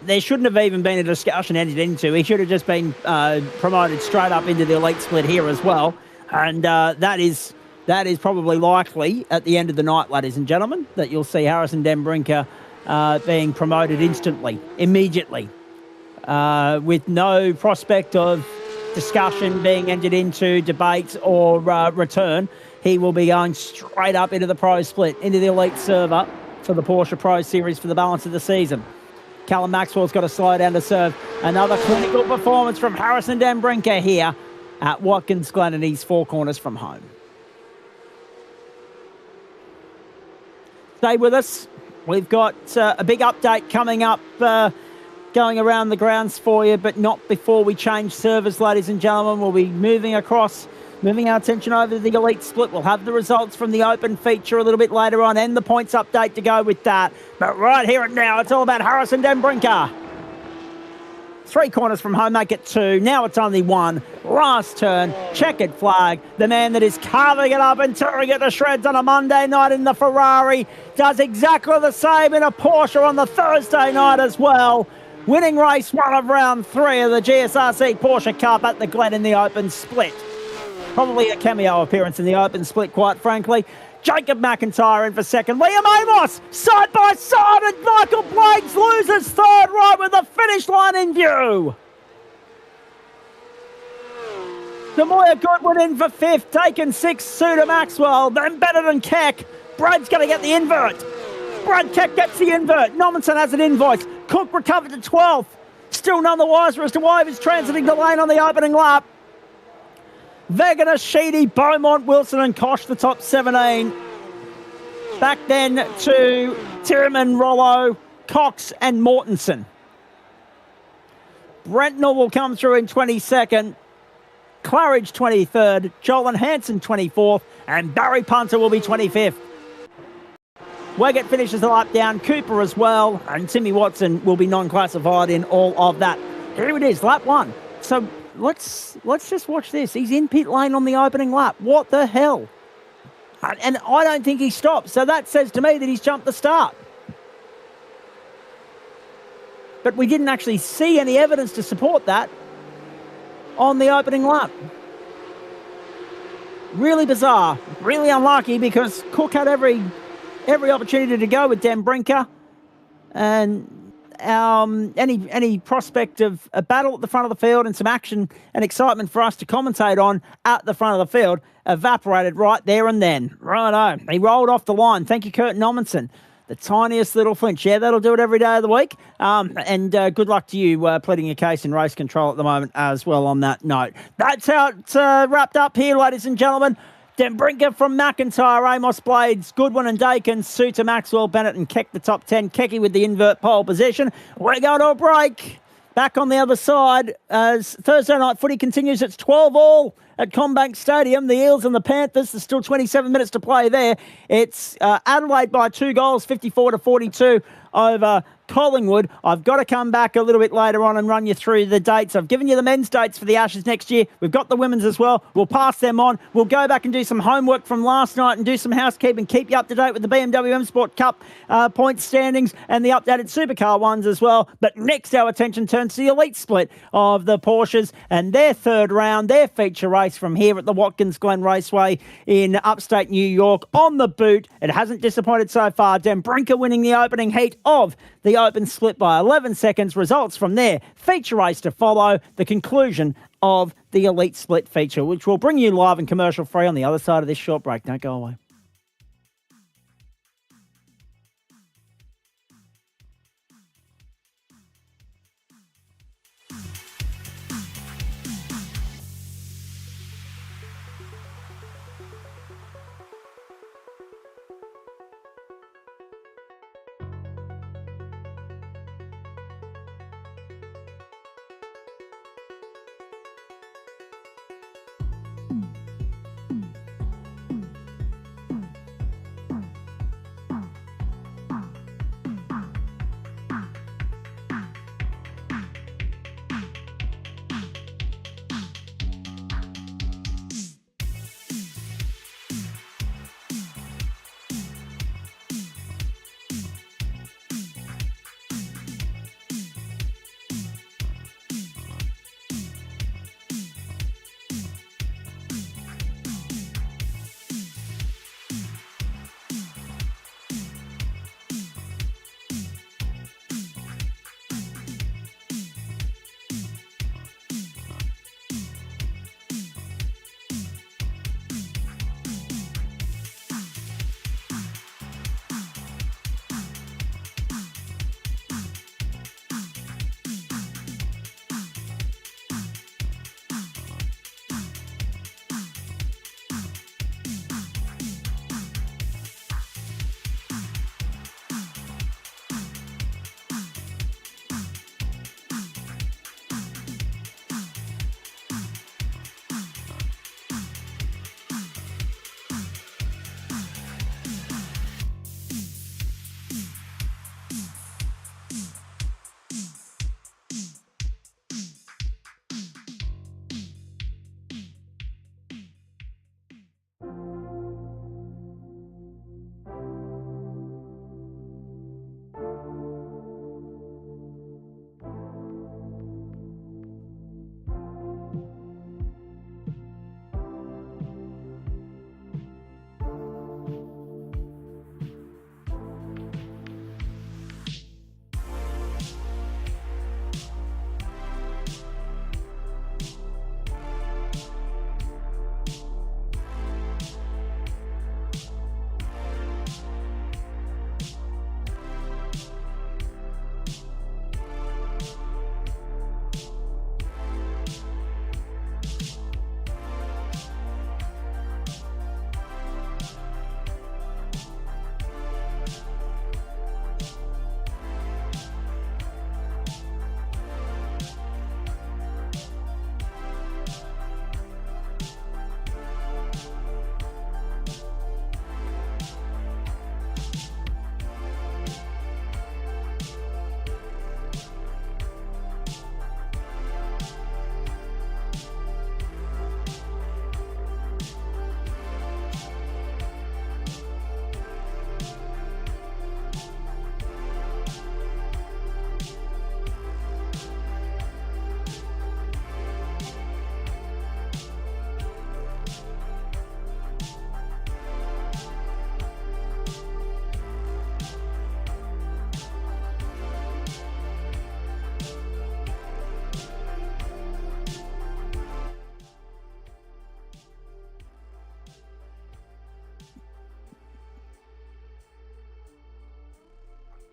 there shouldn't have even been a discussion entered into. He should have just been promoted straight up into the elite split here as well. And that is probably likely at the end of the night, ladies and gentlemen, that you'll see Harrison Den Brinker being promoted immediately, with no prospect of discussion being entered into, debate or return. He will be going straight up into the pro split, into the elite server for the Porsche Pro Series for the balance of the season. Callum Maxwell's got to slow down to serve. Another clinical performance from Harrison Den Brinker here at Watkins, Glen, and he's 4 corners from home. Stay with us. We've got a big update coming up, going around the grounds for you, but not before we change servers, ladies and gentlemen. We'll be moving our attention over to the elite split. We'll have the results from the open feature a little bit later on and the points update to go with that. But right here and now, it's all about Harrison Den Brinker. 3 corners from home, make it 2. Now it's only 1. Last turn, checkered flag. The man that is carving it up and tearing it to shreds on a Monday night in the Ferrari does exactly the same in a Porsche on the Thursday night as well. Winning race 1 of round 3 of the GSRC Porsche Cup at the Glen in the open split. Probably a cameo appearance in the open split, quite frankly. Jacob McIntyre in for second. Liam Amos side by side, and Michael Blades loses third right with the finish line in view. Demoya Goodwin in for 5th, taken 6th, Suda Maxwell, then Bennett and Keck. Brad's going to get the invert. Brad Keck gets the invert. Nommensen has an invoice. Cook recovered to 12th. Still none the wiser as to why he was transiting the lane on the opening lap. Wegener, Sheedy, Beaumont, Wilson and Koch, the top 17. Back then to Tierman, Rollo, Cox and Mortensen. Brentnell will come through in 22nd. Claridge 23rd. Jolan Hansen 24th. And Barry Punter will be 25th. Weggett finishes the lap down. Cooper as well. And Timmy Watson will be non-classified in all of that. Here it is, lap 1. So let's just watch this. He's in pit lane on the opening lap. What the hell? And I don't think he stopped. So that says to me that he's jumped the start. But we didn't actually see any evidence to support that on the opening lap. Really bizarre. Really unlucky because Cook had every opportunity to go with Den Brinker. And any prospect of a battle at the front of the field and some action and excitement for us to commentate on at the front of the field evaporated right there and then. Righto. He rolled off the line. Thank you, Kurt Nommensen. The tiniest little flinch. Yeah, that'll do it every day of the week. And good luck to you pleading your case in race control at the moment as well on that note. That's how it's wrapped up here, ladies and gentlemen. Den Brinker from McIntyre, Amos Blades, Goodwin and Dakin, Suter, Maxwell, Bennett and Keck the top 10. Kecky with the invert pole position. We're going to a break. Back on the other side as Thursday night footy continues. It's 12 all at Combank Stadium. The Eels and the Panthers, there's still 27 minutes to play there. It's Adelaide by 2 goals, 54-42 over Collingwood. I've got to come back a little bit later on and run you through the dates. I've given you the men's dates for the Ashes next year. We've got the women's as well. We'll pass them on. We'll go back and do some homework from last night and do some housekeeping, keep you up to date with the BMW M Sport Cup point standings and the updated supercar ones as well. But next, our attention turns to the elite split of the Porsches and their third round, their feature race from here at the Watkins Glen Raceway in upstate New York on the boot. It hasn't disappointed so far. Den Brinker winning the opening heat of the open split by 11 seconds. Results from there. Feature race to follow. The conclusion of the elite split feature, which will bring you live and commercial free on the other side of this short break. Don't go away.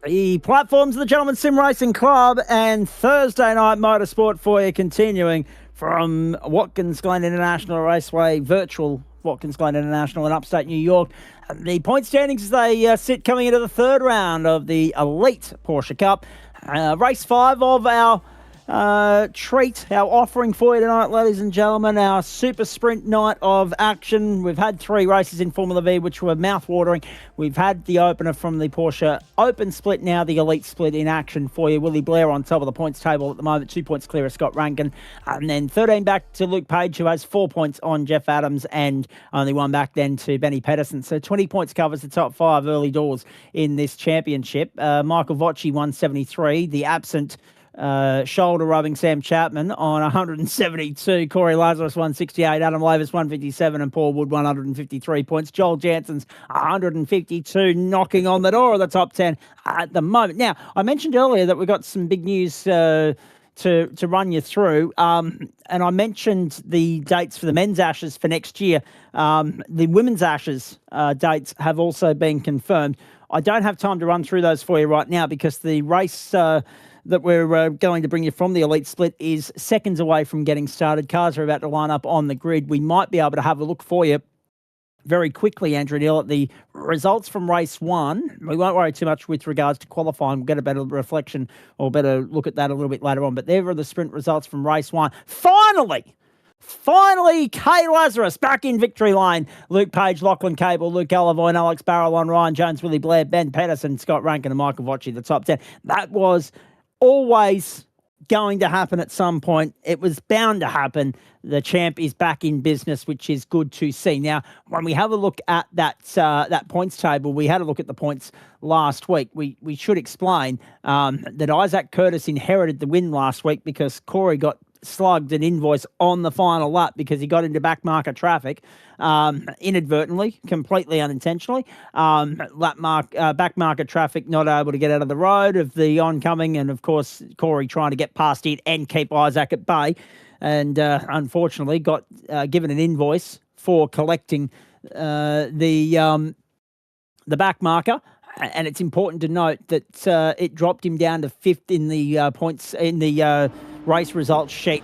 The platforms of the Gentleman Sim Racing Club and Thursday night motorsport for you, continuing from Watkins Glen International Raceway, virtual Watkins Glen International in upstate New York. The point standings as they sit coming into the third round of the Elite Porsche Cup. Race 5 of our treat, our offering for you tonight, ladies and gentlemen, our super sprint night of action. We've had 3 races in Formula V, which were mouth-watering. We've had the opener from the Porsche Open Split, now the Elite Split in action for you. Willie Blair on top of the points table at the moment, 2 points clear of Scott Rankin. And then 13 back to Luke Page, who has 4 points on Jeff Adams, and only 1 back then to Benny Pedersen. So 20 points covers the top 5 early doors in this championship. Michael Vocci, 173. The absent shoulder-rubbing Sam Chapman on 172. Corey Lazarus, 168. Adam Lavis, 157. And Paul Wood, 153 points. Joel Jansen's 152, knocking on the door of the top 10 at the moment. Now, I mentioned earlier that we got some big news to run you through. And I mentioned the dates for the men's Ashes for next year. The women's Ashes dates have also been confirmed. I don't have time to run through those for you right now because the race that we're going to bring you from the Elite Split is seconds away from getting started. Cars are about to line up on the grid. We might be able to have a look for you very quickly, Andrew Neil, at the results from race 1. We won't worry too much with regards to qualifying. We'll get a better reflection or better look at that a little bit later on. But there are the sprint results from race 1. Finally, Kay Lazarus back in victory lane. Luke Page, Lachlan Cable, Luke Alavoy, Alex Barrel on Ryan Jones, Willie Blair, Ben Pedersen, Scott Rankin and Michael Vocci, the top 10. That was always going to happen at some point. It was bound to happen. The champ is back in business, which is good to see. Now, when we have a look at that points table, we had a look at the points last week. We should explain that Isaac Curtis inherited the win last week because Corey got slugged an invoice on the final lap because he got into backmarker traffic inadvertently, completely unintentionally. Backmarker traffic, not able to get out of the road of the oncoming, and of course Corey trying to get past it and keep Isaac at bay, and unfortunately got given an invoice for collecting the backmarker. And it's important to note that it dropped him down to 5th in the points in the race results sheet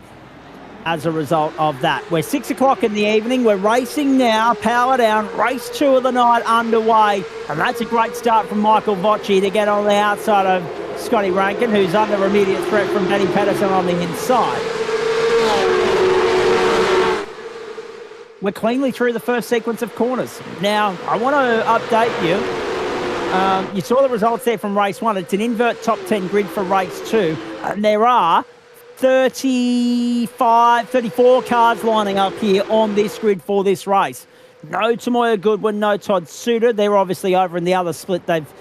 as a result of that. We're 6 o'clock in the evening. We're racing now, power down, race 2 of the night underway. And that's a great start from Michael Vocci to get on the outside of Scotty Rankin, who's under immediate threat from Benny Pedersen on the inside. We're cleanly through the first sequence of corners. Now, I want to update you. You saw the results there from race 1. It's an invert top 10 grid for race 2. And there are 34 cars lining up here on this grid for this race. No Tomoya Goodwin, no Todd Suter. They're obviously over in the other split. They've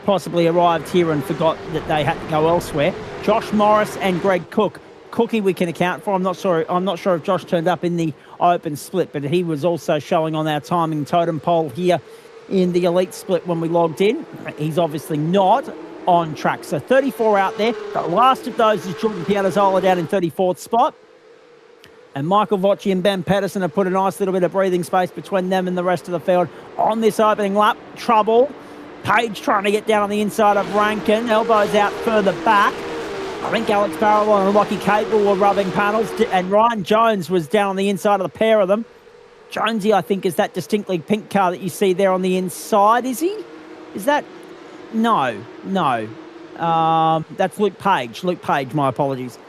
possibly arrived here and forgot that they had to go elsewhere. Josh Morris and Greg Cook. Cookie we can account for. I'm not sure if Josh turned up in the open split, but he was also showing on our timing totem pole here in the Elite Split when we logged in. He's obviously not on track. So 34 out there. The last of those is Jordan Pianazzola down in 34th spot. And Michael Vocci and Ben Pedersen have put a nice little bit of breathing space between them and the rest of the field on this opening lap. Trouble. Page trying to get down on the inside of Rankin. Elbows out further back. I think Alex Barrel and Lockie Cable were rubbing panels, and Ryan Jones was down on the inside of the pair of them. Jonesy, I think, is that distinctly pink car that you see there on the inside, is he? Is that? No. That's Luke Page. Luke Page, my apologies.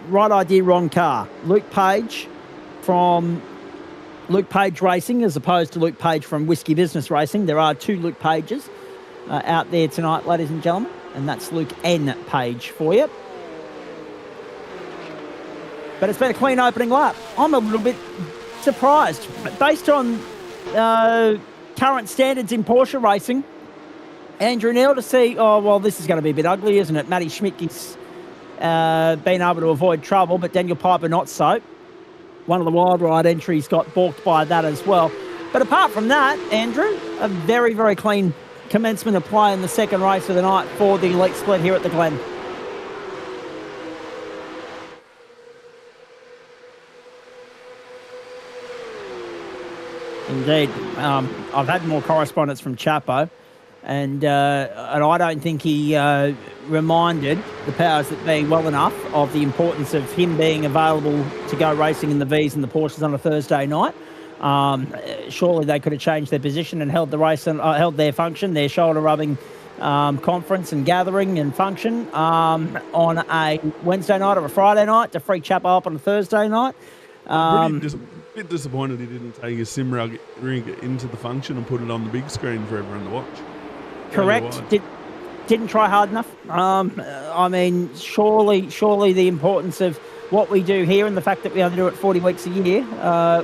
Right idea, wrong car. Luke Page from Luke Page Racing as opposed to Luke Page from Whiskey Business Racing. There are 2 Luke Pages out there tonight, ladies and gentlemen, and that's Luke N. Page for you. But it's been a clean opening lap. I'm a little bit surprised. Based on current standards in Porsche racing, Andrew Neil, to see, this is going to be a bit ugly, isn't it? Matty Schmidtke's been able to avoid trouble, but Daniel Piper not so. One of the wild ride entries got balked by that as well. But apart from that, Andrew, a very, very clean commencement of play in the second race of the night for the Elite Split here at the Glen. Indeed. I've had more correspondence from Chapo. And I don't think he reminded the powers that be well enough of the importance of him being available to go racing in the V's and the Porsches on a Thursday night. Surely they could have changed their position and held the race and held their function, their shoulder rubbing conference and gathering and function on a Wednesday night or a Friday night to free Chapo up on a Thursday night. I'm bit disappointed he didn't take his sim rig into the function and put it on the big screen for everyone to watch. Correct. Didn't try hard enough. I mean, surely the importance of what we do here and the fact that we only do it 40 weeks a year,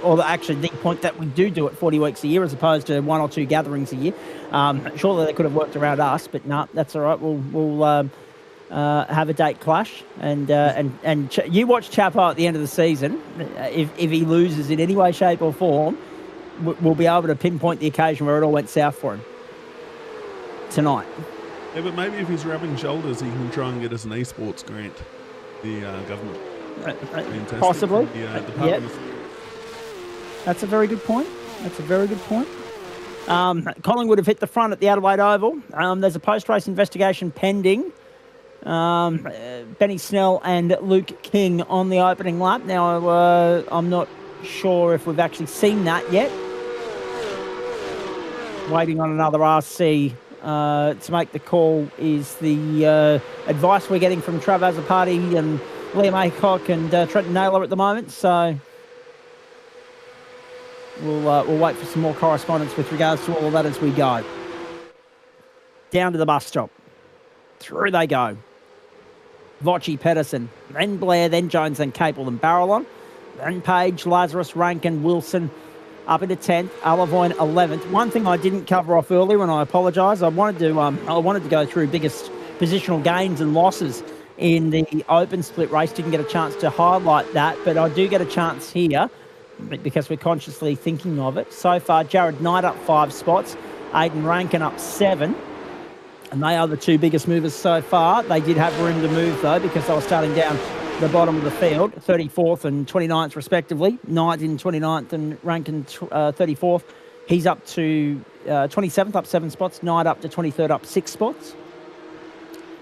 or actually the point that we do it 40 weeks a year as opposed to 1 or 2 gatherings a year. Surely they could have worked around us, but no, that's all right. We'll have a date clash, and you watch Chapo at the end of the season. If he loses in any way, shape, or form, we'll be able to pinpoint the occasion where it all went south for him tonight. Yeah, but maybe if he's rubbing shoulders, he can try and get us an esports grant. The government. Fantastic. Possibly. Yep. That's a very good point. Collingwood have hit the front at the Adelaide Oval. There's a post-race investigation pending. Benny Snell and Luke King on the opening lap. Now, I'm not sure if we've actually seen that yet. Waiting on another RC to make the call is the advice we're getting from Trav Azzopardi and Liam Aycock and Trenton Naylor at the moment. So we'll wait for some more correspondence with regards to all of that as we go. Down to the bus stop. Through they go. Voci, Pedersen, then Blair, then Jones, then Capel, then Barrelon, then Page, Lazarus, Rankin, Wilson, up into 10th, Alavoine 11th. One thing I didn't cover off earlier, and I apologise, I wanted to go through biggest positional gains and losses in the open split race. Didn't get a chance to highlight that, but I do get a chance here because we're consciously thinking of it. So far, Jared Knight up 5 spots, Aidan Rankin up 7. And they are the 2 biggest movers so far. They did have room to move, though, because they were starting down the bottom of the field, 34th and 29th, respectively. Knight in 29th and Rankin 34th. He's up to 27th, up 7 spots. Knight up to 23rd, up 6 spots.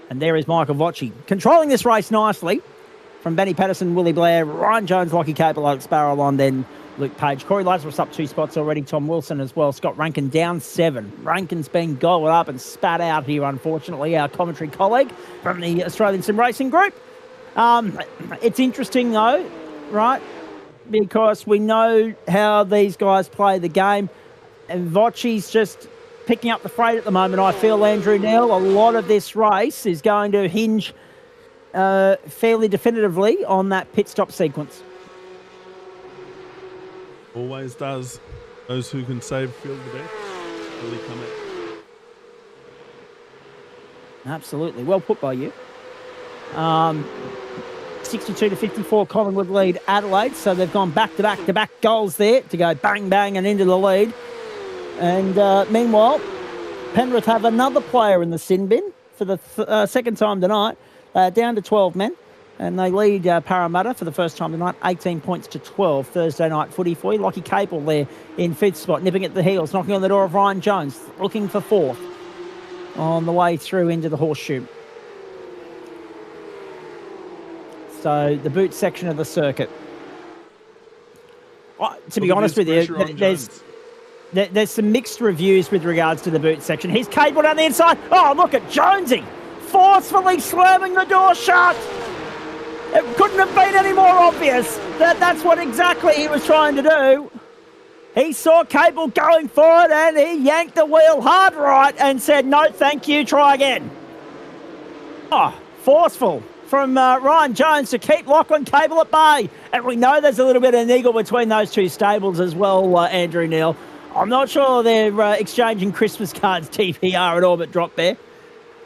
And there is Michael Voci, controlling this race nicely from Benny Pedersen, Willie Blair, Ryan Jones, Lockie Capel, Alex Barrel on, then Luke Page. Corey Lazarus up 2 spots already. Tom Wilson as well. Scott Rankin down 7. Rankin's been gobbled up and spat out here, unfortunately, our commentary colleague from the Australian Sim Racing Group. It's interesting, though, right? Because we know how these guys play the game. And Voci's just picking up the freight at the moment. I feel, Andrew Neil, a lot of this race is going to hinge fairly definitively on that pit stop sequence. Always does. Those who can save field the best really come out. Absolutely. Well put by you. 62-54 Collingwood lead Adelaide. So they've gone back-to-back goals there to go bang, bang and into the lead. And meanwhile, Penrith have another player in the sin bin for the second time tonight, down to 12 men. And they lead Parramatta for the first time tonight, 18 points to 12. Thursday night footy for you. Lockie Capel there in 5th spot, nipping at the heels, knocking on the door of Ryan Jones, looking for 4th on the way through into the horseshoe. So the boot section of the circuit. To be honest with you, there's some mixed reviews with regards to the boot section. He's Capel down the inside. Oh, look at Jonesy, forcefully slamming the door shut. It couldn't have been any more obvious that that's what exactly he was trying to do. He saw Capel going forward and he yanked the wheel hard right and said, no, thank you, try again. Oh, forceful from Ryan Jones to keep Lachlan Capel at bay. And we know there's a little bit of niggle between those 2 stables as well, Andrew Neil. I'm not sure they're exchanging Christmas cards, TPR and Orbit Drop Bear.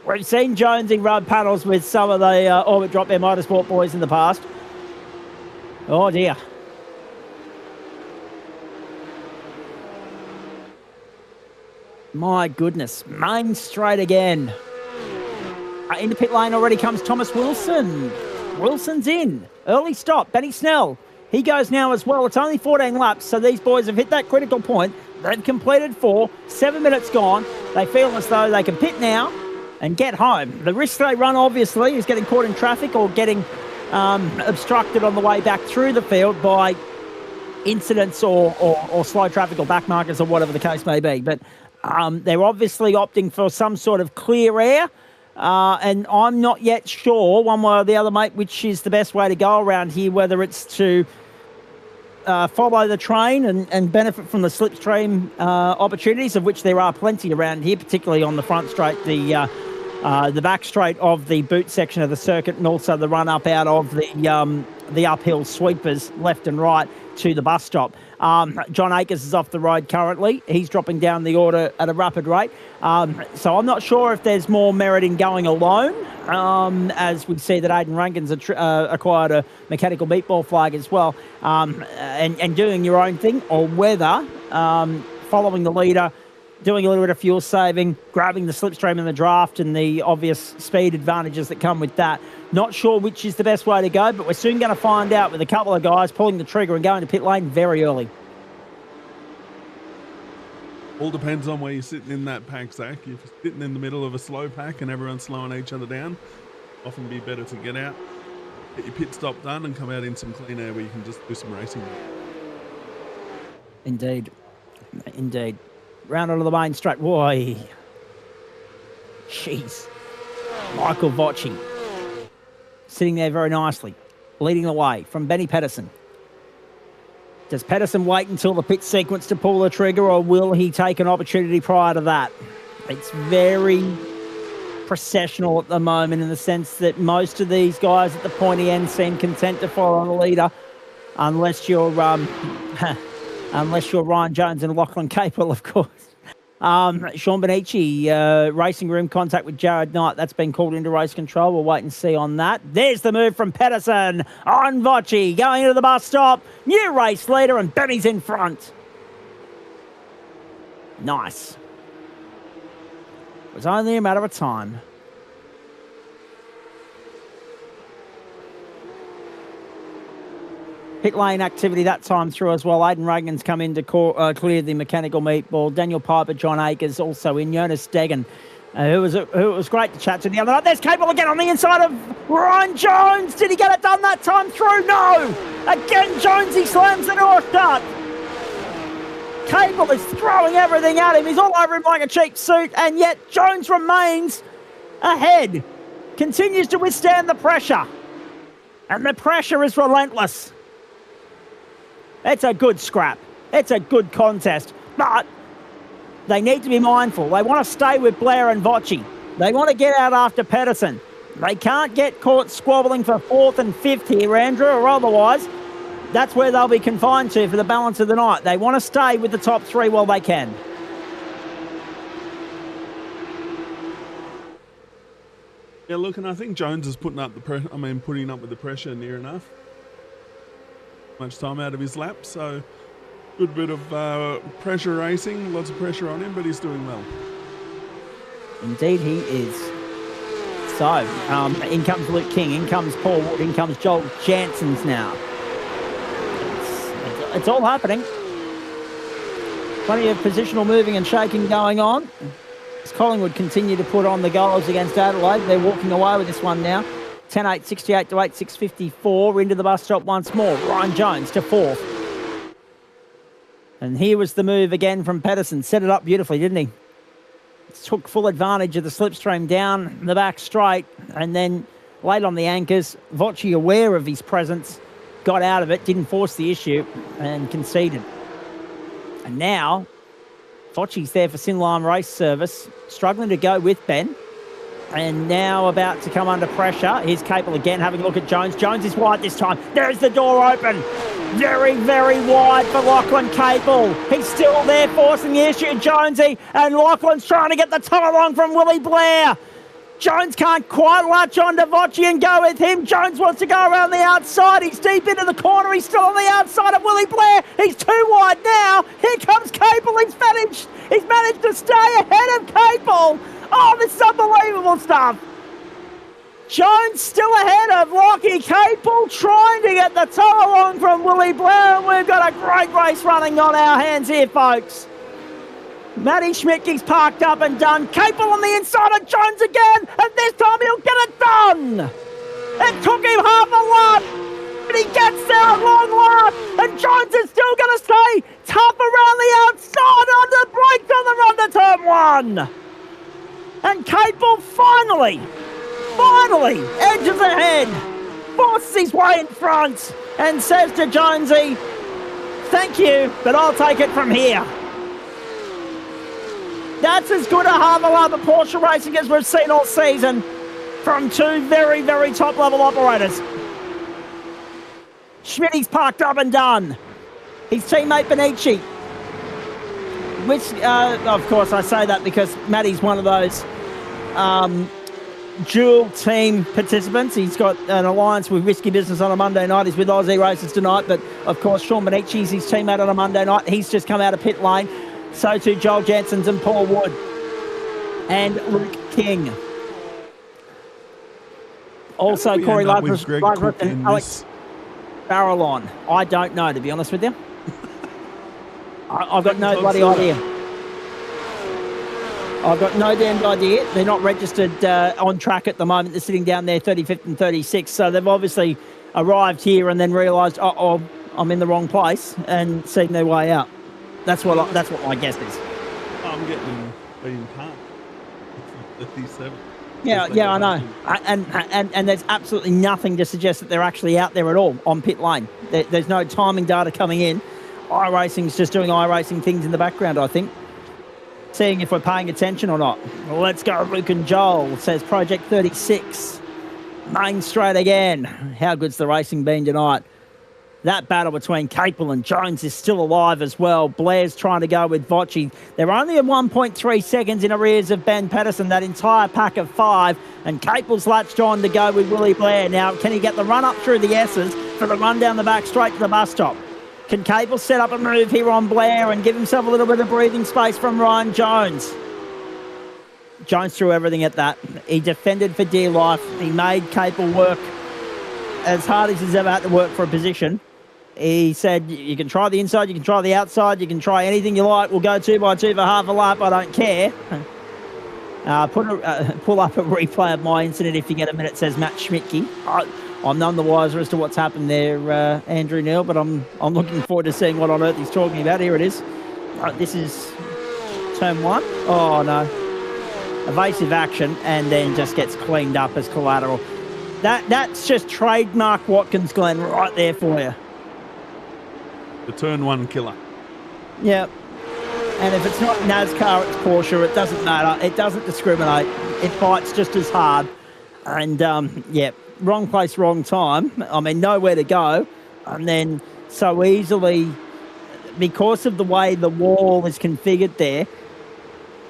We've seen Jonesy rub panels with some of the Orbit Drop Bear Motorsport boys in the past. Oh, dear. My goodness. Main straight again. Into pit lane already comes Thomas Wilson. Wilson's in. Early stop. Benny Snell. He goes now as well. It's only 14 laps, so these boys have hit that critical point. They've completed 4, 7 minutes gone. They feel as though they can pit now and get home. The risk they run, obviously, is getting caught in traffic or getting obstructed on the way back through the field by incidents or slow traffic or back markers or whatever the case may be. But they're obviously opting for some sort of clear air. And I'm not yet sure, one way or the other, mate, which is the best way to go around here, whether it's to follow the train and benefit from the slipstream opportunities, of which there are plenty around here, particularly on the front straight, the back straight of the boot section of the circuit, and also the run up out of the uphill sweepers left and right to the bus stop. John Akers is off the road currently. He's dropping down the order at a rapid rate. So I'm not sure if there's more merit in going alone, as we see that Aidan Rankin's acquired a mechanical meatball flag as well, and doing your own thing, or whether following the leader, doing a little bit of fuel saving, grabbing the slipstream in the draft and the obvious speed advantages that come with that. Not sure which is the best way to go, but we're soon going to find out with a couple of guys pulling the trigger and going to pit lane very early. All depends on where you're sitting in that pack, Zach. If you're sitting in the middle of a slow pack and everyone's slowing each other down, often be better to get out, get your pit stop done and come out in some clean air where you can just do some racing. Indeed. Round onto the main straight. Boy. Jeez. Michael Vocci. Sitting there very nicely. Leading the way from Benny Pedersen. Does Pedersen wait until the pit sequence to pull the trigger, or will he take an opportunity prior to that? It's very processional at the moment, in the sense that most of these guys at the pointy end seem content to follow the leader, unless you're Ryan Jones and Lachlan Capel, of course. Sean Benici, racing room contact with Jared Knight. That's been called into race control. We'll wait and see on that. There's the move from Pedersen on Vocci, going into the bus stop. New race leader, and Benny's in front. Nice. It was only a matter of time. Pit lane activity that time through as well. Aidan Rankin's come in to clear the mechanical meatball. Daniel Piper, John Akers also in. Jonas Deggan, who was great to chat to the other night. There's Capel again on the inside of Ryan Jones. Did he get it done that time through? No. Again, Jonesy slams the door shut. Capel is throwing everything at him. He's all over him like a cheap suit, and yet Jones remains ahead. Continues to withstand the pressure. And the pressure is relentless. It's a good scrap. It's a good contest. But they need to be mindful. They want to stay with Blair and Vocci. They want to get out after Pedersen. They can't get caught squabbling for 4th and 5th here, Andrew, or otherwise that's where they'll be confined to for the balance of the night. They want to stay with the top 3 while they can. Yeah, look, and I think Jones is putting up with the pressure near enough. Much time out of his lap, so good bit of pressure racing, lots of pressure on him, but he's doing well. Indeed he is. So, in comes Luke King, in comes Paul Wood, in comes Joel Janssens now. It's all happening. Plenty of positional moving and shaking going on. As Collingwood continue to put on the goals against Adelaide, they're walking away with this one now. 10-8, 68 to 8, 6:54 into the bus stop once more. Ryan Jones to 4th. And here was the move again from Pedersen. Set it up beautifully, didn't he? Took full advantage of the slipstream down the back straight, and then laid on the anchors. Vocci, aware of his presence, got out of it, didn't force the issue, and conceded. And now, Vocci's there for Sinline Race Service, struggling to go with Ben. And now about to come under pressure. Here's Capel again, having a look at Jones. Jones is wide this time. There's the door open. Very, very wide for Lachlan Capel. He's still there forcing the issue, Jonesy. And Lachlan's trying to get the toe along from Willie Blair. Jones can't quite latch onto Vocci and go with him. Jones wants to go around the outside. He's deep into the corner. He's still on the outside of Willie Blair. He's too wide now. Here comes Capel. He's managed to stay ahead of Capel. Oh, this is unbelievable stuff. Jones still ahead of Lockie Capel, trying to get the toe along from Willie Blair. And we've got a great race running on our hands here, folks. Matty Schmidtke's parked up and done. Capel on the inside of Jones again, and this time he'll get it done. It took him half a lap, but he gets there at long last, and Jones is still going to stay tough around the outside under brakes on the run to turn 1. And Capel finally edges ahead, forces his way in front, and says to Jonesy, thank you, but I'll take it from here. That's as good a half a lap of Porsche racing as we've seen all season from two very, very top-level operators. Schmidt's parked up and done. His teammate Benici, which, of course, I say that because Matty's one of those dual team participants. He's got an alliance with Risky Business on a Monday night. He's with Aussie Races tonight, but of course Sean Bonici's his teammate on a Monday night. He's just come out of pit lane. So too Joel Janssens and Paul Wood and Luke King. Also Corey Lopez and Alex Farallon. I don't know, to be honest with you. I've got no bloody idea. I've got no damned idea. They're not registered on track at the moment. They're sitting down there 35th and 36th. So they've obviously arrived here and then realised, oh, I'm in the wrong place and seen their way out. That's what my guess is. I'm getting being parked. 57. Yeah, I know. And there's absolutely nothing to suggest that they're actually out there at all on pit lane. There's no timing data coming in. iRacing's just doing iRacing things in the background, I think. Seeing if we're paying attention or not. Well, let's go, Luke and Joel, says Project 36. Main straight again. How good's the racing been tonight? That battle between Capel and Jones is still alive as well. Blair's trying to go with Vocci. They're only at 1.3 seconds in arrears of Ben Patterson, that entire pack of 5. And Capel's latched on to go with Willie Blair. Now, can he get the run up through the S's for the run down the back straight to the bus stop? Can Capel set up a move here on Blair and give himself a little bit of breathing space from Ryan Jones? Jones threw everything at that. He defended for dear life. He made Capel work as hard as he's ever had to work for a position. He said, you can try the inside, you can try the outside, you can try anything you like. We'll go 2x2 for half a lap. I don't care. Pull up a replay of my incident if you get a minute, says Matt Schmidtke. I'm none the wiser as to what's happened there, Andrew Neil, but I'm looking forward to seeing what on earth he's talking about. Here it is. This is turn 1. Oh, no. Evasive action, and then just gets cleaned up as collateral. That's just trademark Watkins, Glen, right there for you. The turn 1 killer. Yeah. And if it's not NASCAR, it's Porsche. It doesn't matter. It doesn't discriminate. It fights just as hard. And, yeah, wrong place, wrong time. I mean, nowhere to go. And then so easily, because of the way the wall is configured there,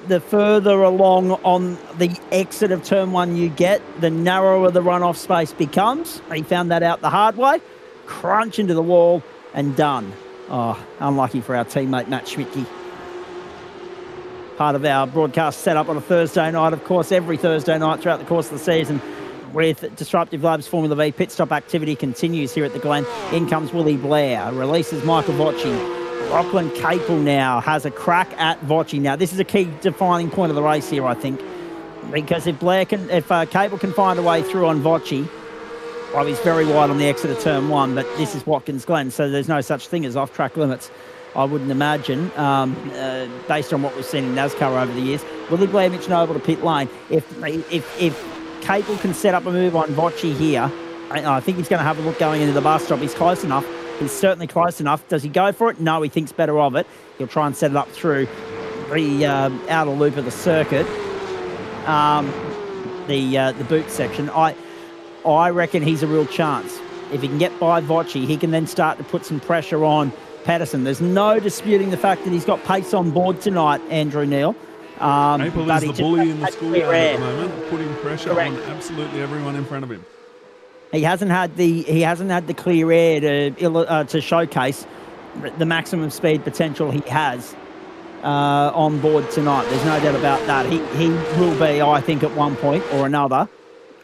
the further along on the exit of turn 1 you get, the narrower the runoff space becomes. He found that out the hard way. Crunch into the wall and done. Oh, unlucky for our teammate, Matt Schmidtke. Part of our broadcast setup on a Thursday night, of course, every Thursday night throughout the course of the season, with Disruptive Labs Formula V pit stop activity continues here at the Glen. In comes Willie Blair, releases Michael Vocci. Lachlan Capel now has a crack at Vocci. Now, this is a key defining point of the race here, I think, because if Capel can find a way through on Vocci, well, he's very wide on the exit of turn 1, but this is Watkins Glen, so there's no such thing as off-track limits, I wouldn't imagine, based on what we've seen in NASCAR over the years. Willie Blair, Mitch Noble to pit lane. If Capel can set up a move on Vocci here, I think he's going to have a look going into the bus stop. He's close enough. He's certainly close enough. Does he go for it? No, he thinks better of it. He'll try and set it up through the outer loop of the circuit, the boot section. I reckon he's a real chance. If he can get by Vocci, he can then start to put some pressure on Patterson. There's no disputing the fact that he's got pace on board tonight, Andrew Neil. Capel is the bully in the schoolyard at the moment, putting pressure on absolutely everyone in front of him. He hasn't had the clear air to showcase the maximum speed potential he has on board tonight. There's no doubt about that. He will be, I think, at one point or another,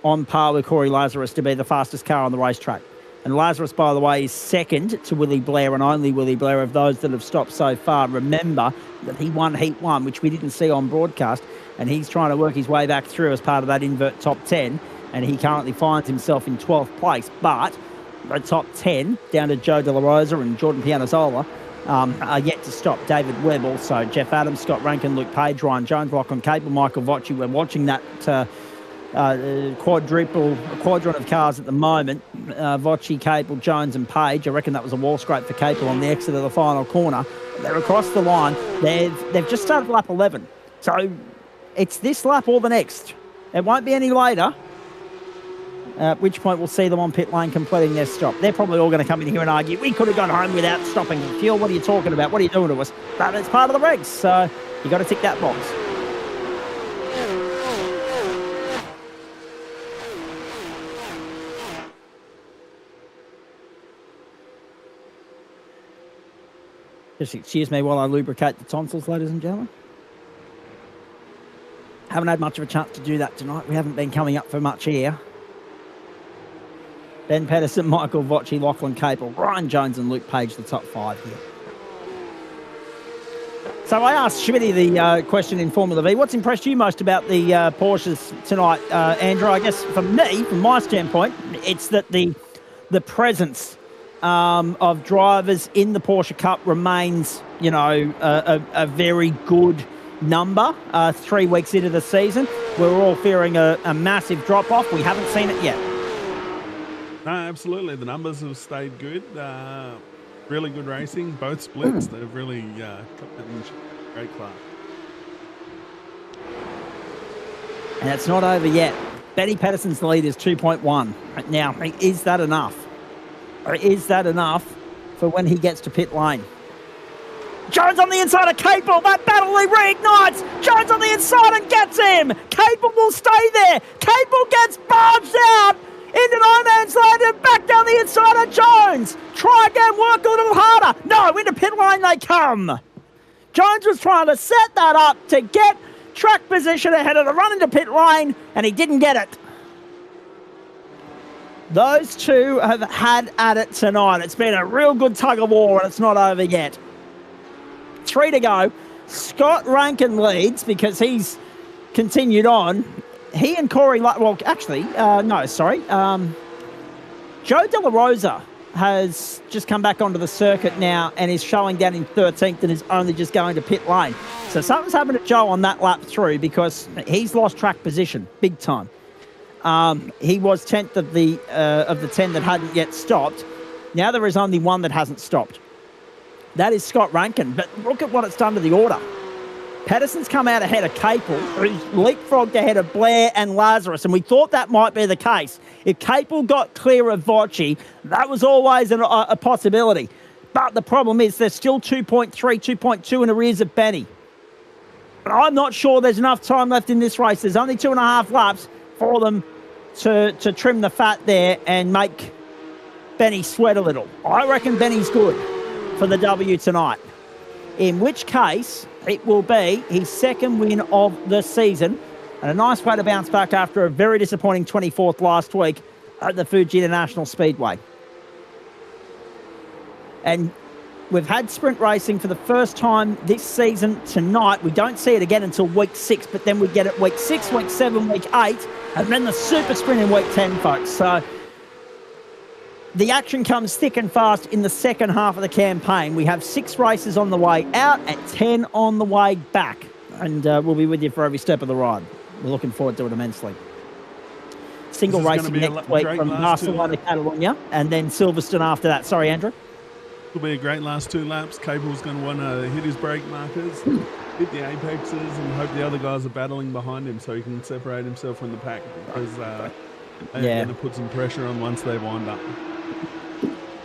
on par with Corey Lazarus to be the fastest car on the racetrack. And Lazarus, by the way, is second to Willie Blair and only Willie Blair of those that have stopped so far. Remember that he won Heat 1, which we didn't see on broadcast, and he's trying to work his way back through as part of that invert top 10, and he currently finds himself in 12th place. But the top 10, down to Joe De La Rosa and Jordan Pianazola, are yet to stop. David Webb also, Jeff Adams, Scott Rankin, Luke Page, Ryan Jones, Lachlan Cable, Michael Vocci. We're watching that quadrant of cars at the moment. Vocci, Cable, Jones and Page. I reckon that was a wall scrape for Cable on the exit of the final corner. They're across the line. They've just started lap 11. So it's this lap or the next. It won't be any later. At which point we'll see them on pit lane completing their stop. They're probably all going to come in here and argue, we could have gone home without stopping for fuel. What are you talking about? What are you doing to us? But it's part of the regs, so you got to tick that box. Just excuse me while I lubricate the tonsils, ladies and gentlemen. Haven't had much of a chance to do that tonight. We haven't been coming up for much air. Ben Pedersen, Michael Vocci, Lachlan Capel, Ryan Jones and Luke Page, the top 5 here. So I asked Schmitty the question in Formula V. What's impressed you most about the Porsches tonight, Andrew? I guess for me, from my standpoint, it's that the presence of drivers in the Porsche Cup remains, you know, a very good number. 3 weeks into the season, we're all fearing a massive drop-off. We haven't seen it yet. No, absolutely. The numbers have stayed good. Really good racing. Both splits, they've really got that in great class. And it's not over yet. Benny Pedersen's lead is 2.1. Now, is that enough? Or is that enough for when he gets to pit lane? Jones on the inside of Capel. That battle he reignites. Jones on the inside and gets him. Capel will stay there. Capel gets barged out into no man's land and back down the inside of Jones. Try again, work a little harder. No, into pit lane they come. Jones was trying to set that up to get track position ahead of the run into pit lane, and he didn't get it. Those two have had at it tonight. It's been a real good tug of war, and it's not over yet. 3 to go. Scott Rankin leads because he's continued on. He and Corey, well, actually, no, sorry. Joe De La Rosa has just come back onto the circuit now and is showing down in 13th and is only just going to pit lane. So something's happened to Joe on that lap through because he's lost track position big time. He was 10th of the 10 that hadn't yet stopped. Now there is only one that hasn't stopped. That is Scott Rankin. But look at what it's done to the order. Pedersen's come out ahead of Capel, who's leapfrogged ahead of Blair and Lazarus, and we thought that might be the case. If Capel got clear of Vocci, that was always a possibility. But the problem is there's still 2.3, 2.2 in arrears of Benny. But I'm not sure there's enough time left in this race. There's only 2.5 laps for them to trim the fat there and make Benny sweat a little. I reckon Benny's good for the W tonight. In which case, it will be his second win of the season and a nice way to bounce back after a very disappointing 24th last week at the Fuji International Speedway. And we've had sprint racing for the first time this season tonight. We don't see it again until week 6, but then we get it week 6, week 7, week 8, and then the super sprint in week 10, folks. So the action comes thick and fast in the second half of the campaign. We have 6 races on the way out and 10 on the way back. And we'll be with you for every step of the ride. We're looking forward to it immensely. Single racing next week from Barcelona, Catalonia, and then Silverstone after that. Sorry, Andrew. It'll be a great last 2 laps. Cable's going to want to hit his brake markers, hit the apexes, and hope the other guys are battling behind him so he can separate himself from the pack because they're going to put some pressure on once they wind up.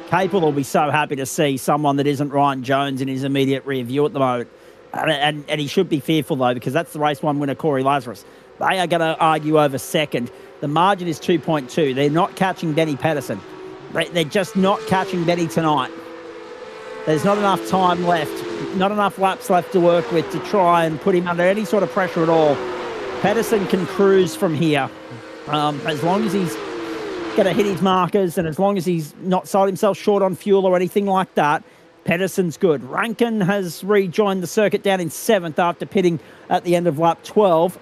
Capel will be so happy to see someone that isn't Ryan Jones in his immediate rear view at the moment. And he should be fearful, though, because that's the race 1 winner, Corey Lazarus. They are going to argue over second. The margin is 2.2. They're not catching Benny Pedersen. They're just not catching Benny tonight. There's not enough time left, not enough laps left to work with to try and put him under any sort of pressure at all. Pedersen can cruise from here as long as he's going to hit his markers, and as long as he's not sold himself short on fuel or anything like that, Pedersen's good. Rankin has rejoined the circuit down in 7th after pitting at the end of lap 12.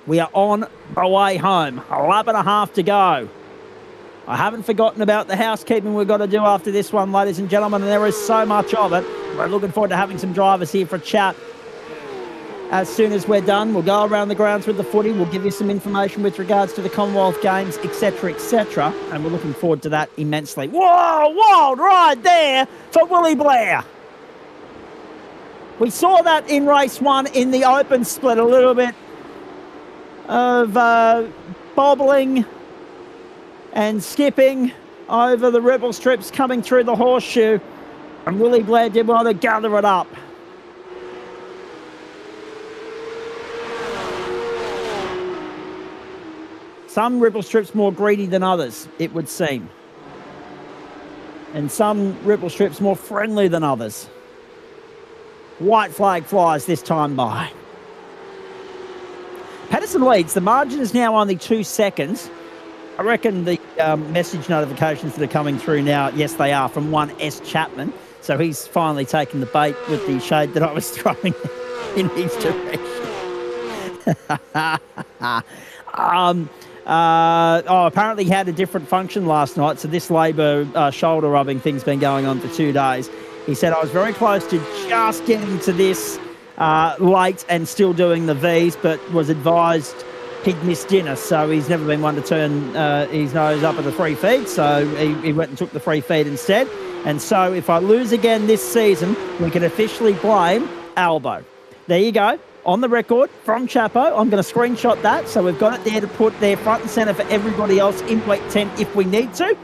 We are on our way home. A lap and a half to go. I haven't forgotten about the housekeeping we've got to do after this one, ladies and gentlemen, and there is so much of it. We're looking forward to having some drivers here for a chat. As soon as we're done, we'll go around the grounds with the footy. We'll give you some information with regards to the Commonwealth Games, etc., etc., and we're looking forward to that immensely. Whoa, wild ride there for Willie Blair. We saw that in race 1 in the open split, a little bit of bobbling and skipping over the ripple strips coming through the horseshoe, and Willie Blair did well to gather it up. Some ripple strips more greedy than others, it would seem. And some ripple strips more friendly than others. White flag flies this time by. Pedersen leads. The margin is now only 2 seconds. I reckon the message notifications that are coming through now, yes, they are, from one S. Chapman. So he's finally taken the bait with the shade that I was throwing in his direction. Apparently he had a different function last night. So this Labour shoulder rubbing thing's been going on for 2 days. He said, I was very close to just getting to this late and still doing the V's, but was advised he'd missed dinner, so he's never been one to turn his nose up at the free feed, so he went and took the free feed instead. And so if I lose again this season, we can officially blame Albo. There you go, on the record from Chapo. I'm going to screenshot that, so we've got it there to put there front and centre for everybody else in week 10 if we need to.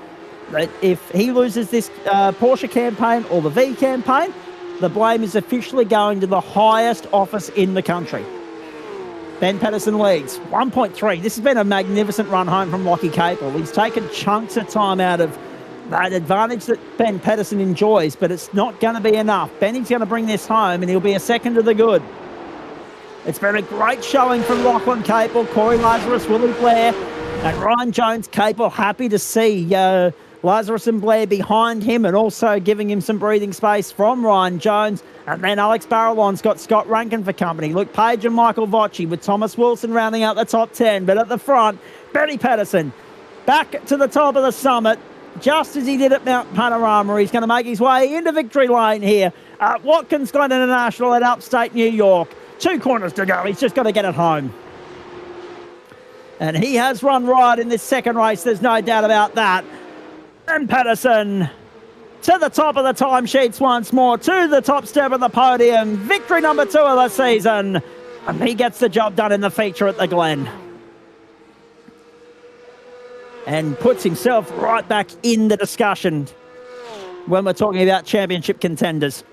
But if he loses this Porsche campaign or the V campaign, the blame is officially going to the highest office in the country. Ben Pedersen leads, 1.3. This has been a magnificent run home from Lockie Capel. He's taken chunks of time out of that advantage that Ben Pedersen enjoys, but it's not going to be enough. Benny's going to bring this home, and he'll be a second to the good. It's been a great showing from Lachlan Capel, Corey Lazarus, Willie Blair, and Ryan Jones. Capel happy to see Lazarus and Blair behind him, and also giving him some breathing space from Ryan Jones. And then Alex Barrelon's got Scott Rankin for company. Luke Page and Michael Vocci with Thomas Wilson rounding out the top 10. But at the front, Benny Pedersen back to the top of the summit, just as he did at Mount Panorama. He's going to make his way into victory lane here at Watkins Glen International in upstate New York. 2 corners to go. He's just got to get it home. And he has run right in this second race. There's no doubt about that. And Pedersen to the top of the timesheets once more, to the top step of the podium. Victory number 2 of the season. And he gets the job done in the feature at the Glen. And puts himself right back in the discussion when we're talking about championship contenders.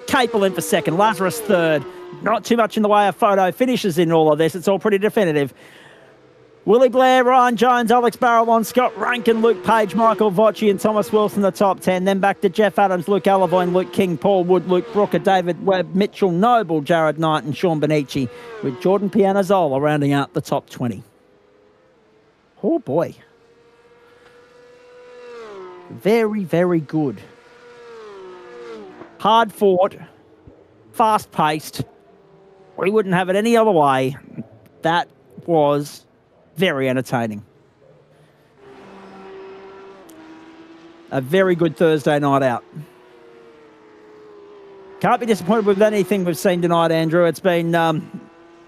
Capel in for second, Lazarus third. Not too much in the way of photo finishes in all of this. It's all pretty definitive. Willie Blair, Ryan Jones, Alex Barrelon, Scott Rankin, Luke Page, Michael Vocci and Thomas Wilson, the top 10. Then back to Jeff Adams, Luke Alavoine, Luke King, Paul Wood, Luke Brooker, David Webb, Mitchell Noble, Jared Knight and Sean Benici, with Jordan Pianazzola rounding out the top 20. Oh boy. Very, very good. Hard fought, fast paced. We wouldn't have it any other way. That was very entertaining. A very good Thursday night out. Can't be disappointed with anything we've seen tonight, Andrew. It's been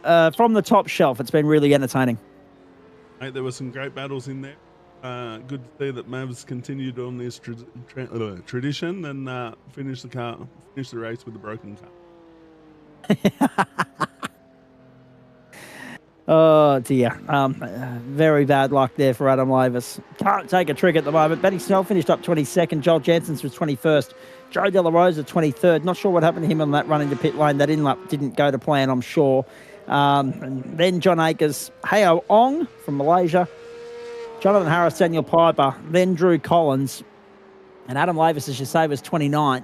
from the top shelf. It's been really entertaining. Mate, there were some great battles in there. Good to see that Mavs continued on this tradition and finish the race with a broken car. Oh dear. Very bad luck there for Adam Lavis. Can't take a trick at the moment. Benny Snell finished up 22nd. Joel Janssens was 21st. Joe De La Rosa 23rd. Not sure what happened to him on that run into pit lane. That in-lap didn't go to plan, I'm sure. And then John Akers, Heo Ong from Malaysia, Jonathan Harris, Daniel Piper, then Drew Collins. And Adam Lavis, as you say, was 29th.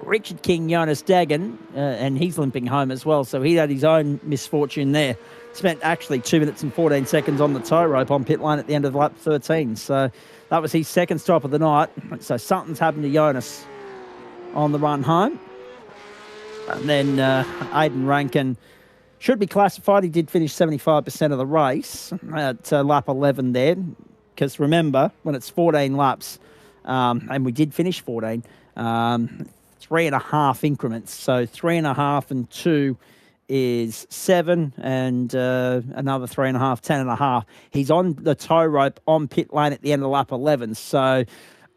Richard King, Jonas Dagan, and he's limping home as well. So he had his own misfortune there. Spent actually 2 minutes and 14 seconds on the tow rope on pit lane at the end of lap 13. So that was his second stop of the night. So something's happened to Jonas on the run home. And then Aidan Rankin should be classified. He did finish 75% of the race at lap 11 there. Because remember, when it's 14 laps, and we did finish 14, 3.5 increments. So 3.5 and 2 is 7, and another 3.5, 10.5. He's on the tow rope on pit lane at the end of lap 11. So,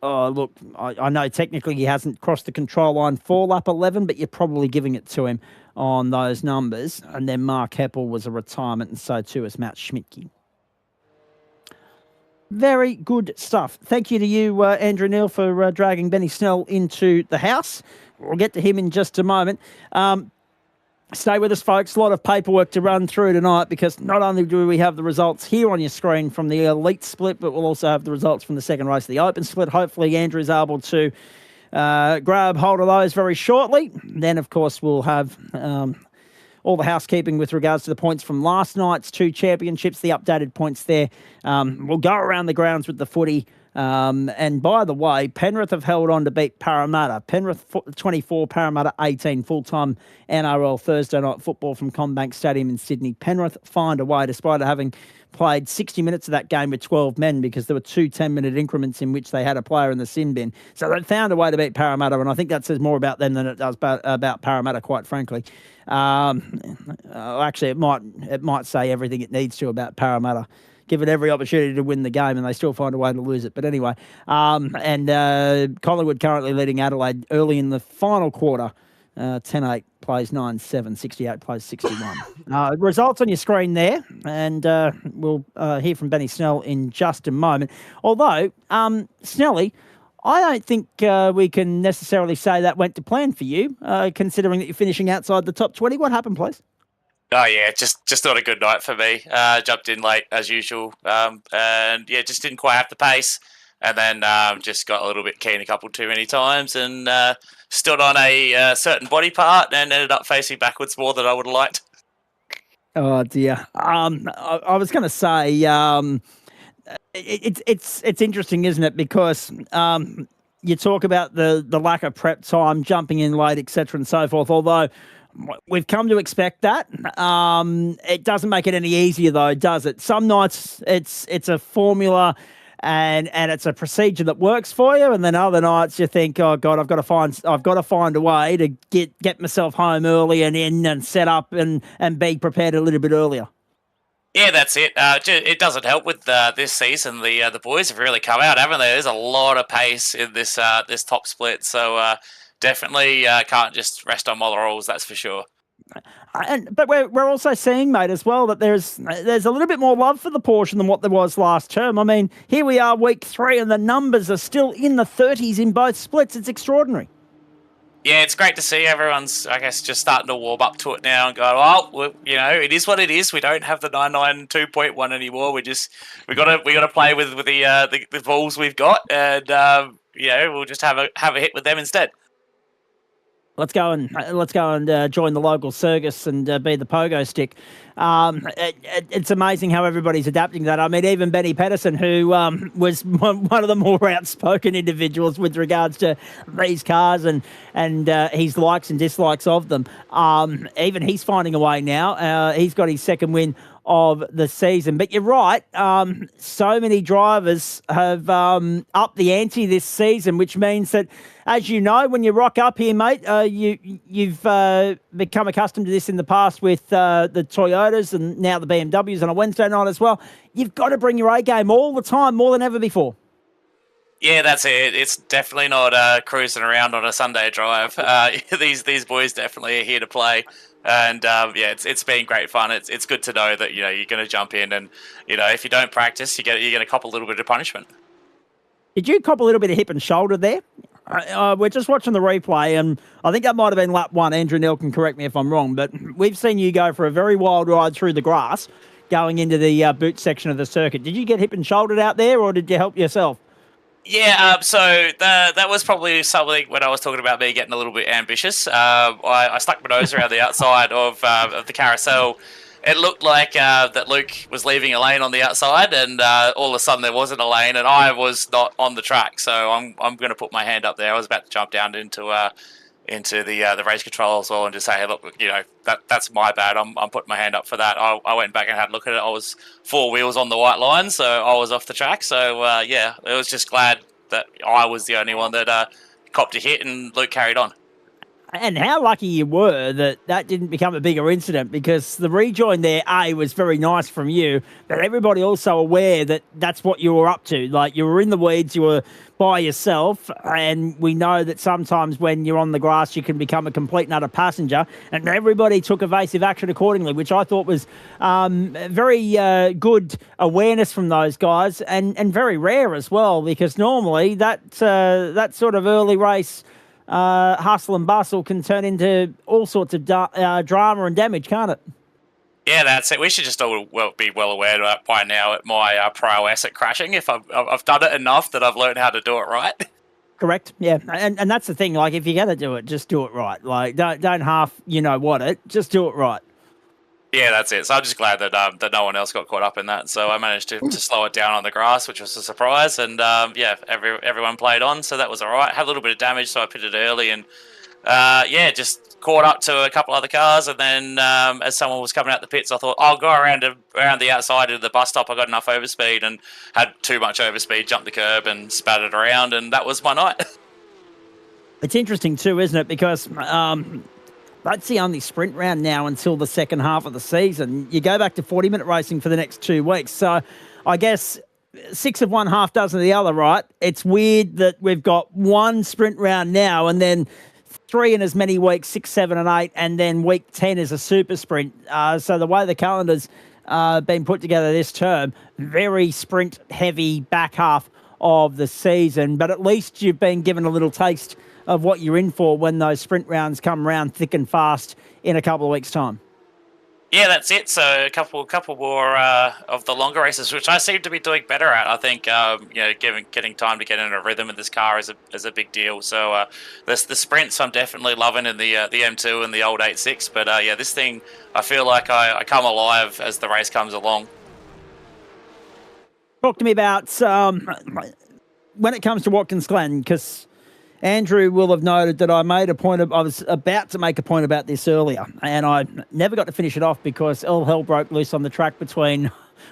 look, I know technically he hasn't crossed the control line for lap 11, but you're probably giving it to him on those numbers. And then Mark Heppel was a retirement, and so too is Matt Schmidtke. Very good stuff. Thank you to you, Andrew Neil, for dragging Benny Snell into the house. We'll get to him in just a moment. Stay with us, folks. A lot of paperwork to run through tonight, because not only do we have the results here on your screen from the elite split, but we'll also have the results from the second race of the open split. Hopefully Andrew is able to grab hold of those very shortly. Then, of course, we'll have all the housekeeping with regards to the points from last night's 2 championships, the updated points there. We'll go around the grounds with the footy. And by the way, Penrith have held on to beat Parramatta. Penrith 24, Parramatta 18, full-time NRL Thursday night football from CommBank Stadium in Sydney. Penrith find a way, despite having played 60 minutes of that game with 12 men, because there were 2 10-minute increments in which they had a player in the sin bin. So they found a way to beat Parramatta, and I think that says more about them than it does about Parramatta, quite frankly. Actually, it might say everything it needs to about Parramatta. Give it every opportunity to win the game, and they still find a way to lose it. But anyway, Collingwood currently leading Adelaide early in the final quarter. 10-8 plays 9-7, 68 plays 61. Results on your screen there, and we'll hear from Benny Snell in just a moment. Although, Snelly, I don't think we can necessarily say that went to plan for you, considering that you're finishing outside the top 20. What happened, please? Oh yeah, just not a good night for me. Jumped in late as usual, and yeah, just didn't quite have the pace, and then just got a little bit keen a couple too many times, and stood on a certain body part and ended up facing backwards more than I would have liked. Oh dear. I was going to say it's interesting, isn't it? Because you talk about the lack of prep time, jumping in late, etc., and so forth. Although we've come to expect that. It doesn't make it any easier, though, does it? Some nights it's a formula and it's a procedure that works for you, and then other nights you think, oh God, I've got to find a way to get myself home early and in and set up and be prepared a little bit earlier. Yeah, that's it. It doesn't help with this season. The boys have really come out, haven't they? There's a lot of pace in this top split, so. Definitely can't just rest on my laurels, that's for sure. But we're also seeing, mate, as well, that there's a little bit more love for the Porsche than what there was last term. I mean, here we are, week 3, and the numbers are still in the 30s in both splits. It's extraordinary. Yeah, it's great to see everyone's, I guess, just starting to warm up to it now and go, well, it is what it is. We don't have the 992.1 anymore. We got to play with the balls we've got, and we'll just have a hit with them instead. Let's go and join the local circus and be the pogo stick. It's amazing how everybody's adapting that. I mean, even Benny Pedersen, who was one of the more outspoken individuals with regards to these cars and his likes and dislikes of them, even he's finding a way now. He's got his second win of the season. But you're right, so many drivers have upped the ante this season, which means that, as you know, when you rock up here, mate, you've become accustomed to this in the past with the Toyotas and now the BMWs on a Wednesday night as well. You've got to bring your A game all the time, more than ever before. Yeah, that's it. It's definitely not cruising around on a Sunday drive. These boys definitely are here to play. And it's been great fun. It's good to know that you're going to jump in, and if you don't practice, you're going to cop a little bit of punishment. Did you cop a little bit of hip and shoulder there? We're just watching the replay, and I think that might have been lap 1. Andrew Neil can correct me if I'm wrong, but we've seen you go for a very wild ride through the grass, going into the boot section of the circuit. Did you get hip and shouldered out there, or did you help yourself? Yeah, so that was probably something when I was talking about me getting a little bit ambitious. I stuck my nose around the outside of the carousel. It looked like that Luke was leaving a lane on the outside, and all of a sudden there wasn't a lane, and I was not on the track. So I'm going to put my hand up there. I was about to jump down into the race control as well and just say, hey, look, that's my bad. I'm putting my hand up for that. I went back and had a look at it. I was 4 wheels on the white line, so I was off the track. So yeah, it was just glad that I was the only one that copped a hit, and Luke carried on. And how lucky you were that didn't become a bigger incident, because the rejoin there, was very nice from you, but everybody also aware that that's what you were up to. Like, you were in the weeds, you were by yourself, and we know that sometimes when you're on the grass, you can become a complete and utter passenger, and everybody took evasive action accordingly, which I thought was very good awareness from those guys, and very rare as well, because normally that sort of early race hustle and bustle can turn into all sorts of drama and damage, can't it? Yeah, that's it. We should just all be well aware by now at my prowess at crashing. If I've done it enough that I've learned how to do it right. Correct. Yeah, and that's the thing. Like, if you're gonna do it, just do it right. Like, don't half just do it right. Yeah, that's it. So I'm just glad that that no one else got caught up in that. So I managed to slow it down on the grass, which was a surprise. And yeah, everyone played on, so that was all right. Had a little bit of damage, so I pitted early, and yeah, just caught up to a couple other cars. And then as someone was coming out the pits, I thought I'll go around the outside of the bus stop. I got enough overspeed and had too much overspeed, jumped the curb and spattered around, and that was my night. It's interesting too, isn't it? Because that's the only sprint round now until the second half of the season. You go back to 40-minute racing for the next 2 weeks. So I guess 6 of one, half dozen of the other, right? It's weird that we've got one sprint round now and then 3 in as many weeks, 6, 7 and 8, and then week 10 is a super sprint. So the way the calendar's been put together this term, very sprint-heavy back half of the season. But at least you've been given a little taste of what you're in for when those sprint rounds come around thick and fast in a couple of weeks' time. Yeah, that's it. So a couple more of the longer races, which I seem to be doing better at. I think getting time to get in a rhythm in this car is a big deal. So the sprints I'm definitely loving in the M2 and the old 8.6. But yeah, this thing I feel like I come alive as the race comes along. Talk to me about when it comes to Watkins Glen, because Andrew will have noted that I was about to make a point about this earlier, and I never got to finish it off because all hell broke loose on the track between,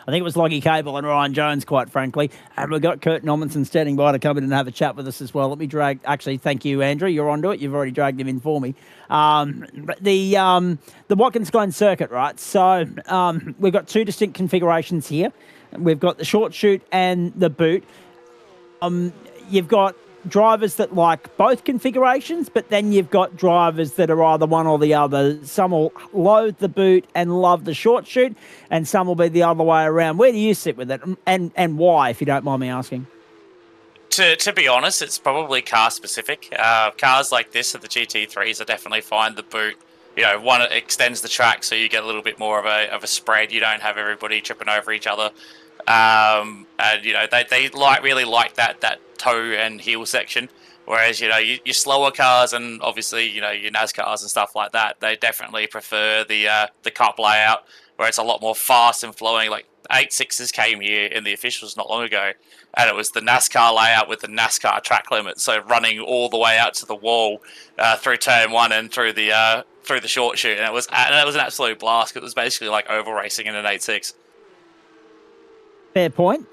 I think it was Loggy Cable and Ryan Jones, quite frankly. And we've got Kurt Normanson standing by to come in and have a chat with us as well. Actually, thank you, Andrew. You're onto it. You've already dragged him in for me. The Watkins Glen circuit, right? So we've got 2 distinct configurations here. We've got the short chute and the boot. You've got drivers that like both configurations, but then you've got drivers that are either one or the other. Some will loathe the boot and love the short chute, and some will be the other way around. Where do you sit with it, and why, if you don't mind me asking? To be honest, it's probably car specific. Cars like this at the GT3s, I definitely find the boot, one, it extends the track, so you get a little bit more of a spread. You don't have everybody tripping over each other. And they really like that toe and heel section, whereas your slower cars and obviously your NASCARs and stuff like that, they definitely prefer the cup layout where it's a lot more fast and flowing. Like 8.6s came here in the officials not long ago, and it was the NASCAR layout with the NASCAR track limit, so running all the way out to the wall through turn 1 and through the short chute, and it was an absolute blast. It was basically like oval racing in an 8.6. Fair point.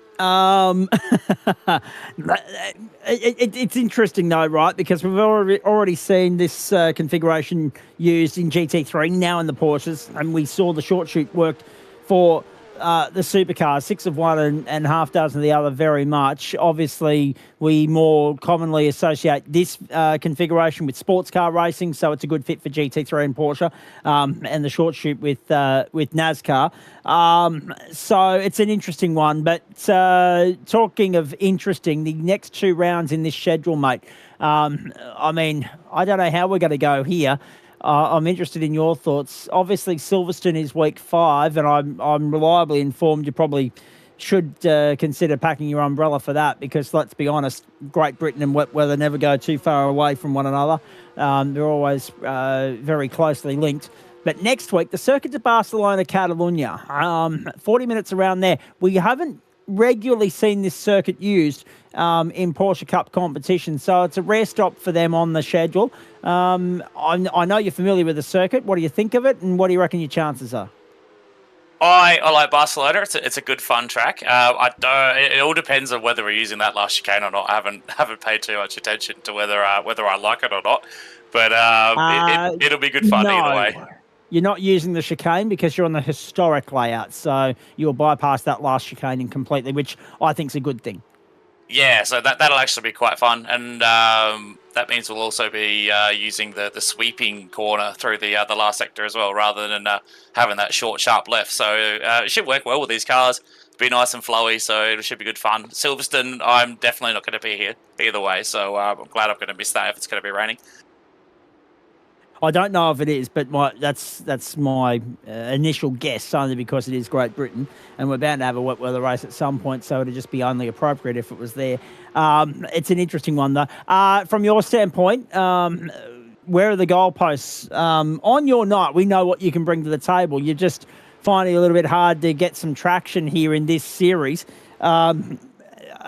It's interesting though, right? Because we've already seen this configuration used in GT3, now in the Porsches, and we saw the short chute worked for the supercars, 6 of one and half dozen of the other very much. Obviously, we more commonly associate this configuration with sports car racing, so it's a good fit for GT3 and Porsche, and the short chute with NASCAR. So it's an interesting one. But talking of interesting, the next 2 rounds in this schedule, mate, I mean, I don't know how we're going to go here. I'm interested in your thoughts. Obviously, Silverstone is week 5, and I'm reliably informed you're probably should consider packing your umbrella for that, because let's be honest, Great Britain and wet weather never go too far away from one another. They're always very closely linked. But next week, the Circuit de Barcelona, Catalunya, 40 minutes around there. We haven't regularly seen this circuit used in Porsche Cup competition, so it's a rare stop for them on the schedule. I know you're familiar with the circuit. What do you think of it, and what do you reckon your chances are? I like Barcelona. It's a good fun track. It all depends on whether we're using that last chicane or not. I haven't paid too much attention to whether I like it or not. But it'll be good fun either way. You're not using the chicane because you're on the historic layout, so you'll bypass that last chicane completely, which I think is a good thing. Yeah, so that'll actually be quite fun, and that means we'll also be using the sweeping corner through the last sector as well, rather than having that short, sharp left. So it should work well with these cars. Be nice and flowy, so it should be good fun. Silverstone, I'm definitely not going to be here either way, so I'm glad I'm going to miss that if it's going to be raining. I don't know if it is, but that's my initial guess, only because it is Great Britain, and we're bound to have a wet weather race at some point, so it'd just be only appropriate if it was there. It's an interesting one, though. From your standpoint, where are the goalposts? On your night, we know what you can bring to the table. You're just finding it a little bit hard to get some traction here in this series. Are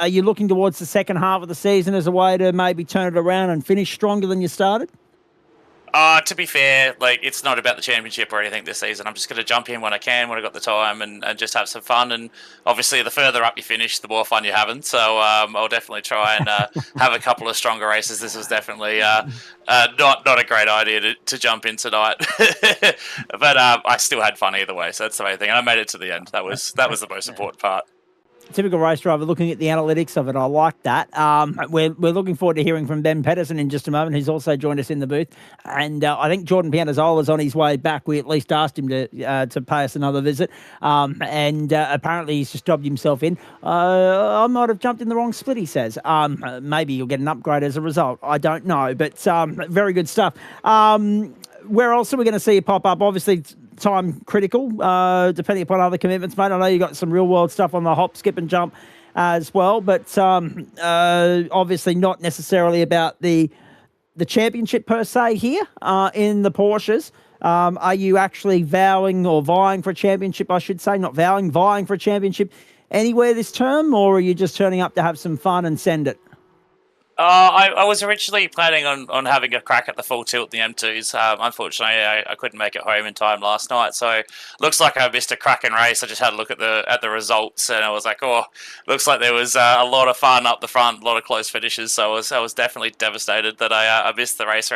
you looking towards the second half of the season as a way to maybe turn it around and finish stronger than you started? To be fair, it's not about the championship or anything this season. I'm just going to jump in when I can, when I got the time, and just have some fun. And obviously, the further up you finish, the more fun you're having. So I'll definitely try and have a couple of stronger races. This was definitely not a great idea to jump in tonight, but I still had fun either way. So that's the main thing. And I made it to the end. That was the most important part. Typical race driver, looking at the analytics of it. I like that. We're looking forward to hearing from Ben Pedersen in just a moment, who's also joined us in the booth. And I think Jordan Pianazola's on his way back. We at least asked him to pay us another visit. And apparently he's just jobbed himself in. I might have jumped in the wrong split, he says. Maybe you'll get an upgrade as a result. I don't know. But very good stuff. Where else are we going to see it pop up? Obviously, time critical, depending upon other commitments, mate. I know you got some real world stuff on the hop, skip and jump as well, but obviously not necessarily about the championship per se here in the Porsches. Are you actually vying for a championship, I should say, not vying for a championship anywhere this term, or are you just turning up to have some fun and send it? I was originally planning on having a crack at the full tilt in the M2s. Unfortunately, I couldn't make it home in time last night, so looks like I missed a cracking race. I just had a look at the results, and I was like, oh, looks like there was a lot of fun up the front, a lot of close finishes. So I was definitely devastated that I missed the races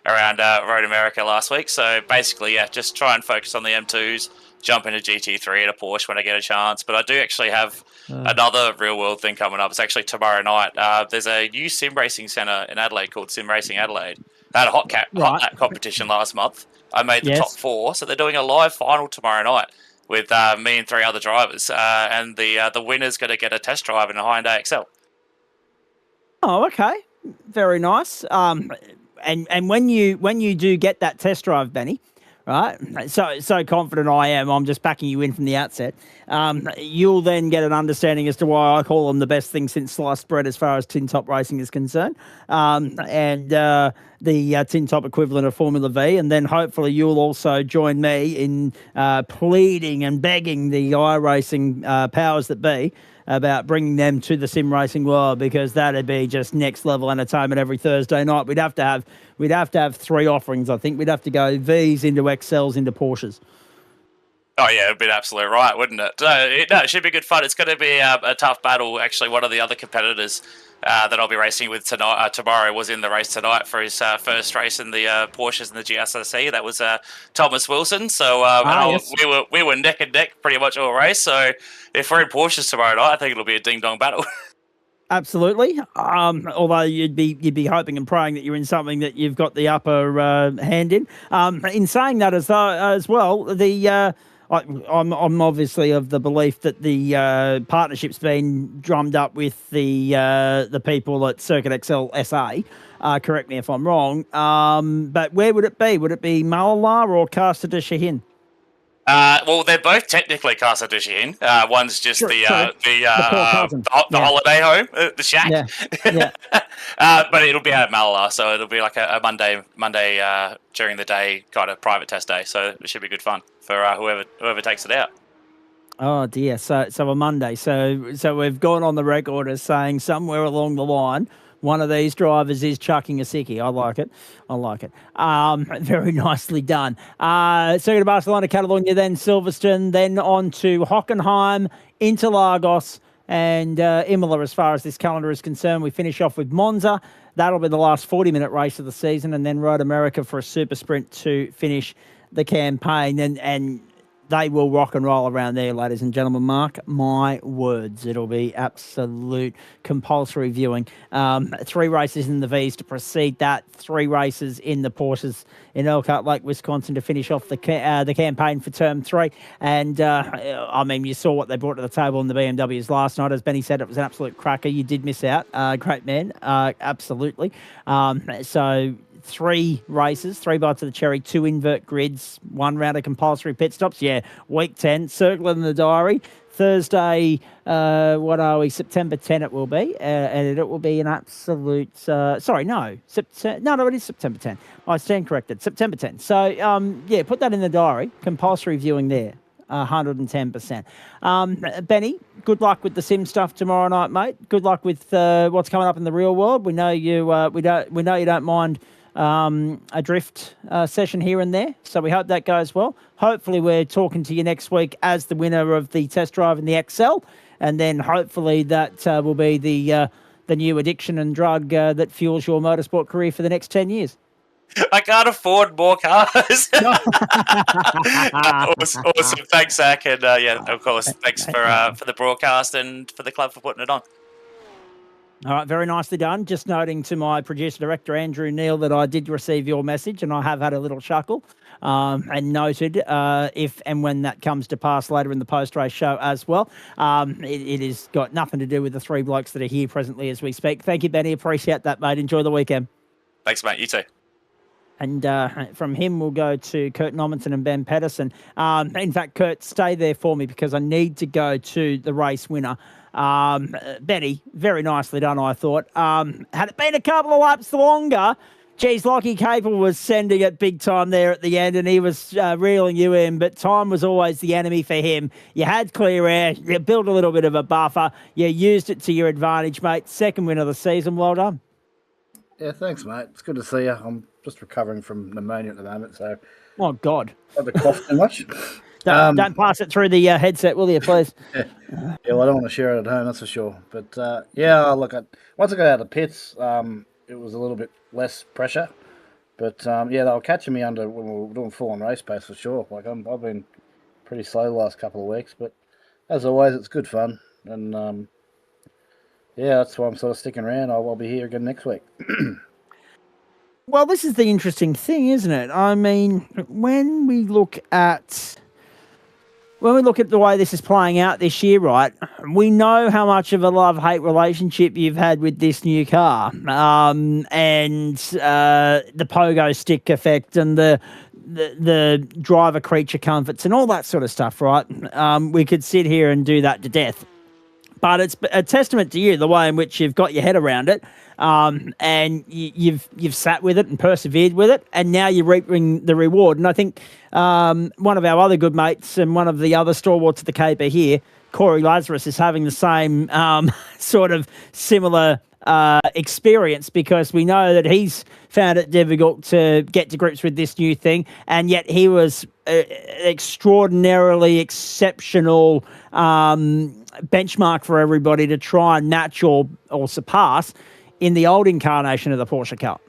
around Road America last week. So basically, yeah, just try and focus on the M2s. Jump into GT3 and a Porsche when I get a chance. But I do actually have another real-world thing coming up. It's actually tomorrow night. There's a new sim racing centre in Adelaide called Sim Racing Adelaide. They had a hot lap competition last month. I made the top 4, so they're doing a live final tomorrow night with me and 3 other drivers. And the winner's going to get a test drive in a Hyundai XL. Oh, okay. Very nice. And when you do get that test drive, Benny, right? So confident I am. I'm just backing you in from the outset. You'll then get an understanding as to why I call them the best thing since sliced bread as far as tin top racing is concerned, and the tin top equivalent of Formula V. And then hopefully you'll also join me in pleading and begging the iRacing powers that be about bringing them to the sim racing world, because that'd be just next level entertainment every Thursday night. We'd have to have 3 offerings. I think we'd have to go V's into XLs into Porsches. Oh yeah, it'd be absolute right, wouldn't it? It should be good fun. It's going to be a tough battle. Actually, one of the other competitors that I'll be racing with tomorrow was in the race tonight for his first race in the Porsches and the GSRC. That was Thomas Wilson. So yes. we were neck and neck pretty much all race. So if we're in Porsches tomorrow night, I think it'll be a ding dong battle. Absolutely. Although you'd be hoping and praying that you're in something that you've got the upper hand in. In saying that as well, I'm obviously of the belief that the partnership's been drummed up with the people at Circuit XL SA. Correct me if I'm wrong. But where would it be? Would it be Malala or Caster de Shahin? Well, they're both technically Casa de Chien. One's just the poor cousin. Yeah. holiday home, the shack. Yeah. Yeah. But it'll be at Malala, so it'll be like a Monday during the day kind of private test day. So it should be good fun for whoever takes it out. Oh dear. So a Monday. So we've gone on the record as saying somewhere along the line, one of these drivers is chucking a sickie. I like it. Very nicely done. Circuit of Barcelona, Catalonia, then Silverstone, then on to Hockenheim, Interlagos, and Imola as far as this calendar is concerned. We finish off with Monza. That'll be the last 40-minute race of the season, and then Road America for a super sprint to finish the campaign. And they will rock and roll around there, ladies and gentlemen. Mark my words. It'll be absolute compulsory viewing. 3 races in the V's to precede that. 3 races in the Porsches in Elkhart Lake, Wisconsin to finish off the campaign for Term 3. And, I mean, you saw what they brought to the table in the BMWs last night. As Benny said, it was an absolute cracker. You did miss out. Great man. Absolutely. So 3 races, 3 bites of the cherry, 2 invert grids, 1 round of compulsory pit stops. Yeah, week 10, circle in the diary. Thursday, what are we? September 10 it will be. And it will be an absolute... it is September 10. I stand corrected. September 10. So, yeah, put that in the diary. Compulsory viewing there. 110%. Benny, good luck with the sim stuff tomorrow night, mate. Good luck with what's coming up in the real world. We know you. We know you don't mind a drift session here and there. So we hope that goes well. Hopefully we're talking to you next week as the winner of the test drive in the XL, and then hopefully that will be the new addiction and drug that fuels your motorsport career for the next 10 years. I can't afford more cars. Awesome. Thanks, Zach. And of course, thanks for the broadcast and for the club for putting it on. All right, very nicely done. Just noting to my producer director, Andrew Neal, that I did receive your message and I have had a little chuckle and noted if and when that comes to pass later in the post-race show as well. It has got nothing to do with the 3 blokes that are here presently as we speak. Thank you, Benny. Appreciate that, mate. Enjoy the weekend. Thanks, mate. You too. And from him, we'll go to Kurt Normanton and Ben Pedersen. In fact, Kurt, stay there for me because I need to go to the race winner. Benny, very nicely done, I thought. Had it been a couple of laps longer, geez, Lockie Capel was sending it big time there at the end, and he was reeling you in, but time was always the enemy for him. You had clear air, you built a little bit of a buffer, you used it to your advantage, mate. Second win of the season, well done. Yeah, thanks, mate. It's good to see you. I'm just recovering from pneumonia at the moment, so... Oh, God. Not to cough too much. Don't pass it through the headset, will you, please? Yeah, well, I don't want to share it at home, that's for sure. But, yeah, look, once I got out of the pits, it was a little bit less pressure. But, yeah, they were catching me under when we were doing full-on race pace for sure. Like, I've been pretty slow the last couple of weeks. But, as always, it's good fun. And, yeah, that's why I'm sort of sticking around. I'll be here again next week. Well, this is the interesting thing, isn't it? I mean, when we look at the way this is playing out this year, right, we know how much of a love-hate relationship you've had with this new car, and the pogo stick effect and the driver creature comforts and all that sort of stuff, right? We could sit here and do that to death. But it's a testament to you, the way in which you've got your head around it, and you've sat with it and persevered with it, and now you're reaping the reward. And I think one of our other good mates and one of the other stalwarts of the caper here, Corey Lazarus, is having the same sort of similar experience, because we know that he's found it difficult to get to grips with this new thing, and yet he was extraordinarily exceptional benchmark for everybody to try and match or surpass in the old incarnation of the Porsche Cup.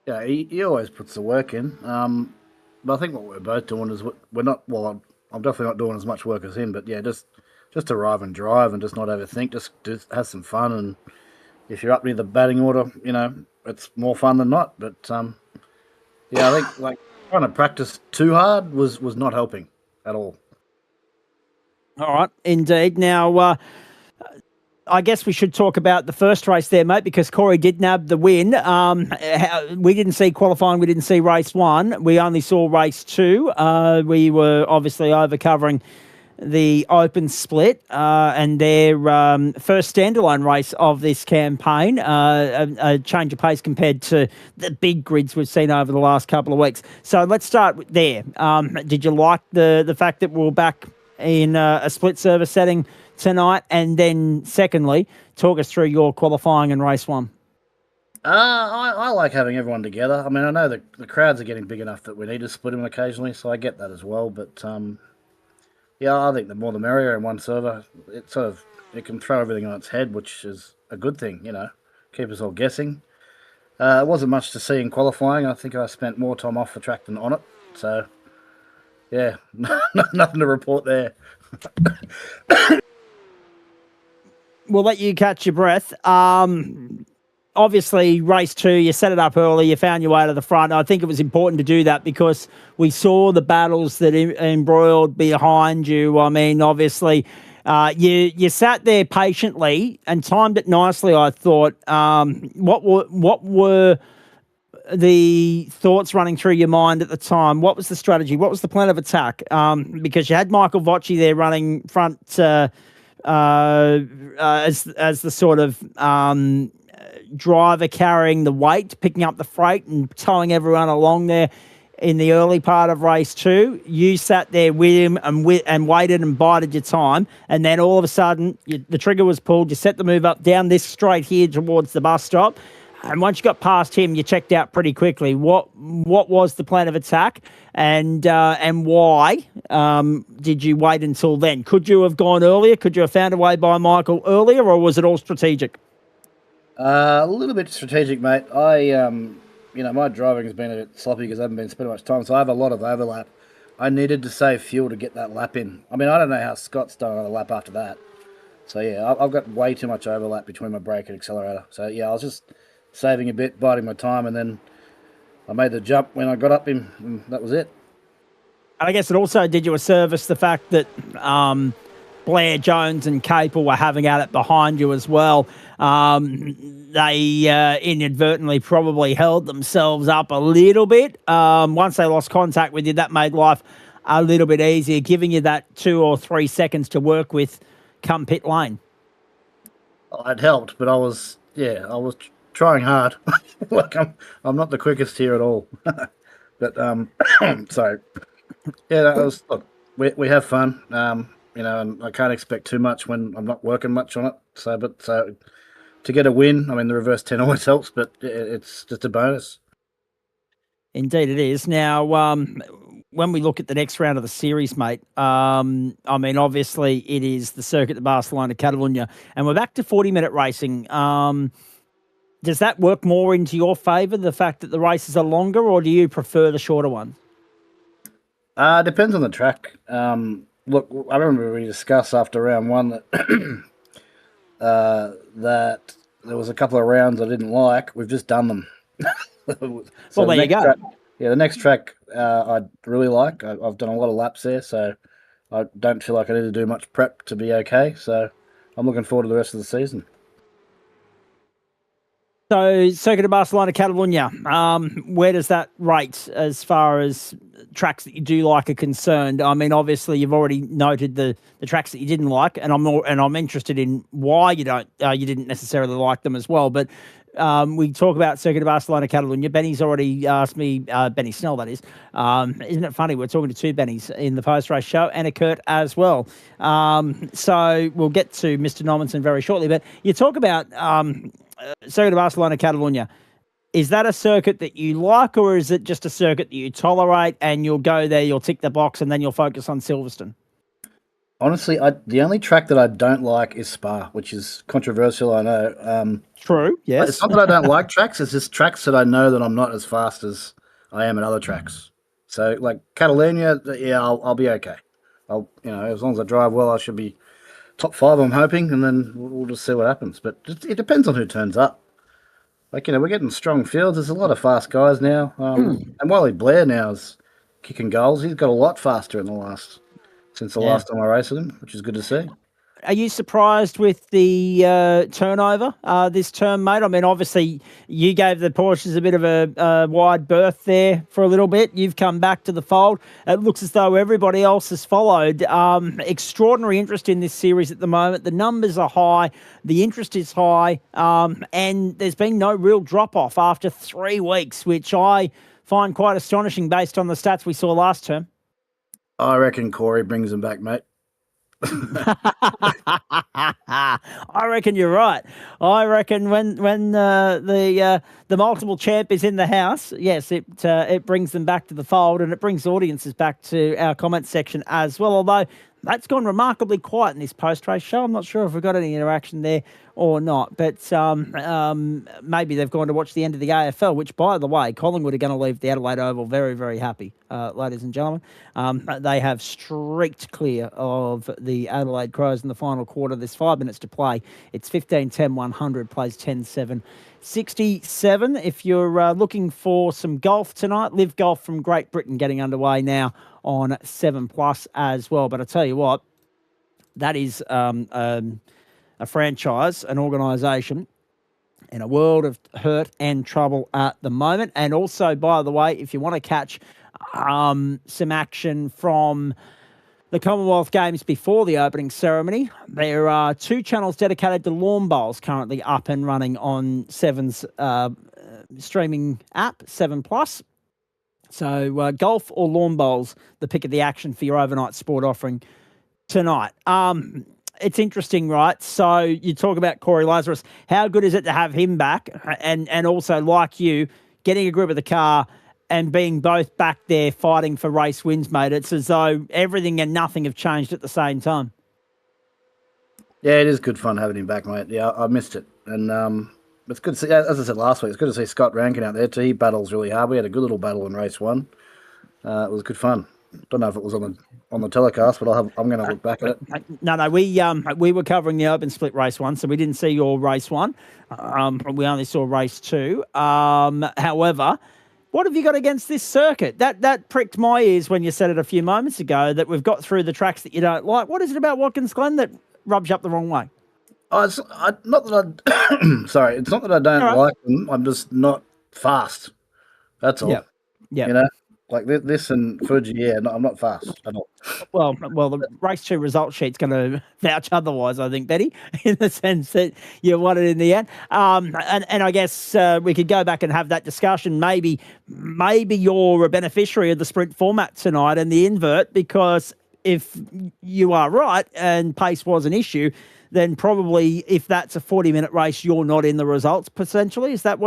Yeah, he always puts the work in. But I think what we're both doing is we're not. Well, I'm definitely not doing as much work as him. But yeah, just arrive and drive and just not overthink. Just have some fun. And if you're up near the batting order, you know, it's more fun than not. But yeah, I think like trying to practice too hard was not helping at all. All right, indeed. Now, I guess we should talk about the first race there, mate, because Corey did nab the win. We didn't see qualifying. We didn't see race 1. We only saw race 2. We were obviously over covering the open split and their first standalone race of this campaign, a change of pace compared to the big grids we've seen over the last couple of weeks. So let's start there. Did you like the fact that we're back in a split service setting tonight? And then secondly, talk us through your qualifying in race 1. I like having everyone together. I mean, I know the crowds are getting big enough that we need to split them occasionally, so I get that as well. But yeah, I think the more the merrier in one server. It can throw everything on its head, which is a good thing, keep us all guessing. It wasn't much to see in qualifying. I think I spent more time off the track than on it. So, yeah, nothing to report there. We'll let you catch your breath. Obviously, race 2, you set it up early, you found your way to the front. I think it was important to do that because we saw the battles that embroiled behind you. I mean, obviously, you sat there patiently and timed it nicely, I thought. What were the thoughts running through your mind at the time? What was the strategy? What was the plan of attack? Because you had Michael Vocci there running front as the sort of driver carrying the weight, picking up the freight and towing everyone along there in the early part of race 2. You sat there with him and waited and bided your time, and then all of a sudden the trigger was pulled. You set the move up down this straight here towards the bus stop, and once you got past him, you checked out pretty quickly. What was the plan of attack, and why did you wait until then? Could you have gone earlier? Could you have found a way by Michael earlier, or was it all strategic? A little bit strategic, mate. My driving has been a bit sloppy because I haven't been spending much time, so I have a lot of overlap. I needed to save fuel to get that lap in. I mean, I don't know how Scott's done another lap after that. So, yeah, I've got way too much overlap between my brake and accelerator. So, yeah, I was just saving a bit, biding my time, and then I made the jump when I got up him, and that was it. I guess it also did you a service, the fact that Blair, Jones and Capel were having at it behind you as well. They inadvertently probably held themselves up a little bit. Once they lost contact with you, that made life a little bit easier, giving you that 2 or 3 seconds to work with come pit lane. It helped, but I was trying hard. Like I'm not the quickest here at all. But so yeah, that was, look, we have fun. And I can't expect too much when I'm not working much on it. So to get a win, I mean, the reverse 10 always helps, but it's just a bonus. Indeed it is. Now, when we look at the next round of the series, mate, I mean, obviously it is the circuit of Barcelona, Catalunya, and we're back to 40-minute racing. Does that work more into your favour, the fact that the races are longer, or do you prefer the shorter ones? Depends on the track. Look, I remember we discussed after round 1 that there was a couple of rounds I didn't like. We've just done them. So there you go. The next track I really like. I've done a lot of laps there, so I don't feel like I need to do much prep to be okay. So I'm looking forward to the rest of the season. So, Circuit of Barcelona, Catalunya, where does that rate as far as tracks that you do like are concerned? I mean, obviously, you've already noted the tracks that you didn't like, and I'm interested in why you didn't necessarily like them as well. But we talk about Circuit of Barcelona, Catalunya. Benny's already asked me, Benny Snell, that is. Isn't it funny? We're talking to 2 Bennys in the post-race show, and a Kurt as well. So we'll get to Mr. Normanson very shortly. But you talk about Circuit of Barcelona, Catalunya. Is that a circuit that you like, or is it just a circuit that you tolerate and you'll go there, you'll tick the box, and then you'll focus on Silverstone? Honestly, the only track that I don't like is Spa, which is controversial, I know. True, yes. It's not that I don't like tracks, it's just tracks that I know that I'm not as fast as I am at other tracks. So, like Catalunya, yeah, I'll be okay. As long as I drive well, I should be top 5, I'm hoping, and then we'll just see what happens. But it depends on who turns up. Like, we're getting strong fields. There's a lot of fast guys now. And Wally Blair now is kicking goals. He's got a lot faster since the last time I raced with him, which is good to see. Are you surprised with the turnover this term, mate? I mean, obviously, you gave the Porsches a bit of a wide berth there for a little bit. You've come back to the fold. It looks as though everybody else has followed. Extraordinary interest in this series at the moment. The numbers are high. The interest is high. And there's been no real drop-off after 3 weeks, which I find quite astonishing based on the stats we saw last term. I reckon Corey brings them back, mate. I reckon you're right. I reckon when the multiple champ is in the house, yes, it brings them back to the fold, and it brings audiences back to our comment section as well. Although that's gone remarkably quiet in this post-race show. I'm not sure if we've got any interaction there or not, but maybe they've gone to watch the end of the AFL, which, by the way, Collingwood are going to leave the Adelaide Oval very, very happy, ladies and gentlemen. They have streaked clear of the Adelaide Crows in the final quarter. There's 5 minutes to play. It's 15-10-100, plays 10-7. 67. If you're looking for some golf tonight, Live Golf from Great Britain getting underway now on 7+ as well. But I tell you what, that is a franchise, an organisation in a world of hurt and trouble at the moment. And also, by the way, if you want to catch some action from the Commonwealth Games before the opening ceremony, there are 2 channels dedicated to lawn bowls currently up and running on Seven's streaming app, 7+. So golf or lawn bowls, the pick of the action for your overnight sport offering tonight. It's interesting, right? So you talk about Corey Lazarus. How good is it to have him back? And also, like you, getting a grip of the car and being both back there fighting for race wins, mate. It's as though everything and nothing have changed at the same time. Yeah, it is good fun having him back, mate. Yeah, I missed it. And it's good to see, as I said last week, it's good to see Scott Rankin out there too. He battles really hard. We had a good little battle in race 1. It was good fun. Don't know if it was on the telecast, but I'm going to look back at it. No, we were covering the open split race 1, so we didn't see your race 1. We only saw race 2. However, what have you got against this circuit? That pricked my ears when you said it a few moments ago, that we've got through the tracks that you don't like. What is it about Watkins Glen that rubs you up the wrong way? Oh, it's not that I sorry, it's not that I don't like them. I'm just not fast. That's all. Yeah. You know, like this and Fuji. Yeah, I'm not fast at all. Well, the race 2 result sheet's going to vouch otherwise, I think, Betty, in the sense that you won it in the end. And I guess we could go back and have that discussion. Maybe you're a beneficiary of the sprint format tonight and the invert, because if you are right and pace was an issue, then probably if that's a 40-minute race, you're not in the results potentially. Is that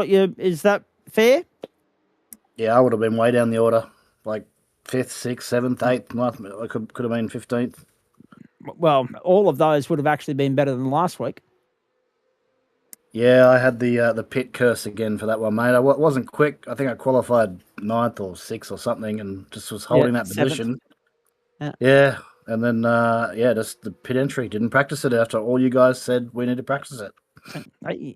fair? Yeah, I would have been way down the order, like 5th, 6th, 7th, 8th, 9th. I could have been 15th. Well, all of those would have actually been better than last week. Yeah, I had the pit curse again for that one, mate. I wasn't quick. I think I qualified 9th or 6th or something, and just was holding that position. Yeah. And then, just the pit entry. Didn't practice it after all you guys said we need to practice it.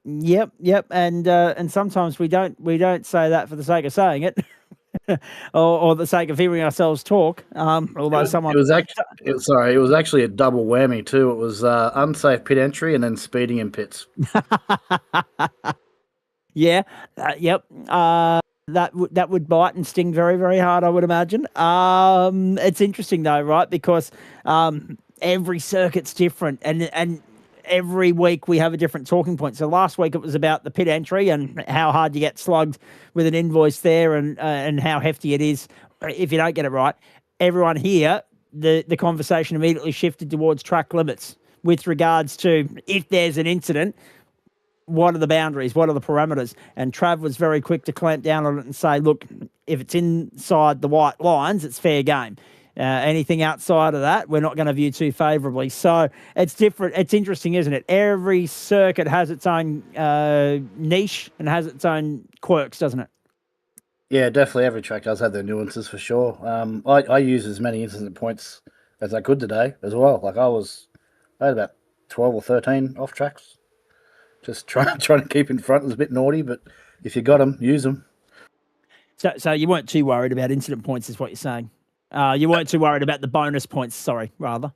Yep. And sometimes we don't say that for the sake of saying it, or the sake of hearing ourselves talk. Although it was actually a double whammy too. It was unsafe pit entry and then speeding in pits. Yeah. Yep. That would bite and sting very, very hard, I would imagine. It's interesting though, right? Because every circuit's different, and every week we have a different talking point. So last week it was about the pit entry and how hard you get slugged with an invoice there, and how hefty it is if you don't get it right. Everyone here, the conversation immediately shifted towards track limits with regards to if there's an incident, what are the boundaries? What are the parameters? And Trav was very quick to clamp down on it and say, look, if it's inside the white lines, it's fair game. Anything outside of that, we're not going to view too favourably. So it's different. It's interesting, isn't it? Every circuit has its own niche and has its own quirks, doesn't it? Yeah, definitely. Every track does have their nuances for sure. I used as many incident points as I could today as well. Like I had about 12 or 13 off tracks. Just trying to keep in front. It was a bit naughty, but if you got them, use them. So you weren't too worried about incident points, is what you're saying? You weren't too worried about the bonus points, rather.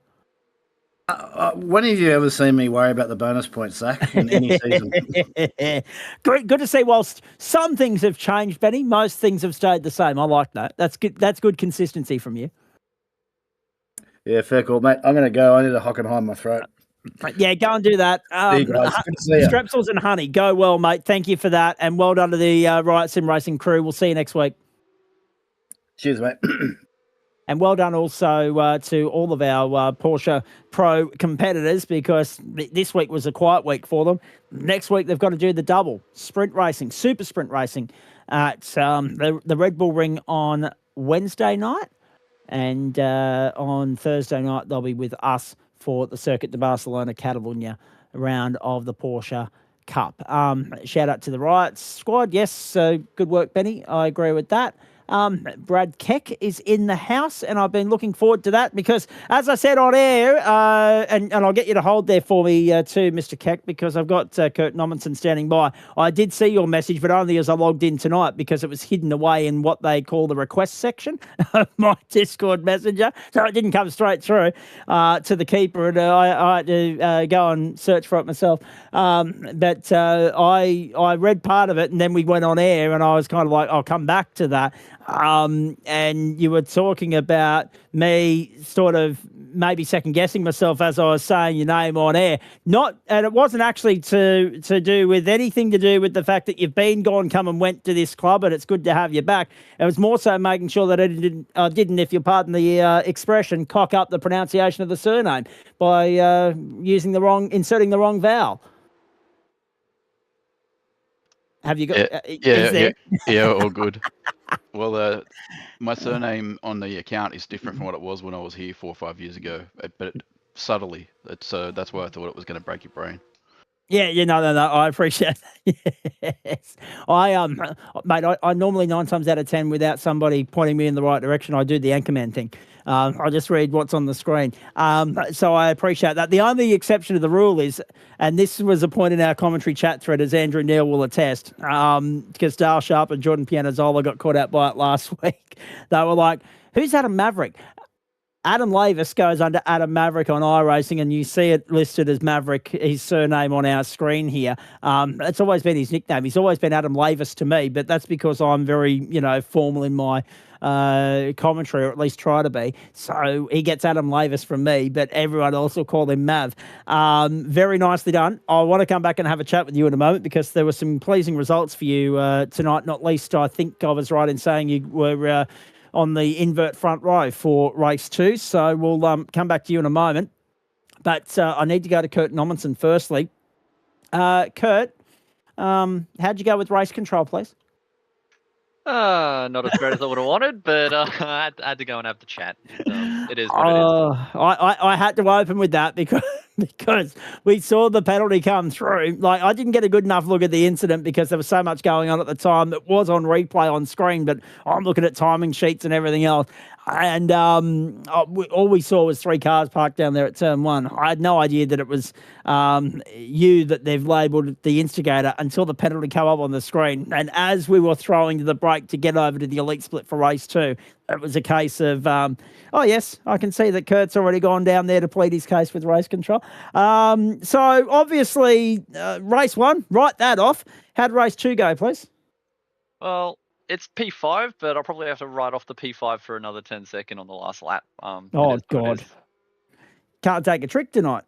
When have you ever seen me worry about the bonus points, Zach, in any season? Great, good to see. Whilst some things have changed, Benny, most things have stayed the same. I like that. That's good. That's good consistency from you. Yeah, fair call, mate. I'm going to go. I need a Hockenheim in my throat. Yeah, go and do that. See you guys. Good to see you. Strepsils and honey, go well, mate. Thank you for that, and well done to the Riot Sim Racing crew. We'll see you next week. Cheers, mate. And well done also to all of our Porsche Pro competitors, because this week was a quiet week for them. Next week, they've got to do the double sprint racing, super sprint racing at the Red Bull Ring on Wednesday night. And on Thursday night, they'll be with us for the Circuit de Barcelona Catalunya round of the Porsche Cup. Shout out to the Riot squad. Yes, good work, Benny. I agree with that. Brad Keck is in the house, and I've been looking forward to that because, as I said on air, and I'll get you to hold there for me too, Mr. Keck, because I've got Kurt Nommensen standing by. I did see your message, but only as I logged in tonight because it was hidden away in what they call the request section of my Discord messenger, so it didn't come straight through to the keeper, and I had to go and search for it myself. But I read part of it, and then we went on air, and I was kind of like, I'll come back to that. And you were talking about me sort of maybe second guessing myself as I was saying your name on air. And it wasn't actually to do with anything to do with the fact that you've been gone, come and went to this club, and it's good to have you back. It was more so making sure that I didn't, if you pardon the expression, cock up the pronunciation of the surname by inserting the wrong vowel. Have you got? Yeah, all good. Well, my surname on the account is different from what it was when I was here 4 or 5 years ago, but subtly. That's why I thought it was going to break your brain. Yeah, no, I appreciate that. Yes. Mate, I normally 9 times out of 10, without somebody pointing me in the right direction, I do the anchorman thing. I just read what's on the screen. So I appreciate that. The only exception to the rule is, and this was a point in our commentary chat thread, as Andrew Neal will attest, because Dale Sharp and Jordan Pianazzola got caught out by it last week. They were like, who's Adam Maverick? Adam Lavis goes under Adam Maverick on iRacing, and you see it listed as Maverick, his surname on our screen here. It's always been his nickname. He's always been Adam Lavis to me, but that's because I'm very, formal in my commentary, or at least try to be. So he gets Adam Lavis from me, but everyone else will call him Mav. Very nicely done. I want to come back and have a chat with you in a moment because there were some pleasing results for you tonight, not least I think I was right in saying you were on the invert front row for race 2. So we'll come back to you in a moment. But I need to go to Kurt Nommensen firstly. Kurt, how'd you go with race control, please? Not as great as I would have wanted, but I had to go and have the chat. It is what it is. I had to open with that because we saw the penalty come through. Like, I didn't get a good enough look at the incident because there was so much going on at the time. It was on replay on screen, but I'm looking at timing sheets and everything else. And all we saw was 3 cars parked down there at turn 1. I had no idea that it was you that they've labelled the instigator until the penalty came up on the screen. And as we were throwing to the brake to get over to the elite split for race 2, it was a case of, oh, yes, I can see that Kurt's already gone down there to plead his case with race control. So obviously, race 1, write that off. How'd race 2 go, please? Well, it's P5, but I'll probably have to write off the P5 for another 10 seconds on the last lap. Oh, God. Can't take a trick tonight.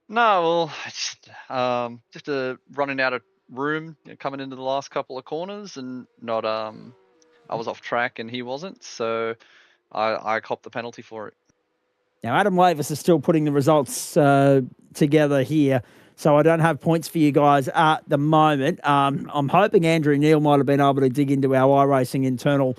No, well, just running out of room coming into the last couple of corners and not, I was off track and he wasn't, so I copped the penalty for it. Now, Adam Lavis is still putting the results together here, so I don't have points for you guys at the moment. I'm hoping Andrew Neal might have been able to dig into our iRacing internal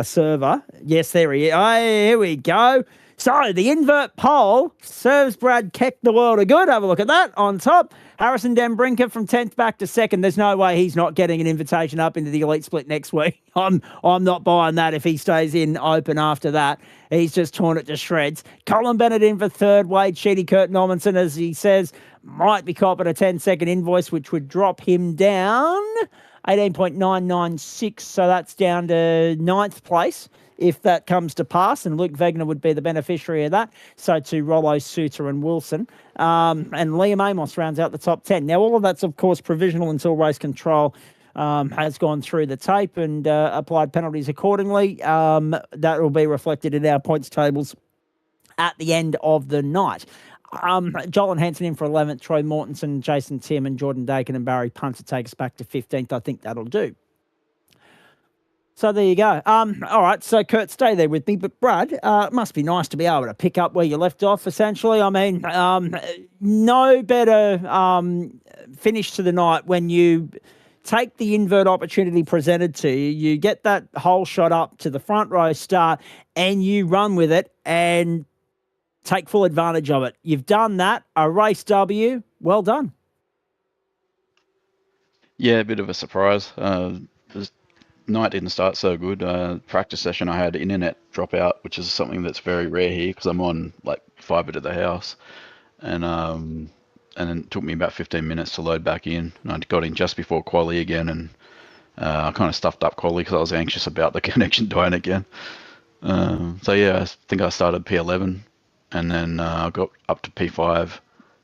server. Yes, there he is. Oh, here we go. So the invert pole serves Brad Keck the world of good. Have a look at that on top. Harrison Dembrinker from 10th back to 2nd. There's no way he's not getting an invitation up into the elite split next week. I'm not buying that if he stays in open after that. He's just torn it to shreds. Colin Bennett in for 3rd. Wade Sheedy, Kurt Nommensen, as he says, might be copping a 10-second invoice, which would drop him down 18.996. So that's down to 9th place. if that comes to pass, and Luke Wegner would be the beneficiary of that. So to Rollo, Suter and Wilson. And Liam Amos rounds out the top 10. Now, all of that's, of course, provisional until race control has gone through the tape and applied penalties accordingly. That will be reflected in our points tables at the end of the night. Joel Hansen in for 11th, Troy Mortensen, Jason Tim and Jordan Dakin and Barry Punt to take us back to 15th. I think that'll do. So there you go. All right, so Kurt, stay there with me. But Brad, it must be nice to be able to pick up where you left off, essentially. I mean, no better finish to the night when you take the invert opportunity presented to you, you get that hole shot up to the front row start, and you run with it and take full advantage of it. You've done that, a race W, well done. Yeah, a bit of a surprise. The night didn't start so good. Practice session, I had internet dropout, which is something that's very rare here because I'm on like fibre to the house. And then it took me about 15 minutes to load back in. And I got in just before quali again, and I kind of stuffed up quali because I was anxious about the connection dying again. So yeah, I think I started P11, and then I got up to P5,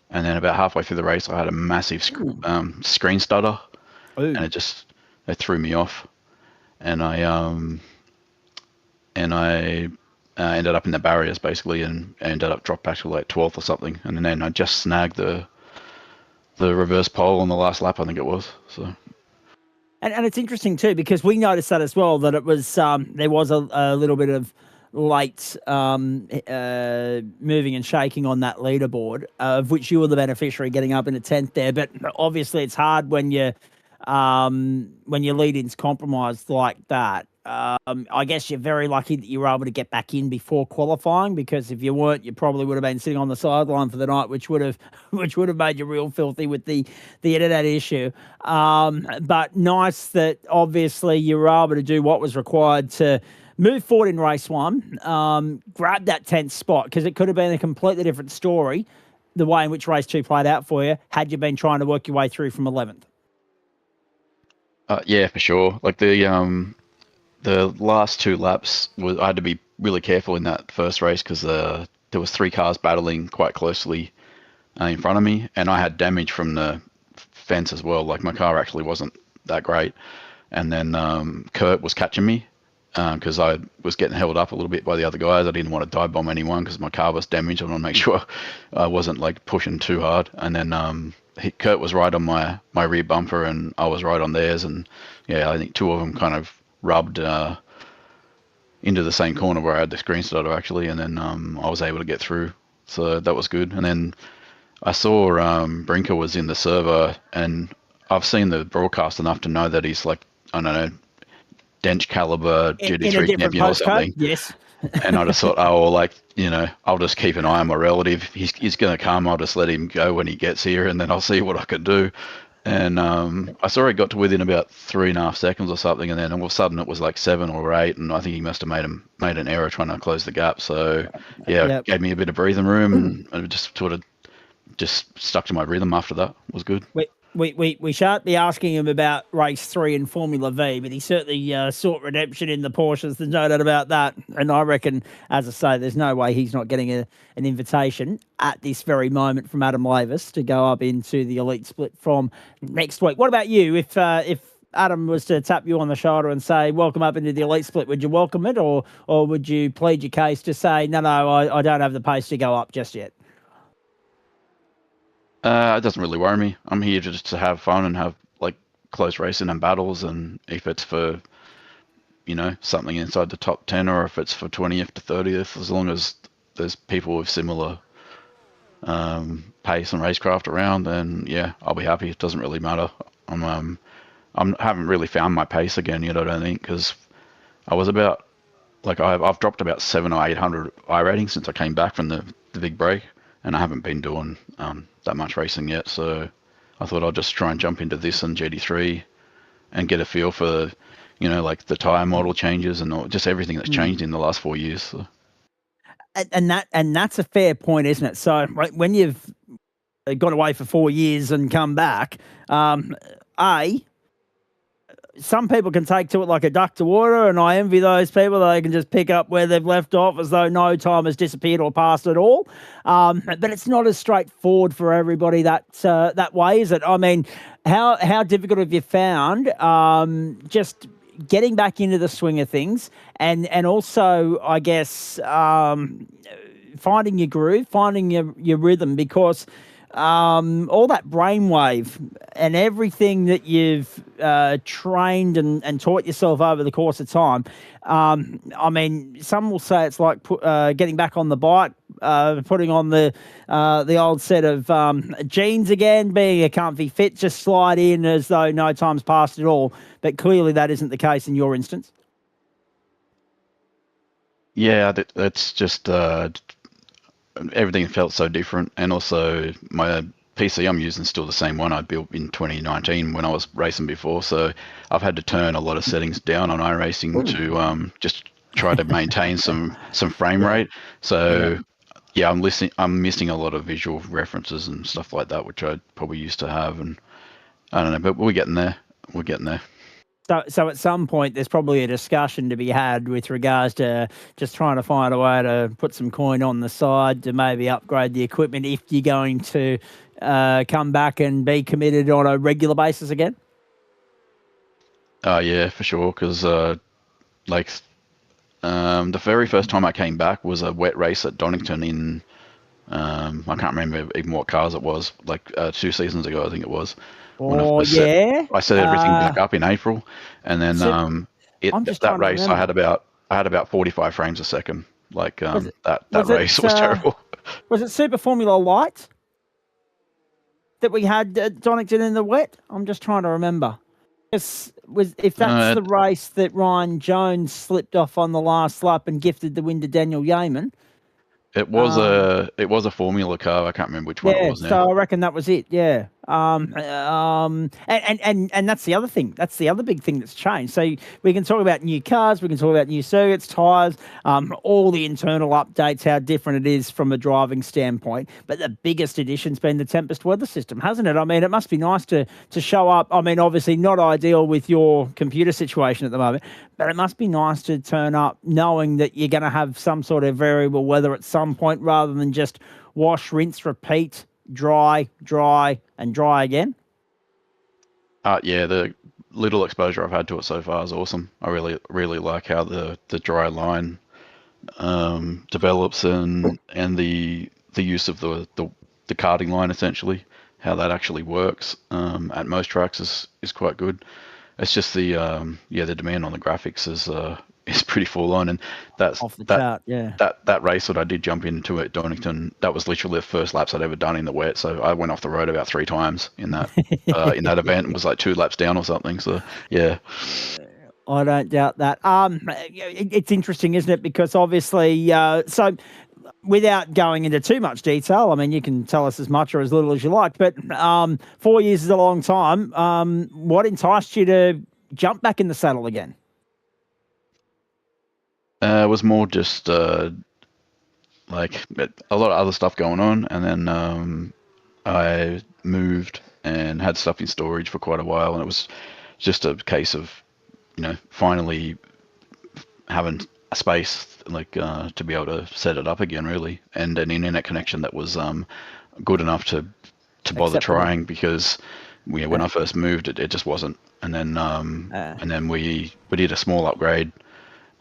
and then about halfway through the race, I had a massive screen stutter, and it threw me off, and I ended up in the barriers basically, and ended up dropped back to like 12th or something, and then I just snagged the reverse pole on the last lap, I think it was. So, and it's interesting too because we noticed that as well, that it was there was a little bit of late moving and shaking on that leaderboard, of which you were the beneficiary, getting up into 10th there. But obviously, it's hard when your lead-in's compromised like that. I guess you're very lucky that you were able to get back in before qualifying, because if you weren't, you probably would have been sitting on the sideline for the night, which would have made you real filthy with the internet issue. But nice that obviously you were able to do what was required to move forward in race one, grab that 10th spot, because it could have been a completely different story, the way in which race two played out for you, had you been trying to work your way through from 11th. Yeah, for sure. Like the last two laps, I had to be really careful in that first race because there was 3 cars battling quite closely in front of me, and I had damage from the fence as well. Like my car actually wasn't that great, and then Kurt was catching me because I was getting held up a little bit by the other guys. I didn't want to dive bomb anyone because my car was damaged. I wanted to make sure I wasn't like pushing too hard, and then Kurt was right on my rear bumper, and I was right on theirs, and yeah, I think 2 of them kind of rubbed into the same corner where I had the screen stutter actually, and then I was able to get through, so that was good. And then I saw Brinker was in the server, and I've seen the broadcast enough to know that he's like, I don't know, Dench caliber GT3 Nebula or something. Yes. And I just thought, oh, well, like, you know, I'll just keep an eye on my relative. He's going to come. I'll just let him go when he gets here, and then I'll see what I can do. And I saw he got to within about 3.5 seconds or something, and then all of a sudden it was like 7 or 8, and I think he must have made an error trying to close the gap. So yeah, It gave me a bit of breathing room, and I just sort of just stuck to my rhythm after that. It was good. We shan't be asking him about race 3 in Formula V, but he certainly sought redemption in the Porsches. There's no doubt about that. And I reckon, as I say, there's no way he's not getting an invitation at this very moment from Adam Lavis to go up into the elite split from next week. What about you? If Adam was to tap you on the shoulder and say, welcome up into the elite split, would you welcome it, or would you plead your case to say, no, I don't have the pace to go up just yet? It doesn't really worry me. I'm here just to have fun and have like close racing and battles, and if it's for, you know, something inside the top 10, or if it's for 20th to 30th, as long as there's people with similar pace and racecraft around, then yeah, I'll be happy. It doesn't really matter. I haven't really found my pace again yet, I don't think, because I was about, like, I've dropped about 700 or 800 I ratings since I came back from the big break, and I haven't been doing that much racing yet, so I thought I'd just try and jump into this and GT3 and get a feel for, you know, like the tyre model changes and just everything that's changed in the last 4 years. So. And that's a fair point, isn't it? So when you've gone away for 4 years and come back, some people can take to it like a duck to water, and I envy those people. They can just pick up where they've left off as though no time has disappeared or passed at all. But it's not as straightforward for everybody that way, is it? I mean, how difficult have you found just getting back into the swing of things, and also, I guess, finding your groove, finding your rhythm, because all that brainwave and everything that you've trained and taught yourself over the course of time. I mean, some will say it's like getting back on the bike, putting on the old set of jeans again, being a comfy fit, just slide in as though no time's passed at all. But clearly that isn't the case in your instance. Yeah, that's just everything felt so different, and also my PC I'm using is still the same one I built in 2019 when I was racing before. So I've had to turn a lot of settings down on iRacing to just try to maintain some frame rate. So yeah, I'm missing a lot of visual references and stuff like that, which I probably used to have, and I don't know, but we're getting there. We're getting there. So at some point, there's probably a discussion to be had with regards to just trying to find a way to put some coin on the side to maybe upgrade the equipment if you're going to come back and be committed on a regular basis again. Yeah, for sure. Because the very first time I came back was a wet race at Donington in I can't remember even what cars it was. 2 seasons ago, I think it was. I set everything back up in April, and then that race I had about 45 frames a second. That race was terrible. Was it Super Formula Light that we had at Donington in the wet? I'm just trying to remember. If that's the race that Ryan Jones slipped off on the last lap and gifted the win to Daniel Yeaman. It was a Formula car. I can't remember which one it was now. So I reckon that was it. Yeah. And that's the other thing. That's the other big thing that's changed. So we can talk about new cars, we can talk about new circuits, tyres, all the internal updates, how different it is from a driving standpoint. But the biggest addition's been the Tempest weather system, hasn't it? I mean, it must be nice to show up. I mean, obviously not ideal with your computer situation at the moment, but it must be nice to turn up knowing that you're going to have some sort of variable weather at some point rather than just wash, rinse, repeat, dry, and dry again. Yeah, the little exposure I've had to it so far is awesome. I really like how the dry line develops and the use of the karting line, essentially, how that actually works at most tracks is quite good. It's just the demand on the graphics is pretty full on, and that's off the chart. Yeah, that race that I did jump into at Donington, that was literally the first laps I'd ever done in the wet. So I went off the road about 3 times in that event, and was like 2 laps down or something. So yeah, I don't doubt that. It's interesting, isn't it? Because obviously, so without going into too much detail, I mean, you can tell us as much or as little as you like, but 4 years is a long time. What enticed you to jump back in the saddle again? It was more just a lot of other stuff going on, and then I moved and had stuff in storage for quite a while, and it was just a case of finally having a space to be able to set it up again, really, and an internet connection that was good enough to bother trying, because when I first moved it just wasn't, and then we did a small upgrade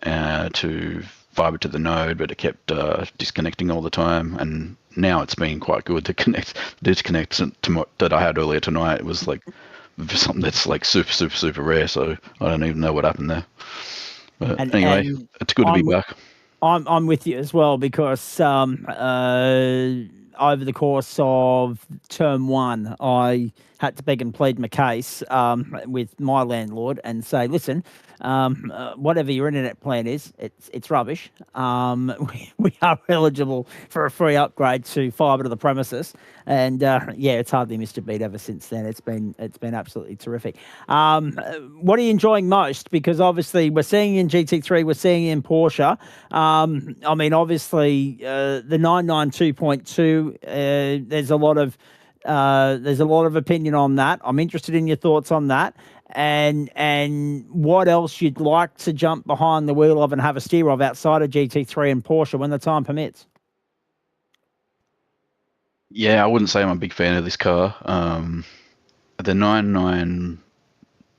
to fiber to the node, but it kept disconnecting all the time, and now it's been quite good to disconnect that I had earlier tonight. It was like something that's like super rare, so I don't even know what happened there. But anyway, it's good to be back. I'm with you as well, because over the course of term 1, I had to beg and plead my case with my landlord and say, listen, whatever your internet plan is, it's rubbish. We are eligible for a free upgrade to fibre to the premises, and it's hardly missed a beat ever since then. It's been absolutely terrific. What are you enjoying most? Because obviously we're seeing in GT3, we're seeing in Porsche. I mean, obviously the 992.2. There's a lot of There's a lot of opinion on that. I'm interested in your thoughts on that, and what else you'd like to jump behind the wheel of and have a steer of outside of GT3 and Porsche when the time permits. Yeah, I wouldn't say I'm a big fan of this car.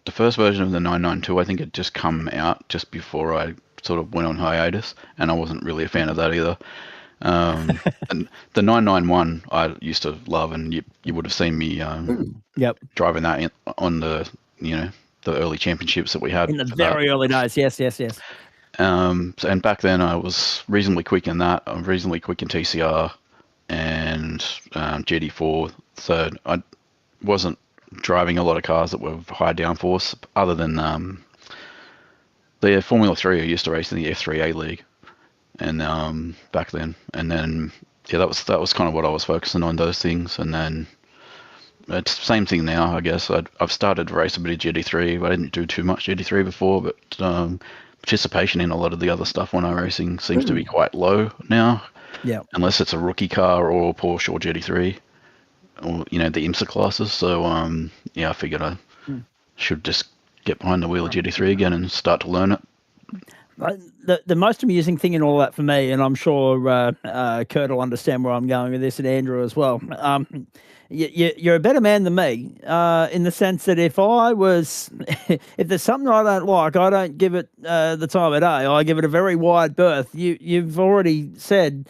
The first version of the 992, I think had just come out just before I sort of went on hiatus, and I wasn't really a fan of that either. And the 991 I used to love, and you would have seen me driving that on the the early championships that we had in the very early days. Yes. And back then I was reasonably quick in that. I'm reasonably quick in TCR and GT4, so I wasn't driving a lot of cars that were high downforce, other than the Formula 3 I used to race in the F3A league, and back then, and then that was kind of what I was focusing on, those things. And then it's the same thing now, I guess. I've started to race a bit of GT3. I didn't do too much GT3 before, but participation in a lot of the other stuff when I'm racing seems to be quite low now. Yeah. Unless it's a rookie car or Porsche or GT3, or the IMSA classes. So I figured I should just get behind the wheel of GT3 again and start to learn it. The most amusing thing in all that for me, and I'm sure Kurt will understand where I'm going with this, and Andrew as well. You're a better man than me in the sense that if there's something I don't like, I don't give it the time of day. I give it a very wide berth. You've already said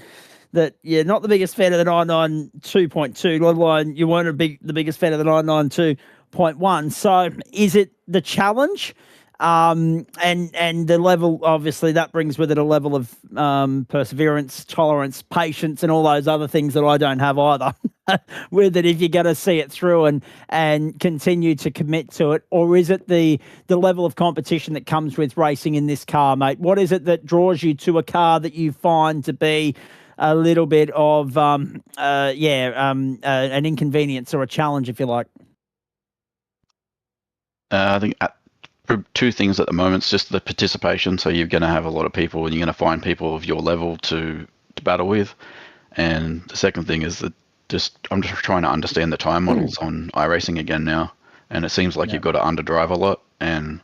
that you're not the biggest fan of the 992.2, let alone you weren't the biggest fan of the 992.1. So is it the challenge? And the level, obviously, that brings with it a level of perseverance, tolerance, patience, and all those other things that I don't have either. With it, if you're going to see it through and continue to commit to it, or is it the level of competition that comes with racing in this car, mate? What is it that draws you to a car that you find to be a little bit of an inconvenience or a challenge, if you like? I think two things at the moment. It's just the participation. So you're going to have a lot of people, and you're going to find people of your level to battle with. And the second thing is that I'm just trying to understand the time models on iRacing again now. And it seems like you've got to underdrive a lot. And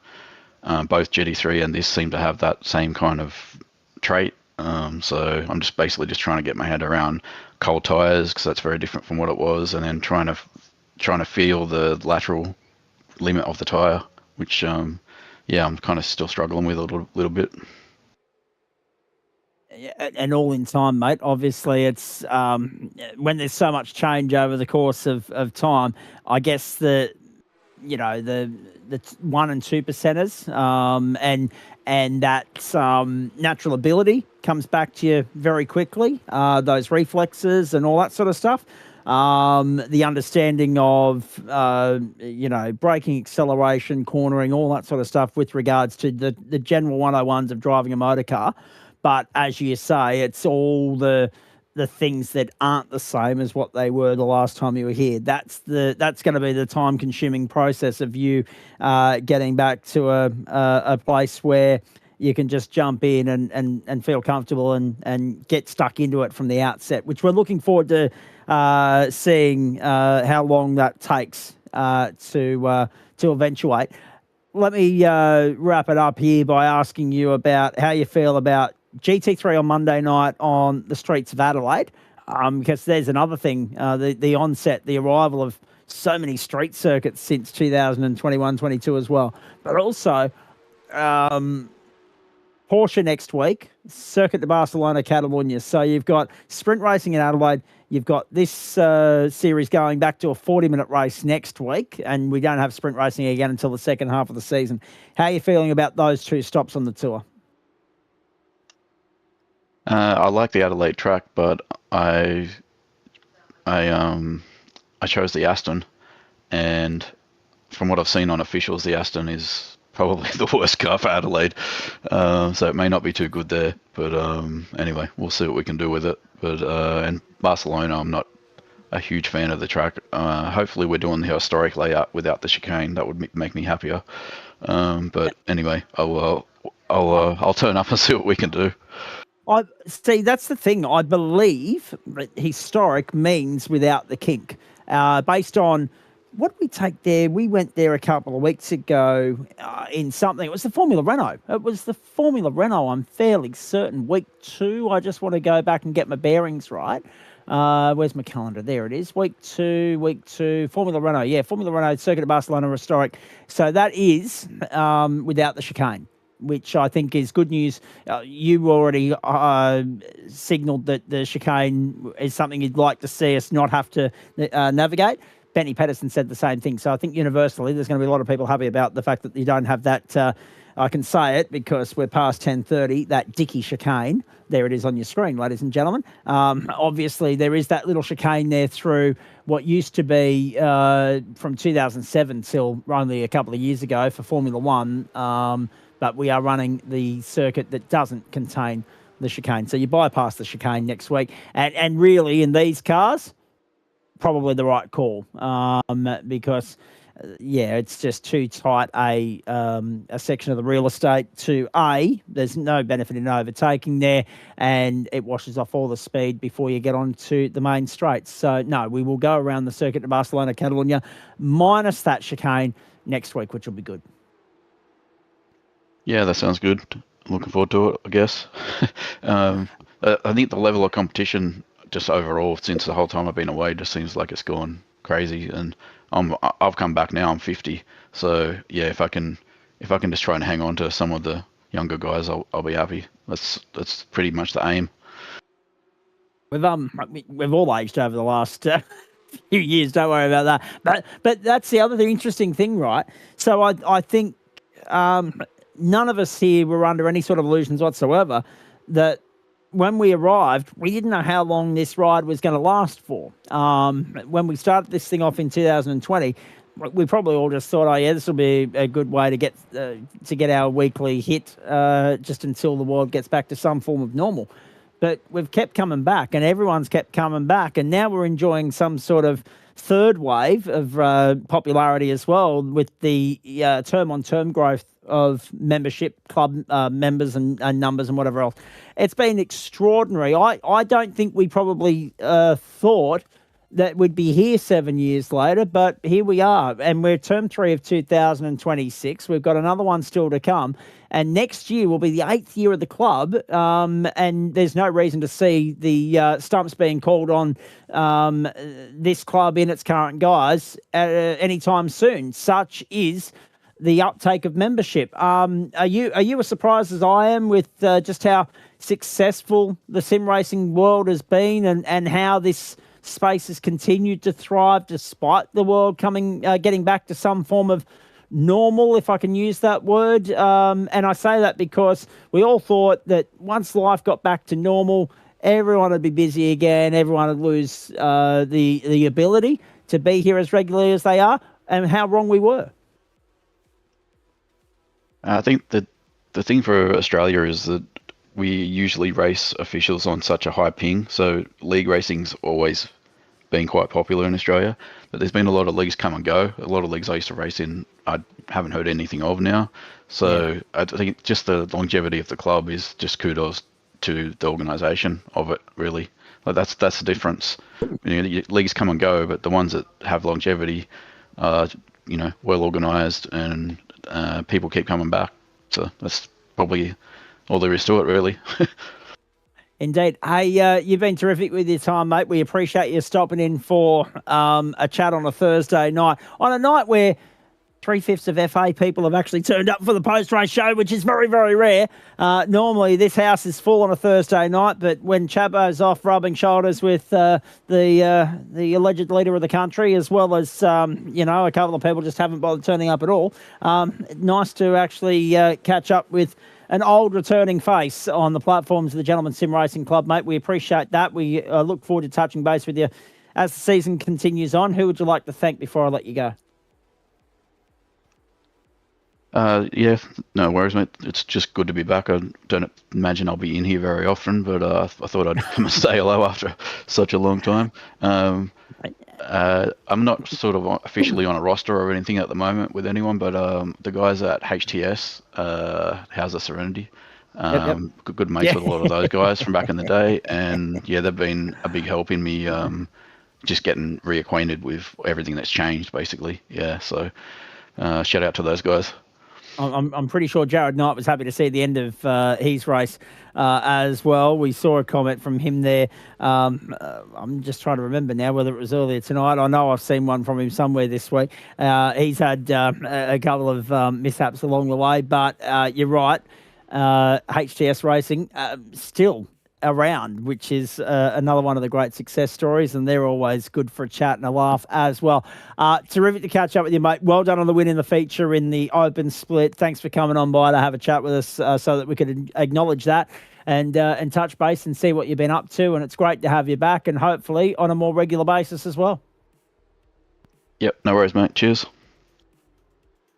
both GT3 and this seem to have that same kind of trait. So I'm just basically trying to get my head around cold tires, because that's very different from what it was, and then trying to feel the lateral limit of the tire, which I'm kind of still struggling with a little bit. And all in time, mate. Obviously, it's when there's so much change over the course of time. I guess the 1 and 2 percenters, and that natural ability comes back to you very quickly. Those reflexes and all that sort of stuff. The understanding of braking, acceleration, cornering, all that sort of stuff with regards to the general 101s of driving a motor car. But as you say, it's all the things that aren't the same as what they were the last time you were here. That's going to be the time-consuming process of you getting back to a place where you can just jump in and feel comfortable and get stuck into it from the outset, which we're looking forward to seeing how long that takes to eventuate. Let me wrap it up here by asking you about how you feel about GT3 on Monday night on the streets of Adelaide, because there's another thing, the onset, the arrival of so many street circuits since 2021-22 as well. But also Porsche next week, Circuit de Barcelona, Catalunya. So you've got sprint racing in Adelaide. You've got this series going back to a 40-minute race next week, and we don't have sprint racing again until the second half of the season. How are you feeling about those two stops on the tour? I like the Adelaide track, but I chose the Aston, and from what I've seen on officials, the Aston is probably the worst car for Adelaide, so it may not be too good there. But anyway, we'll see what we can do with it. But and Barcelona, I'm not a huge fan of the track. Hopefully, we're doing the historic layout without the chicane. That would make me happier. But anyway, I'll turn up and see what we can do. See, that's the thing. I believe that historic means without the kink. based on what did we take there? We went there a couple of weeks ago in something. It was the Formula Renault. I'm fairly certain. Week 2. I just want to go back and get my bearings right. Where's my calendar? There it is. Week 2. Formula Renault. Yeah, Formula Renault Circuit of Barcelona Historic. So that is without the chicane, which I think is good news. You already signalled that the chicane is something you'd like to see us not have to navigate. Benny Pedersen said the same thing. So I think universally there's going to be a lot of people happy about the fact that you don't have that. I can say it because we're past 10:30, that Dicky chicane. There it is on your screen, ladies and gentlemen. Obviously, there is that little chicane there through what used to be from 2007 till only a couple of years ago for Formula One. But we are running the circuit that doesn't contain the chicane. So you bypass the chicane next week. And really, in these cars, probably the right call because, it's just too tight a section of the real estate to there's no benefit in overtaking there, and it washes off all the speed before you get onto the main straights. So, no, we will go around the circuit to Barcelona, Catalunya, minus that chicane next week, which will be good. Yeah, that sounds good. Looking forward to it, I guess. I think the level of competition just overall since the whole time I've been away just seems like it's gone crazy, and I've come back now. I'm 50, so yeah, if I can just try and hang on to some of the younger guys, I'll be happy. That's pretty much the aim. We've all aged over the last few years. Don't worry about that. But that's the other interesting thing, right? So I think none of us here were under any sort of illusions whatsoever that when we arrived, we didn't know how long this ride was going to last for. When we started this thing off in 2020, we probably all just thought, this will be a good way to get our weekly hit just until the world gets back to some form of normal. But we've kept coming back, and everyone's kept coming back, and now we're enjoying some sort of third wave of popularity as well with the term-on-term growth of membership, club members and numbers and whatever else. It's been extraordinary. I don't think we probably thought that we'd be here 7 years later, but here we are. And we're term 3 of 2026. We've got another one still to come. And next year will be the 8th year of the club. And there's no reason to see the stumps being called on this club in its current guise anytime soon. Such is the uptake of membership. Are you as surprised as I am with just how successful the sim racing world has been and how this space has continued to thrive despite the world getting back to some form of normal, if I can use that word? And I say that because we all thought that once life got back to normal, everyone would be busy again, everyone would lose the ability to be here as regularly as they are, and how wrong we were. I think that the thing for Australia is that we usually race officials on such a high ping, so league racing's always been quite popular in Australia, but there's been a lot of leagues come and go. A lot of leagues I used to race in, I haven't heard anything of now. So I think just the longevity of the club is just kudos to the organisation of it, really. Like that's the difference. Leagues come and go, but the ones that have longevity are, well organised and people keep coming back. So that's probably all there is to it, really. Indeed. Hey, you've been terrific with your time, mate. We appreciate you stopping in for a chat on a Thursday night. On a night where 3/5 of FA people have actually turned up for the post-race show, which is very, very rare. Normally, this house is full on a Thursday night, but when Chabo's off rubbing shoulders with the alleged leader of the country, as well as, a couple of people just haven't bothered turning up at all, nice to actually catch up with an old returning face on the platforms of the Gentleman Sim Racing Club, mate. We appreciate that. We look forward to touching base with you as the season continues on. Who would you like to thank before I let you go? No worries, mate. It's just good to be back. I don't imagine I'll be in here very often, but I thought I'd come and say hello after such a long time. I'm not sort of officially on a roster or anything at the moment with anyone, but the guys at HTS, House of Serenity, good mates with a lot of those guys from back in the day, and they've been a big help in me just getting reacquainted with everything that's changed, basically. Yeah, so shout out to those guys. I'm pretty sure Jared Knight was happy to see the end of his race as well. We saw a comment from him there. I'm just trying to remember now whether it was earlier tonight. I know I've seen one from him somewhere this week. He's had a couple of mishaps along the way, but you're right. HTS Racing still around, which is another one of the great success stories, and they're always good for a chat and a laugh as well. Terrific to catch up with you, mate. Well done on the win in the feature in the open split. Thanks for coming on by to have a chat with us so that we could acknowledge that and touch base and see what you've been up to. And it's great to have you back, and hopefully on a more regular basis as well. Yep, no worries, mate. Cheers.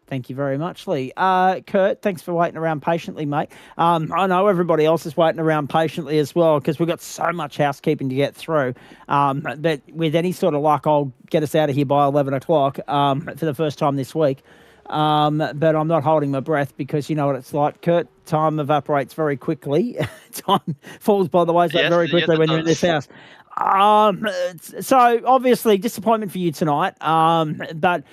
Thank you very much, Lee. Kurt, thanks for waiting around patiently, mate. I know everybody else is waiting around patiently as well because we've got so much housekeeping to get through. But with any sort of luck, I'll get us out of here by 11 o'clock for the first time this week. But I'm not holding my breath because you know what it's like, Kurt. Time evaporates very quickly. Time falls by the wayside very quickly when you're in this house. So obviously disappointment for you tonight. But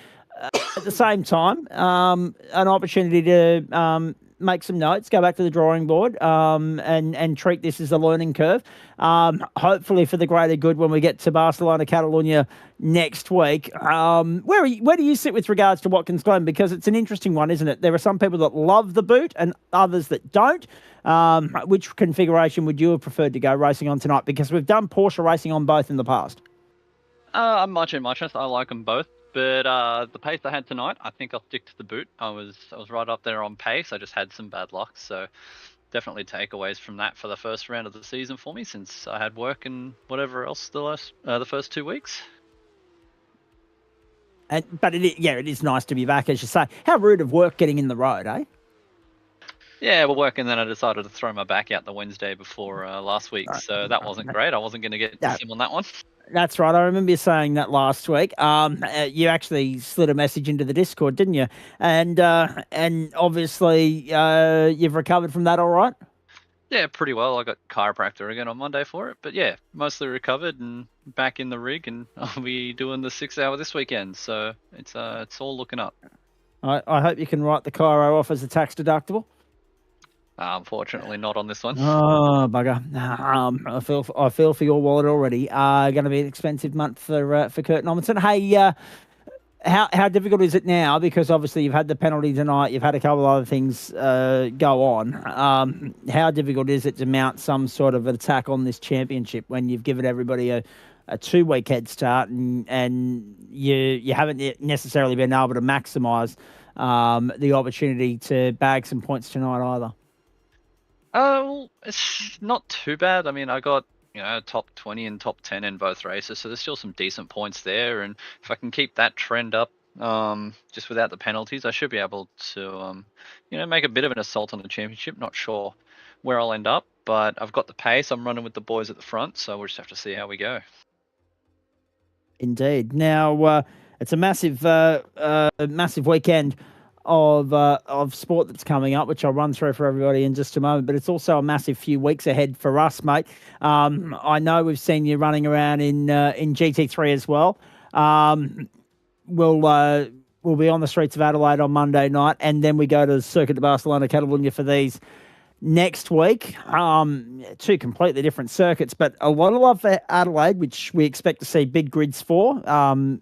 at the same time, an opportunity to make some notes, go back to the drawing board, and treat this as a learning curve. Hopefully for the greater good when we get to Barcelona, Catalonia next week. Where do you sit with regards to Watkins Glen? Because it's an interesting one, isn't it? There are some people that love the boot and others that don't. Which configuration would you have preferred to go racing on tonight? Because we've done Porsche racing on both in the past. Much and muchness. I like them both. But the pace I had tonight, I think I'll stick to the boot. I was right up there on pace. I just had some bad luck. So definitely takeaways from that for the first round of the season for me, since I had work and whatever else the first 2 weeks. But it is nice to be back, as you say. How rude of work getting in the road, eh? Yeah, well, work, and then I decided to throw my back out the Wednesday before last week. So that wasn't great. I wasn't going to get the sim on that one. That's right. I remember you saying that last week. You actually slid a message into the Discord, didn't you? And obviously you've recovered from that all right? Yeah, pretty well. I got chiropractor again on Monday for it. But yeah, mostly recovered and back in the rig, and I'll be doing the 6 hour this weekend. So it's all looking up. I hope you can write the chiro off as a tax deductible. Unfortunately, not on this one. Oh, bugger. I feel for your wallet already. Going to be an expensive month for Kurt Normanson. Hey, how difficult is it now? Because obviously you've had the penalty tonight. You've had a couple of other things go on. How difficult is it to mount some sort of attack on this championship when you've given everybody a 2 week head start and you haven't necessarily been able to maximise the opportunity to bag some points tonight either? Well, it's not too bad. I mean, I got, top 20 and top 10 in both races, so there's still some decent points there. And if I can keep that trend up, just without the penalties, I should be able to, make a bit of an assault on the championship. Not sure where I'll end up, but I've got the pace. I'm running with the boys at the front, so we'll just have to see how we go. Indeed. Now, it's a massive weekend of sport that's coming up, which I'll run through for everybody in just a moment, but it's also a massive few weeks ahead for us, mate. I know we've seen you running around in GT3 as well. We'll be on the streets of Adelaide on Monday night, and then we go to the Circuit de Barcelona, Catalonia for these next week. 2 completely different circuits, but a lot of love for Adelaide, which we expect to see big grids for,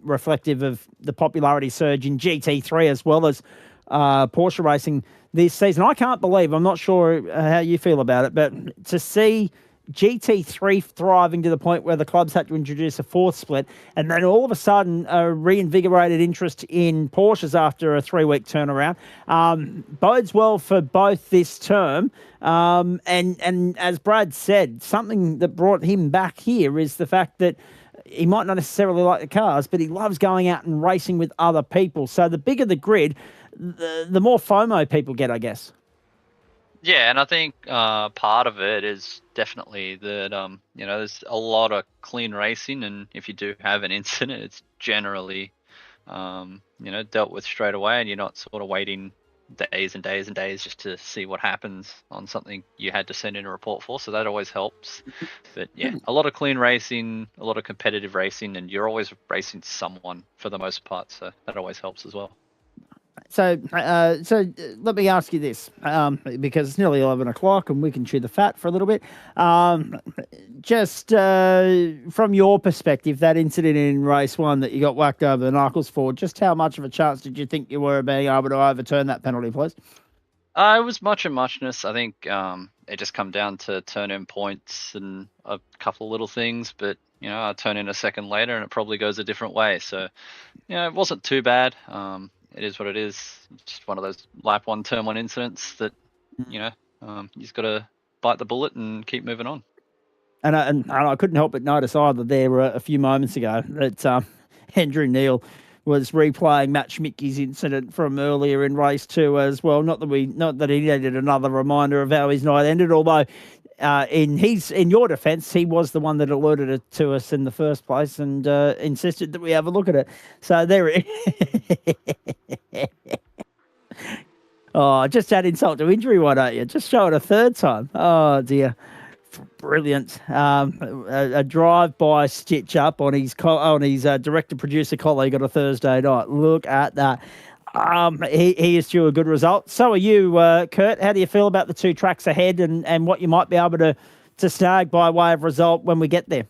reflective of the popularity surge in GT3 as well as Porsche racing this season. I can't believe, I'm not sure how you feel about it, but to see GT3 thriving to the point where the clubs had to introduce a 4th split, and then all of a sudden a reinvigorated interest in Porsches after a 3-week turnaround, bodes well for both this term. And as Brad said, something that brought him back here is the fact that he might not necessarily like the cars, but he loves going out and racing with other people. So the bigger the grid, the more FOMO people get, I guess. Yeah, and I think part of it is definitely that, there's a lot of clean racing, and if you do have an incident, it's generally, dealt with straight away, and you're not sort of waiting days and days and days just to see what happens on something you had to send in a report for. So that always helps. But yeah, a lot of clean racing, a lot of competitive racing, and you're always racing someone for the most part. So that always helps as well. So let me ask you this, because it's nearly 11 o'clock and we can chew the fat for a little bit. Just from your perspective, that incident in race 1 that you got whacked over the knuckles for, just how much of a chance did you think you were of being able to overturn that penalty, please? It was much and muchness. I think it just come down to turn-in points and a couple of little things, but I turn in a second later and it probably goes a different way. So, it wasn't too bad. It is what it is. It's just one of those lap 1, turn 1 incidents that, you just got to bite the bullet and keep moving on. And I couldn't help but notice either there a few moments ago that Andrew Neil was replaying Matt Schmidtke's incident from earlier in race 2 as well. Not that he needed another reminder of how his night ended, although in your defence, he was the one that alerted it to us in the first place and insisted that we have a look at it. So there it is. Oh, just add insult to injury, why don't you? Just show it a third time. Oh, dear. Brilliant. A drive-by stitch-up on his director-producer colleague on a Thursday night. Look at that. He is due a good result. So are you, Kurt. How do you feel about the 2 tracks ahead and what you might be able to snag by way of result when we get there?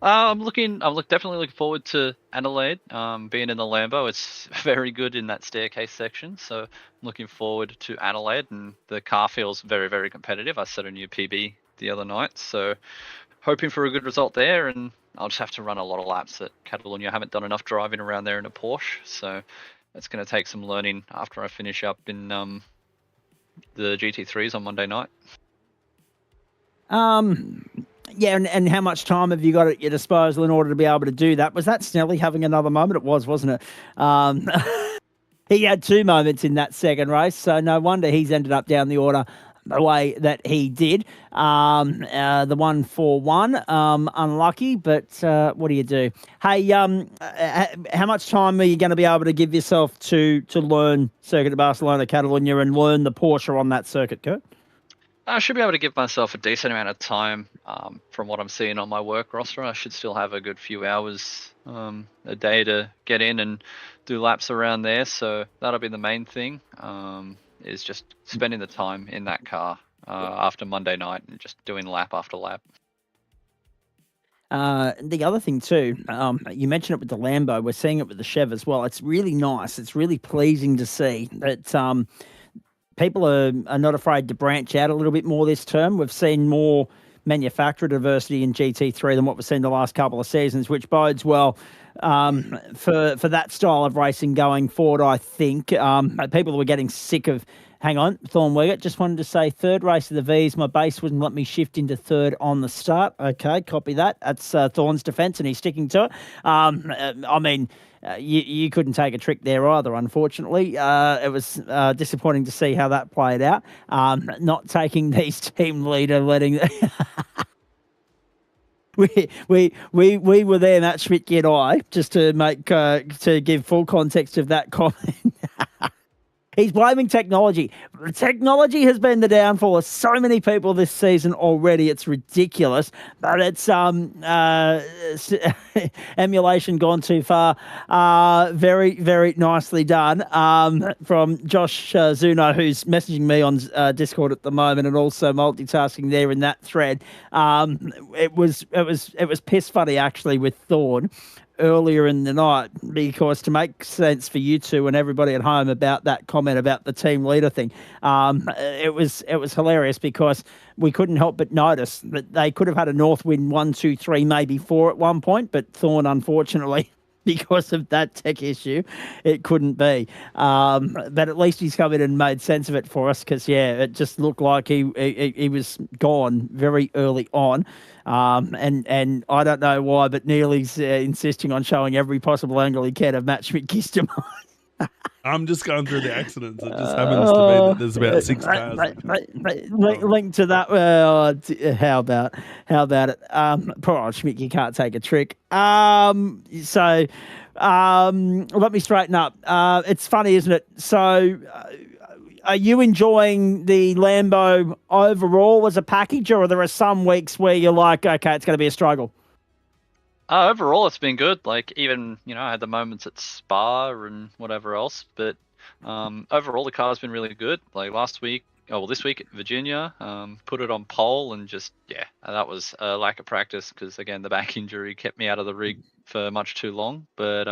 I'm definitely looking forward to Adelaide. Being in the Lambo, it's very good in that staircase section. So I'm looking forward to Adelaide, and the car feels very, very competitive. I set a new PB the other night, so hoping for a good result there. And I'll just have to run a lot of laps at Catalonia. I haven't done enough driving around there in a Porsche, so it's going to take some learning after I finish up in the GT3s on Monday night. Yeah, and how much time have you got at your disposal in order to be able to do that? Was that Snelly having another moment? It was, wasn't it? He had 2 moments in that second race, so no wonder he's ended up down the order the way that he did. The 1-4-1, unlucky, but what do you do? Hey, how much time are you going to be able to give yourself to learn Circuit de Barcelona, Catalonia, and learn the Porsche on that circuit, Kurt? I should be able to give myself a decent amount of time from what I'm seeing on my work roster. I should still have a good few hours a day to get in and do laps around there. So that'll be the main thing, is just spending the time in that car after Monday night and just doing lap after lap. The other thing too, you mentioned it with the Lambo. We're seeing it with the Chev as well. It's really nice. It's really pleasing to see that people are not afraid to branch out a little bit more this term. We've seen more manufacturer diversity in GT3 than what we've seen the last couple of seasons, which bodes well for that style of racing going forward, I think. People were getting sick of... Hang on, Thornwiggett, just wanted to say 3rd race of the V's. My base wouldn't let me shift into 3rd on the start. Okay, copy that. That's Thorn's defence, and he's sticking to it. I mean... You couldn't take a trick there either, unfortunately. It was disappointing to see how that played out. Not taking these team leader, letting... we were there, Matt Schmidtke and I, just to make to give full context of that comment. He's blaming technology. Technology has been the downfall of so many people this season already. It's ridiculous, but it's emulation gone too far. Very, very nicely done from Josh Zuno, who's messaging me on Discord at the moment, and also multitasking there in that thread. It was piss funny actually with Thorn earlier in the night, because to make sense for you two and everybody at home about that comment about the team leader thing, it was hilarious, because we couldn't help but notice that they could have had a north wind 1, 2, 3, maybe 4 at one point, but Thorn, unfortunately, because of that tech issue, it couldn't be. But at least he's come in and made sense of it for us, because it just looked like he was gone very early on. And I don't know why, but Neely's insisting on showing every possible angle he can of Matt Schmidtke's demise. I'm just going through the accidents. It just happens to be that there's about 6 cars. Link to that. Well, how about it? Poor old Schmidtke can't take a trick. So let me straighten up. It's funny, isn't it? So, are you enjoying the Lambo overall as a package, or there are some weeks where you're like, okay, it's going to be a struggle? Overall, it's been good. Like, even, I had the moments at Spa and whatever else, but overall, the car's been really good. Like this week at Virginia, put it on pole, and just, that was a lack of practice because, again, the back injury kept me out of the rig for much too long. But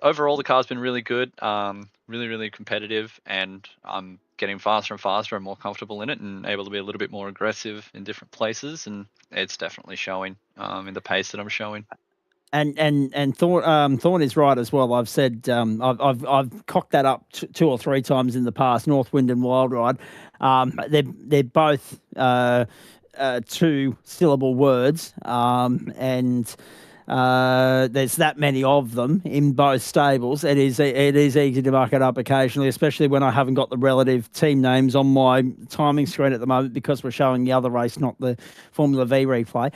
overall, the car's been really good, really, really competitive, and I'm getting faster and faster and more comfortable in it and able to be a little bit more aggressive in different places, and it's definitely showing in the pace that I'm showing. And Thorn is right as well. I've said I've cocked that up two or three times in the past. Northwind and Wild Ride, they're both 2-syllable words, and there's that many of them in both stables. It is easy to muck it up occasionally, especially when I haven't got the relative team names on my timing screen at the moment because we're showing the other race, not the Formula V replay.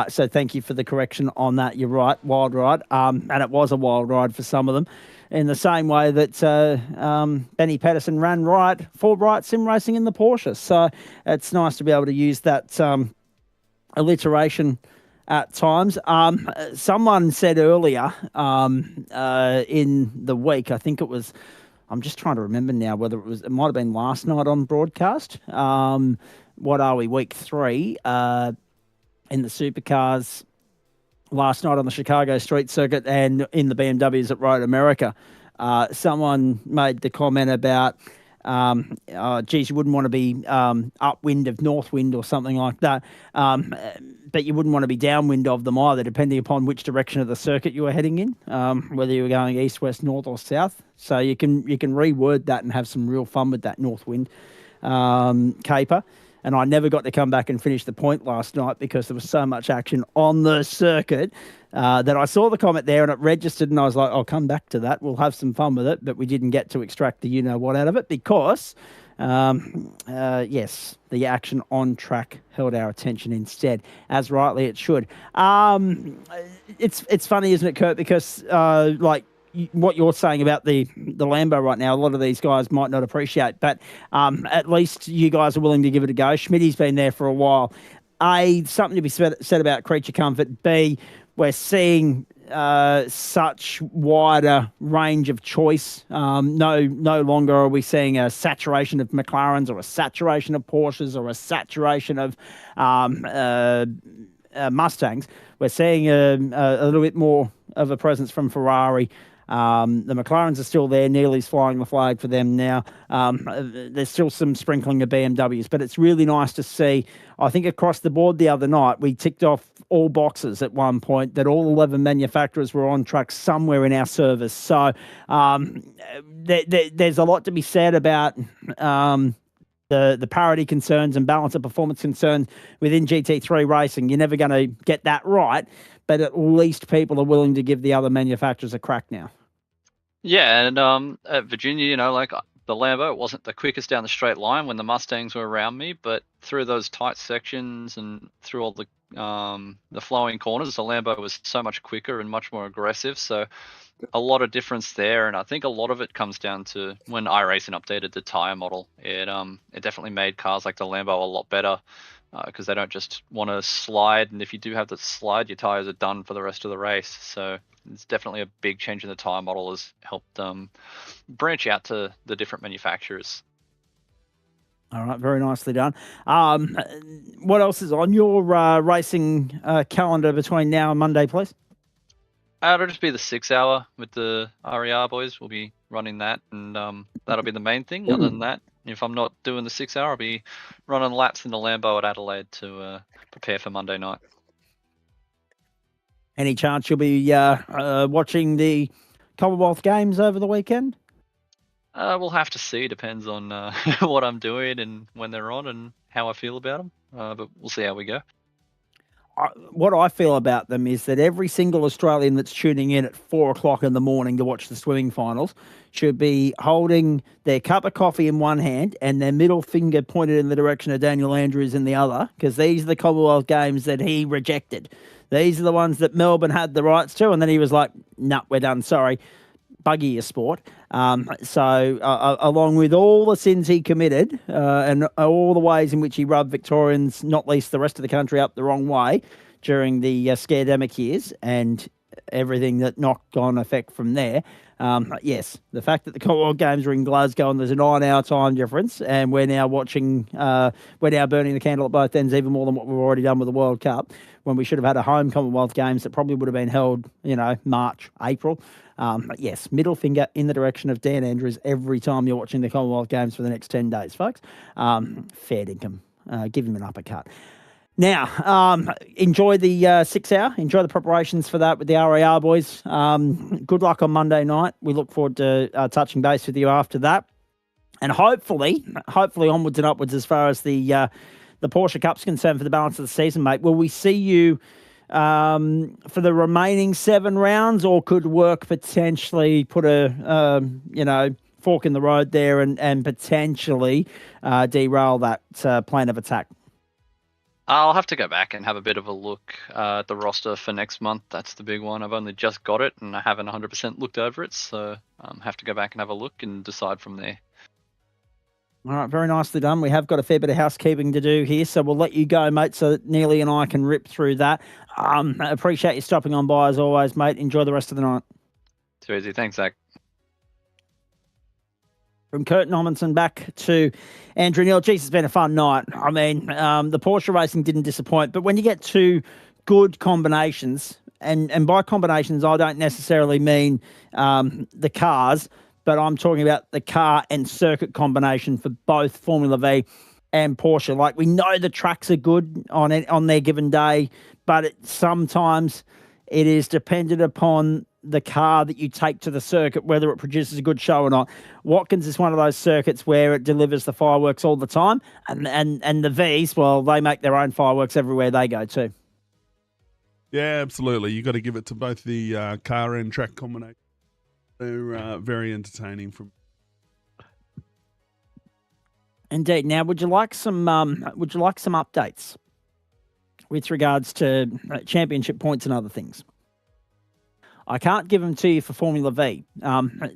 So thank you for the correction on that. You're right, Wild Ride, and it was a wild ride for some of them. In the same way that Benny Pedersen ran for Wright Sim Racing in the Porsche. So it's nice to be able to use that alliteration at times. Someone said earlier in the week, I think it was, I'm just trying to remember now whether it might have been last night on broadcast. What are we, week 3 in the supercars last night on the Chicago street circuit and in the BMWs at Road America. Someone made the comment about, geez, you wouldn't want to be upwind of Northwind or something like that. But you wouldn't want to be downwind of them either, depending upon which direction of the circuit you were heading in, whether you were going east, west, north, or south. So you can reword that and have some real fun with that Northwind caper. And I never got to come back and finish the point last night because there was so much action on the circuit that I saw the comment there and it registered, and I was like, I'll come back to that. We'll have some fun with it, but we didn't get to extract the you-know-what out of it because, yes, the action on track held our attention instead, as rightly it should. It's funny, isn't it, Kurt, because what you're saying about the Lambo right now, a lot of these guys might not appreciate, but at least you guys are willing to give it a go. Schmitty's been there for a while. A, something to be said about creature comfort. B, we're seeing such wider range of choice. No longer are we seeing a saturation of McLarens or a saturation of Porsches or a saturation of Mustangs. We're seeing a little bit more of a presence from Ferrari. The McLarens are still there. Neely's flying the flag for them now. There's still some sprinkling of BMWs, but it's really nice to see. I think across the board the other night, we ticked off all boxes at one point that all 11 manufacturers were on track somewhere in our service. So there's a lot to be said about the parity concerns and balance of performance concerns within GT3 racing. You're never going to get that right, but at least people are willing to give the other manufacturers a crack now. Yeah, and at Virginia, the Lambo, it wasn't the quickest down the straight line when the Mustangs were around me, but through those tight sections and through all the flowing corners, the Lambo was so much quicker and much more aggressive. So a lot of difference there, and I think a lot of it comes down to when iRacing updated the tire model. It definitely made cars like the Lambo a lot better because they don't just want to slide, and if you do have to slide, your tires are done for the rest of the race. So it's definitely a big change in the tire model has helped branch out to the different manufacturers. All right, very nicely done. What else is on your racing calendar between now and Monday, please? It'll just be the 6 hour with the RER boys. We'll be running that, and that'll be the main thing. Other than that, if I'm not doing the 6 hour, I'll be running laps in the Lambo at Adelaide to prepare for Monday night. Any chance you'll be watching the Commonwealth Games over the weekend? We'll have to see. Depends on what I'm doing and when they're on and how I feel about them. But we'll see how we go. what I feel about them is that every single Australian that's tuning in at 4 o'clock in the morning to watch the swimming finals should be holding their cup of coffee in one hand and their middle finger pointed in the direction of Daniel Andrews in the other, because these are the Commonwealth Games that he rejected. These are the ones that Melbourne had the rights to, and then he was like, "No, we're done. Sorry, buggy your sport." Along with all the sins he committed and all the ways in which he rubbed Victorians, not least the rest of the country, up the wrong way during the scaredemic years and everything that knocked on effect from there. Yes, the fact that the Commonwealth Games are in Glasgow and there's a 9-hour time difference, and we're now watching, we're now burning the candle at both ends even more than what we've already done with the World Cup, when we should have had a home Commonwealth Games that probably would have been held, March, April. Yes, middle finger in the direction of Dan Andrews every time you're watching the Commonwealth Games for the next 10 days, folks. Fair dinkum. Give him an uppercut. Now, enjoy the 6 hour. Enjoy the preparations for that with the RAR boys. Good luck on Monday night. We look forward to touching base with you after that. And hopefully onwards and upwards as far as the Porsche Cup's concerned for the balance of the season, mate. Will we see you for the remaining 7 rounds, or could work potentially put a fork in the road there and potentially derail that plan of attack? I'll have to go back and have a bit of a look at the roster for next month. That's the big one. I've only just got it and I haven't 100% looked over it, so have to go back and have a look and decide from there. All right, very nicely done. We have got a fair bit of housekeeping to do here, so we'll let you go, mate, so that Neely and I can rip through that. Appreciate you stopping on by as always, mate. Enjoy the rest of the night. Too easy. Thanks, Zach. From Kurt Normanson back to Andrew Neil. Geez, it's been a fun night. I mean, the Porsche racing didn't disappoint, but when you get 2 good combinations, and by combinations, I don't necessarily mean the cars, but I'm talking about the car and circuit combination for both Formula V and Porsche. Like, we know the tracks are good on their given day, but sometimes it is dependent upon the car that you take to the circuit, whether it produces a good show or not. Watkins is one of those circuits where it delivers the fireworks all the time, and the V's, well, they make their own fireworks everywhere they go too. Yeah, absolutely. You got to give it to both the car and track combination. They're very entertaining. Indeed. Now, would you like some updates with regards to championship points and other things? I can't give them to you for Formula V.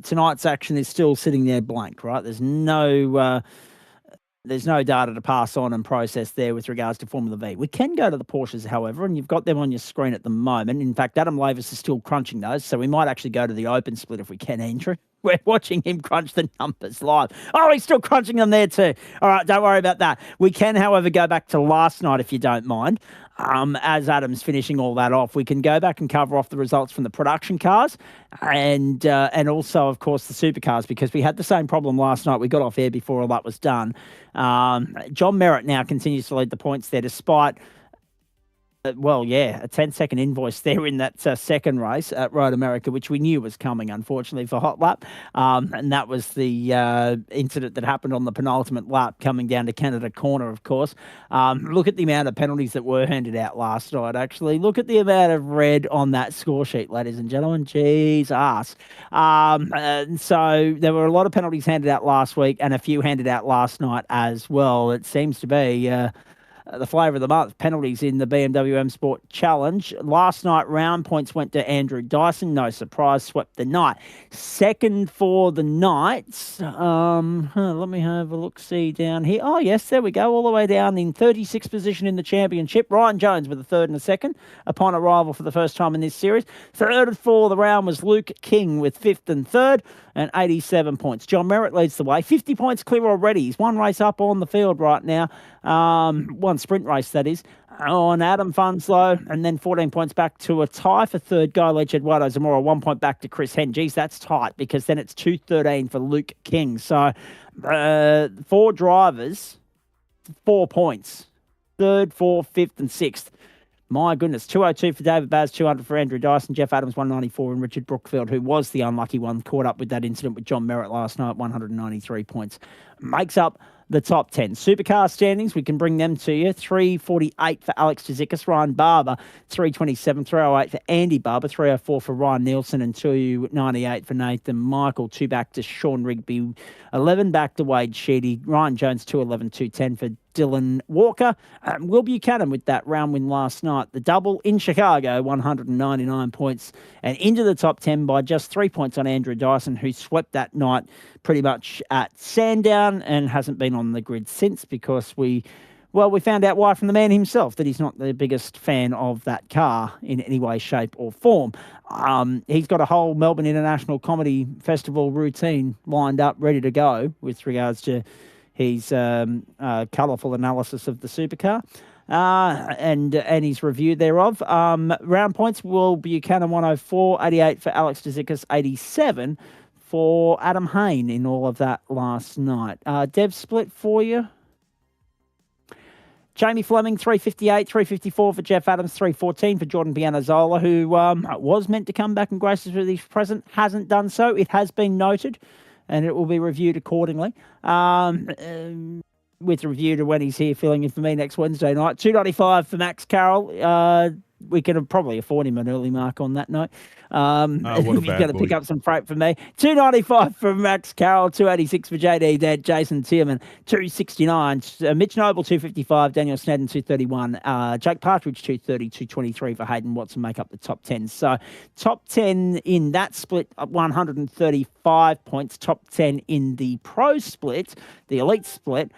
Tonight's action is still sitting there blank, right? There's no data to pass on and process there with regards to Formula V. We can go to the Porsches, however, and you've got them on your screen at the moment. In fact, Adam Lavis is still crunching those, so we might actually go to the open split if we can, Andrew. We're watching him crunch the numbers live. Oh, he's still crunching them there too. All right, don't worry about that. We can, however, go back to last night if you don't mind. As Adam's finishing all that off, we can go back and cover off the results from the production cars and also, of course, the supercars, because we had the same problem last night. We got off air before all that was done. John Merritt now continues to lead the points there despite a 10-second invoice there in that second race at Road America, which we knew was coming, unfortunately, for Hot Lap. And that was the incident that happened on the penultimate lap coming down to Canada Corner, of course. Look at the amount of penalties that were handed out last night, actually. Look at the amount of red on that score sheet, ladies and gentlemen. Jesus. And so there were a lot of penalties handed out last week and a few handed out last night as well. It seems to be the flavour of the month, penalties in the BMW M Sport Challenge. Last night, round points went to Andrew Dyson. No surprise, swept the night. Second for the night. Let me have a look-see down here. Oh, yes, there we go. All the way down in 36th position in the championship. Ryan Jones with a third and a second upon arrival for the first time in this series. Third for the round was Luke King with fifth and third and 87 points. John Merritt leads the way. 50 points clear already. He's one race up on the field right now. One sprint race, that is, on Adam Funslow, and then 14 points back to a tie for third guy, Leach Eduardo Zamora, 1 point back to Chris Hen. Geez, that's tight, because then it's 2:13 for Luke King. So 4 drivers, 4 points. Third, fourth, fifth, and sixth. My goodness, 202 for David Baz, 200 for Andrew Dyson, Jeff Adams 194, and Richard Brookfield, who was the unlucky one, caught up with that incident with John Merritt last night, 193 points. Makes up the top 10. Supercar standings, we can bring them to you. 348 for Alex Tzikis, Ryan Barber, 327, 308 for Andy Barber, 304 for Ryan Nielsen, and 298 for Nathan Michael. 2 back to Sean Rigby, 11 back to Wade Sheedy, Ryan Jones, 211, 210 for Dylan Walker. Will Buchanan with that round win last night. The double in Chicago, 199 points, and into the top 10 by just 3 points on Andrew Dyson, who swept that night pretty much at Sandown and hasn't been on the grid since because we found out why from the man himself that he's not the biggest fan of that car in any way, shape or form. He's got a whole Melbourne International Comedy Festival routine lined up, ready to go with regards to his colourful analysis of the supercar and his review thereof. Round points, Will Buchanan 104, 88 for Alex Tzikis, 87 for Adam Hayne in all of that last night. Dev split for you. Jamie Fleming, 358, 354 for Jeff Adams, 314 for Jordan Pianazzola, who was meant to come back and grace us with his present, hasn't done so. It has been noted, and it will be reviewed accordingly. With review to when he's here filling in for me next Wednesday night. 295 for Max Carroll. We could probably afford him an early mark on that note. If he's going to pick up some freight for me. 295 for Max Carroll, 286 for JD Dead, Jason Tierman, 269. Mitch Noble, 255. Daniel Snedden, 231. Jake Partridge, 230, 223 for Hayden Watson make up the top 10. So top 10 in that split, 135 points. Top 10 in the pro split, the elite split,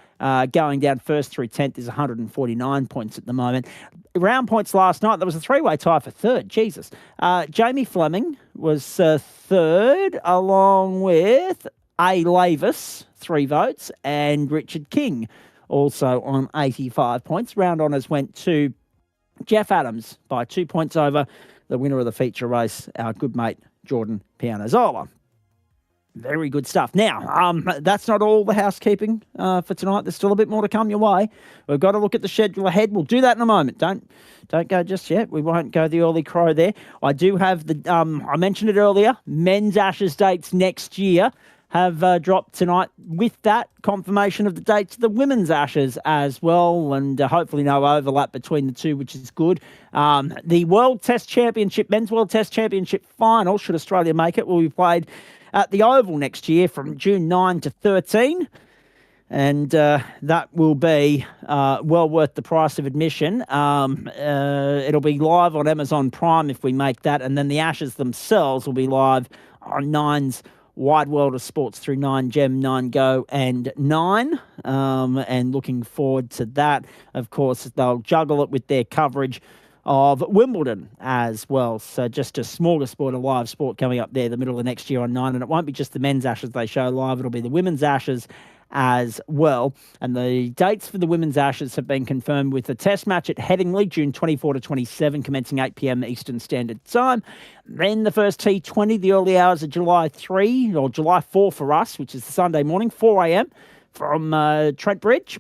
going down first through 10th is 149 points at the moment. Round points last night, there was a three-way tie for third. Jesus. Jamie Fleming was third, along with A. Lavis, 3 votes, and Richard King, also on 85 points. Round honours went to Jeff Adams by 2 points over the winner of the feature race, our good mate, Jordan Pianazzola. Very good stuff. Now, that's not all the housekeeping for tonight. There's still a bit more to come your way. We've got to look at the schedule ahead. We'll do that in a moment. Don't go just yet. We won't go the early crow there. I do have the, I mentioned it earlier, men's Ashes dates next year have dropped tonight. With that, confirmation of the dates of the women's Ashes as well, and hopefully no overlap between the two, which is good. The World Test Championship, Men's World Test Championship final, should Australia make it, will be played at the Oval next year from June 9 to 13. And that will be well worth the price of admission. It'll be live on Amazon Prime if we make that. And then the Ashes themselves will be live on Nine's Wide World of Sports through 9Gem, 9Go and 9. And looking forward to that. Of course, they'll juggle it with their coverage of Wimbledon as well. So just a smorgasbord of live sport coming up there the middle of next year on 9. And it won't be just the men's Ashes they show live. It'll be the women's Ashes as well. And the dates for the women's Ashes have been confirmed with the test match at Headingley, June 24 to 27, commencing 8 p.m. Eastern Standard Time. Then the first T20, the early hours of July 3 or July 4 for us, which is the Sunday morning, 4 a.m. from Trent Bridge.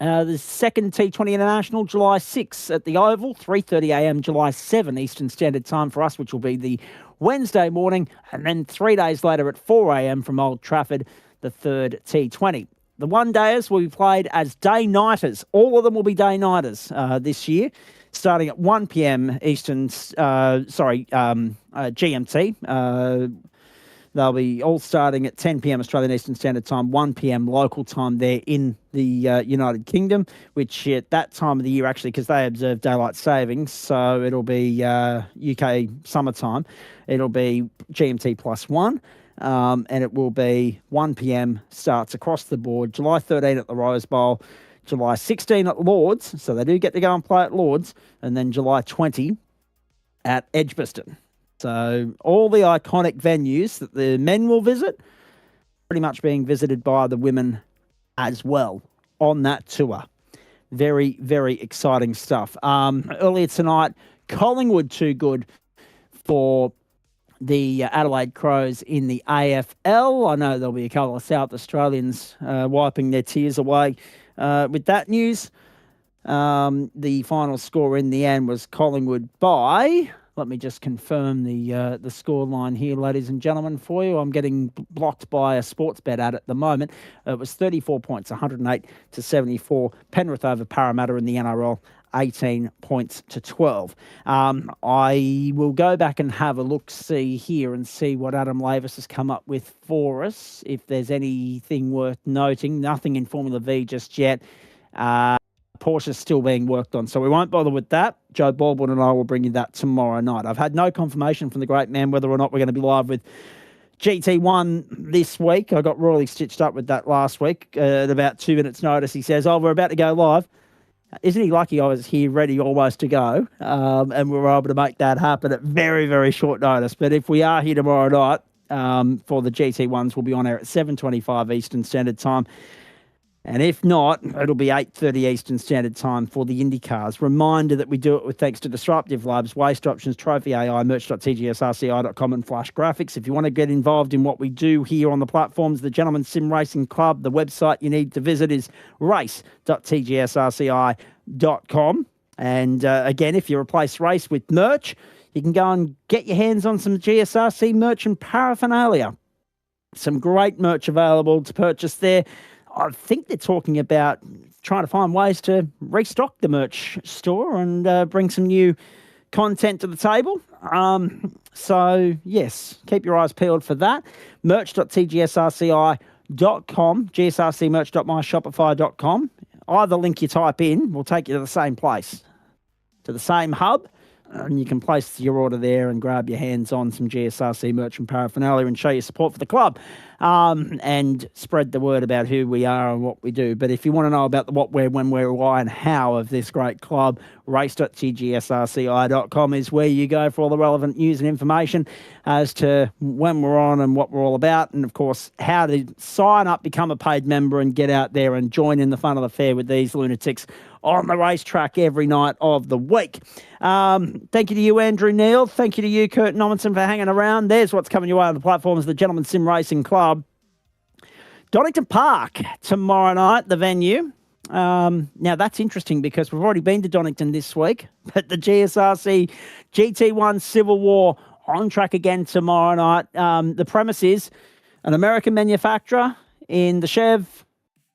The second T20 International, July 6 at the Oval, 3:30 a.m. July 7 Eastern Standard Time for us, which will be the Wednesday morning. And then 3 days later at 4 a.m. from Old Trafford, the third T20. The one-dayers will be played as day-nighters. All of them will be day-nighters this year, starting at 1 p.m. Eastern, GMT. They'll be all starting at 10 p.m. Australian Eastern Standard Time, 1 p.m. local time there in the United Kingdom, which at that time of the year, actually, because they observe daylight savings, so it'll be UK summertime. It'll be GMT +1, and it will be 1 p.m. starts across the board. July 13 at the Rose Bowl, July 16 at Lord's, so they do get to go and play at Lord's, and then July 20 at Edgbaston. So all the iconic venues that the men will visit, pretty much being visited by the women as well on that tour. Very, very exciting stuff. Earlier tonight, Collingwood too good for the Adelaide Crows in the AFL. I know there'll be a couple of South Australians wiping their tears away with that news. The final score in the end was Collingwood by... Let me just confirm the score line here, ladies and gentlemen, for you. I'm getting blocked by a sports bet at the moment. It was 34 points, 108 to 74. Penrith over Parramatta in the NRL, 18 points to 12. I will go back and have a look-see here and see what Adam Lavis has come up with for us. If there's anything worth noting, nothing in Formula V just yet. Porsche is still being worked on, so we won't bother with that. Joe Baldwin and I will bring you that tomorrow night. I've had no confirmation from the great man whether or not we're going to be live with GT1 this week. I got royally stitched up with that last week at about 2 minutes' notice. He says, we're about to go live. Isn't he lucky I was here ready almost to go, and we were able to make that happen at very, very short notice. But if we are here tomorrow night for the GT1s, we'll be on air at 7:25 Eastern Standard Time. And if not, it'll be 8:30 Eastern Standard Time for the IndyCars. Reminder that we do it with thanks to Disruptive Labs, Waste Options, Trophy AI, merch.tgsrci.com and Flash Graphics. If you want to get involved in what we do here on the platforms, the Gentleman Sim Racing Club, the website you need to visit is race.tgsrci.com. And again, if you replace race with merch, you can go and get your hands on some GSRC merch and paraphernalia. Some great merch available to purchase there. I think they're talking about trying to find ways to restock the merch store and bring some new content to the table. So, yes, keep your eyes peeled for that. Merch.tgsrci.com, gsrcmerch.myshopify.com. Either link you type in will take you to the same place, to the same hub. And you can place your order there and grab your hands on some GSRC merch and paraphernalia and show your support for the club and spread the word about who we are and what we do. But if you want to know about the what, where, when, where, why and how of this great club, race.tgsrci.com is where you go for all the relevant news and information as to when we're on and what we're all about. And, of course, how to sign up, become a paid member and get out there and join in the fun of the fair with these lunatics on the racetrack every night of the week. Thank you to you, Andrew Neal. Thank you to you, Kurt Nommenson, for hanging around. There's what's coming your way on the platforms, the Gentleman Sim Racing Club. Donington Park tomorrow night, the venue. Now, that's interesting because we've already been to Donington this week, but the GSRC GT1 Civil War on track again tomorrow night. The premise is an American manufacturer in the Chev,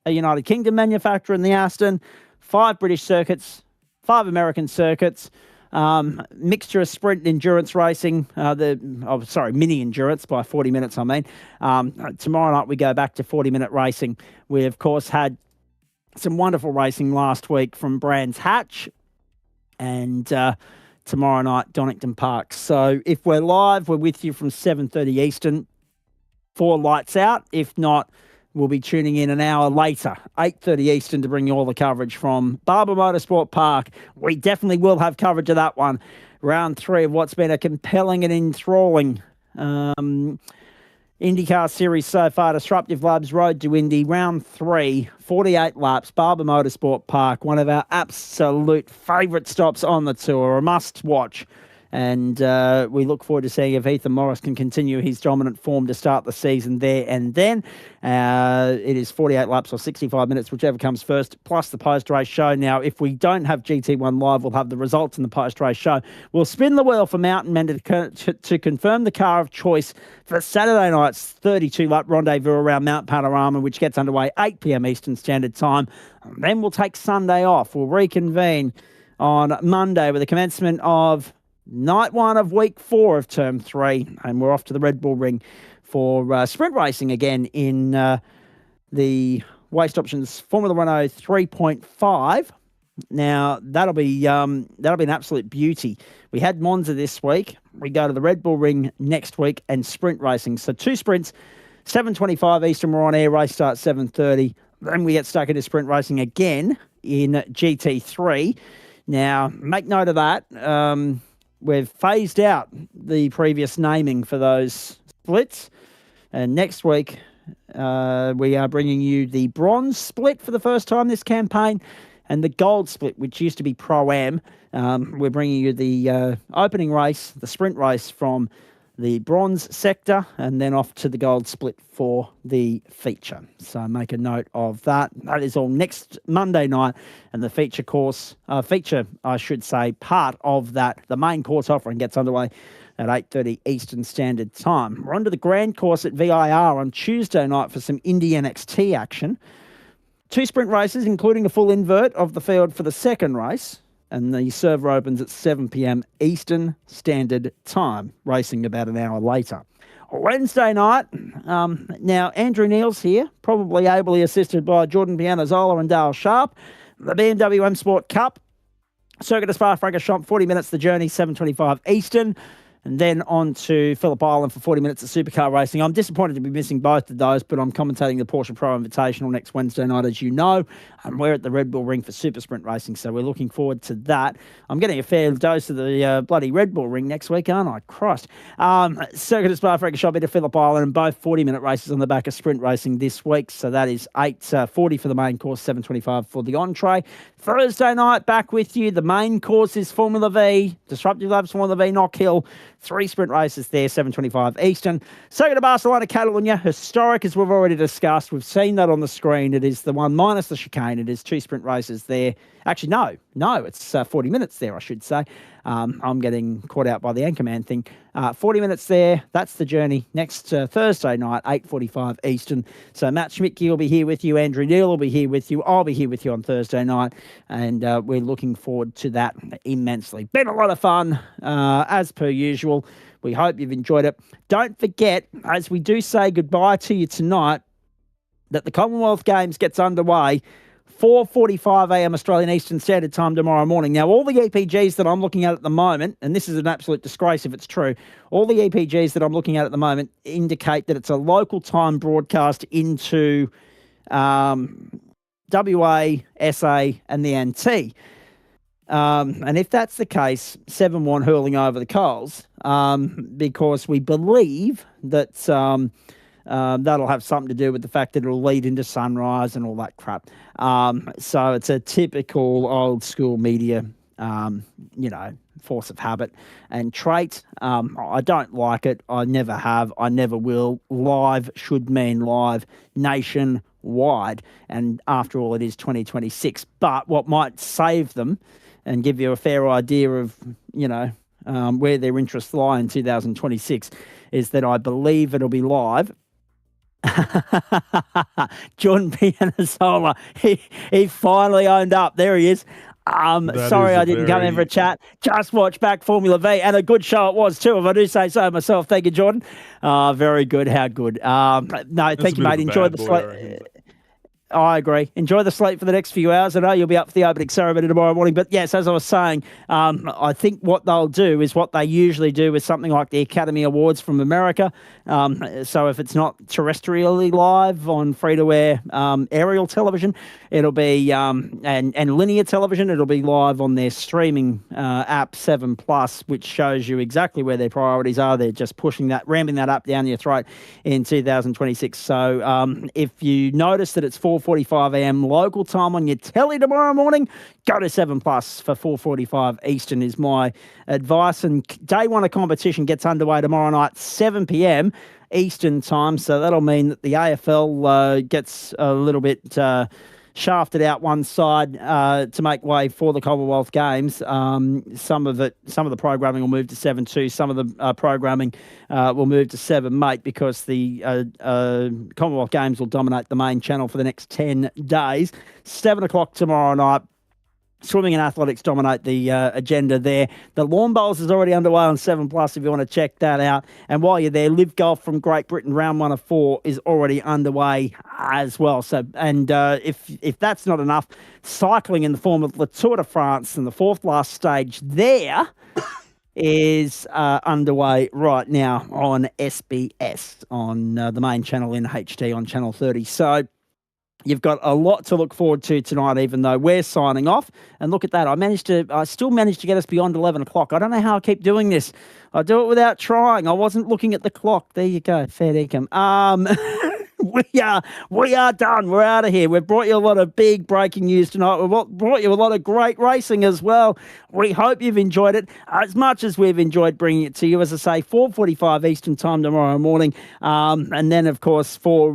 a United Kingdom manufacturer in the Aston, 5 British circuits, 5 American circuits, mixture of sprint and endurance racing, mini endurance by 40 minutes, I mean. Tomorrow night we go back to 40-minute racing. We, of course, had some wonderful racing last week from Brands Hatch and tomorrow night, Donington Park. So if we're live, we're with you from 7:30 Eastern for Lights Out. If not, we'll be tuning in an hour later, 8:30 Eastern, to bring you all the coverage from Barber Motorsport Park. We definitely will have coverage of that one. Round 3 of what's been a compelling and enthralling IndyCar series so far. Disruptive Labs Road to Indy. Round 3, 48 laps, Barber Motorsport Park. One of our absolute favourite stops on the tour, a must-watch. And we look forward to seeing if Ethan Morris can continue his dominant form to start the season there and then. It is 48 laps or 65 minutes, whichever comes first, plus the post-race show. Now, if we don't have GT1 live, we'll have the results in the post-race show. We'll spin the wheel for Mountain Men to confirm the car of choice for Saturday night's 32-lap rendezvous around Mount Panorama, which gets underway 8 p.m. Eastern Standard Time. And then we'll take Sunday off. We'll reconvene on Monday with the commencement of Night 1 of week 4 of term 3, and we're off to the Red Bull Ring for sprint racing again in the Waste Options Formula Renault 3.5. Now, that'll be an absolute beauty. We had Monza this week. We go to the Red Bull Ring next week and sprint racing. So 2 sprints, 7:25 Eastern, we're on air, race start 7:30. Then we get stuck into sprint racing again in GT3. Now, make note of that. We've phased out the previous naming for those splits. And next week, we are bringing you the bronze split for the first time this campaign and the gold split, which used to be Pro-Am. We're bringing you the opening race, the sprint race from the bronze sector, and then off to the gold split for the feature. So make a note of that. That is all next Monday night, and the feature, I should say, part of that, the main course offering gets underway at 8:30 Eastern Standard Time. We're on to the grand course at VIR on Tuesday night for some Indy NXT action. 2 sprint races, including a full invert of the field for the second race. And the server opens at 7 p.m. Eastern Standard Time, racing about an hour later. Wednesday night, now Andrew Neal's here, probably ably assisted by Jordan Pianazola and Dale Sharp. The BMW M Sport Cup, Circuit of Spa-Francorchamps, 40 minutes the journey, 7:25 Eastern. And then on to Phillip Island for 40 minutes of supercar racing. I'm disappointed to be missing both of those, but I'm commentating the Porsche Pro Invitational next Wednesday night, as you know. And we're at the Red Bull Ring for super sprint racing, so we're looking forward to that. I'm getting a fair dose of the bloody Red Bull Ring next week, aren't I? Christ. Circuit of Spa-Francorchamps into Phillip Island, and both 40-minute races on the back of sprint racing this week. So that is 8:40 for the main course, 7:25 for the entree. Thursday night, back with you. The main course is Formula V, Disruptive Labs Formula V, Knock Hill. 3 sprint races there, 7:25 Eastern. Circuit of Barcelona, Catalunya, historic as we've already discussed. We've seen that on the screen. It is the one minus the chicane. It is 2 sprint races there. Actually, no, it's 40 minutes there, I should say. I'm getting caught out by the Anchorman thing. 40 minutes there. That's the journey next Thursday night, 8:45 Eastern. So Matt Schmidtke will be here with you. Andrew Neal will be here with you. I'll be here with you on Thursday night. And we're looking forward to that immensely. Been a lot of fun, as per usual. We hope you've enjoyed it. Don't forget, as we do say goodbye to you tonight, that the Commonwealth Games gets underway 4:45 a.m. Australian Eastern Standard Time tomorrow morning. Now, all the EPGs that I'm looking at the moment, and this is an absolute disgrace if it's true, all the EPGs that I'm looking at the moment indicate that it's a local time broadcast into WA, SA, and the NT. And if that's the case, 7-1 hurling over the coals, because we believe that that'll have something to do with the fact that it'll lead into sunrise and all that crap. So it's a typical old school media, force of habit and trait. I don't like it. I never have. I never will. Live should mean live nationwide. And after all, it is 2026. But what might save them and give you a fair idea of, where their interests lie in 2026 is that I believe it'll be live. John Pianazola, he finally owned up. There he is. Sorry I didn't come in for a chat. Just watch back Formula V, and a good show it was too, if I do say so myself. Thank you, Jordan. Very good. How good. No, thank you, mate. Enjoy the slate. I agree. Enjoy the slate for the next few hours. I know you'll be up for the opening ceremony tomorrow morning. But yes, as I was saying, I think what they'll do is what they usually do with something like the Academy Awards from America. So if it's not terrestrially live on free-to-air aerial television, it'll be, and linear television, it'll be live on their streaming app 7 Plus, which shows you exactly where their priorities are. They're just ramping that up down your throat in 2026. So if you notice that it's 4:45 a.m. local time on your telly tomorrow morning, go to 7 Plus for 4:45 Eastern is my advice. And day one of competition gets underway tomorrow night, 7 p.m. Eastern time. So that'll mean that the AFL gets a little bit shafted out one side to make way for the Commonwealth Games. Some of the programming will move to 7-2. Some of the programming will move to 7 mate, because the Commonwealth Games will dominate the main channel for the next 10 days. 7 o'clock tomorrow night. Swimming and athletics dominate the agenda there. The lawn bowls is already underway on 7 Plus if you want to check that out. And while you're there, Live Golf from Great Britain, round 1 of 4 is already underway as well. So, and if that's not enough, cycling in the form of the Tour de France and the 4th last stage there is underway right now on SBS on the main channel in HD on Channel 30. So you've got a lot to look forward to tonight, even though we're signing off. And look at that. I still managed to get us beyond 11 o'clock. I don't know how I keep doing this. I do it without trying. I wasn't looking at the clock. There you go. Fair dinkum. We are done. We're out of here. We've brought you a lot of big breaking news tonight. We've brought you a lot of great racing as well. We hope you've enjoyed it as much as we've enjoyed bringing it to you. As I say, 4:45 Eastern time tomorrow morning. And then, of course, for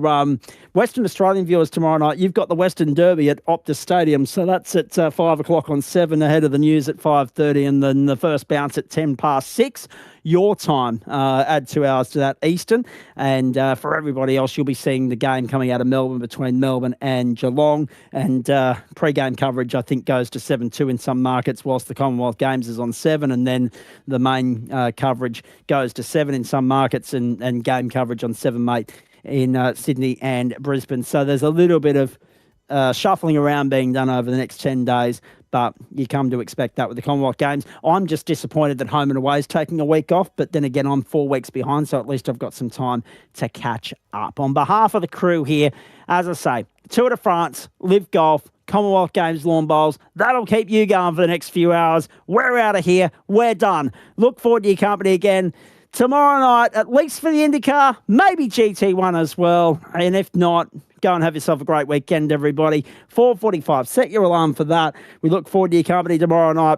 Western Australian viewers tomorrow night, you've got the Western Derby at Optus Stadium. So that's at 5 o'clock on 7, ahead of the news at 5:30, and then the first bounce at 6:10 your time. Add 2 hours to that Eastern. And for everybody else, you'll be seeing the game coming out of Melbourne between Melbourne and Geelong. And pre-game coverage, I think, goes to 7:2 in some markets, whilst the Commonwealth Games is on 7. And then the main coverage goes to 7 in some markets, and game coverage on 7, mate, in Sydney and Brisbane. So there's a little bit of shuffling around being done over the next 10 days, but you come to expect that with the Commonwealth Games. I'm just disappointed that home and away is taking a week off, but then again, I'm 4 weeks behind, so at least I've got some time to catch up. On behalf of the crew here, as I say, Tour de France, Live Golf, Commonwealth Games lawn bowls, that'll keep you going for the next few hours. We're out of here. We're done. Look forward to your company again tomorrow night, at least for the IndyCar, maybe GT1 as well. And if not, go and have yourself a great weekend, everybody. 4:45, set your alarm for that. We look forward to your company tomorrow night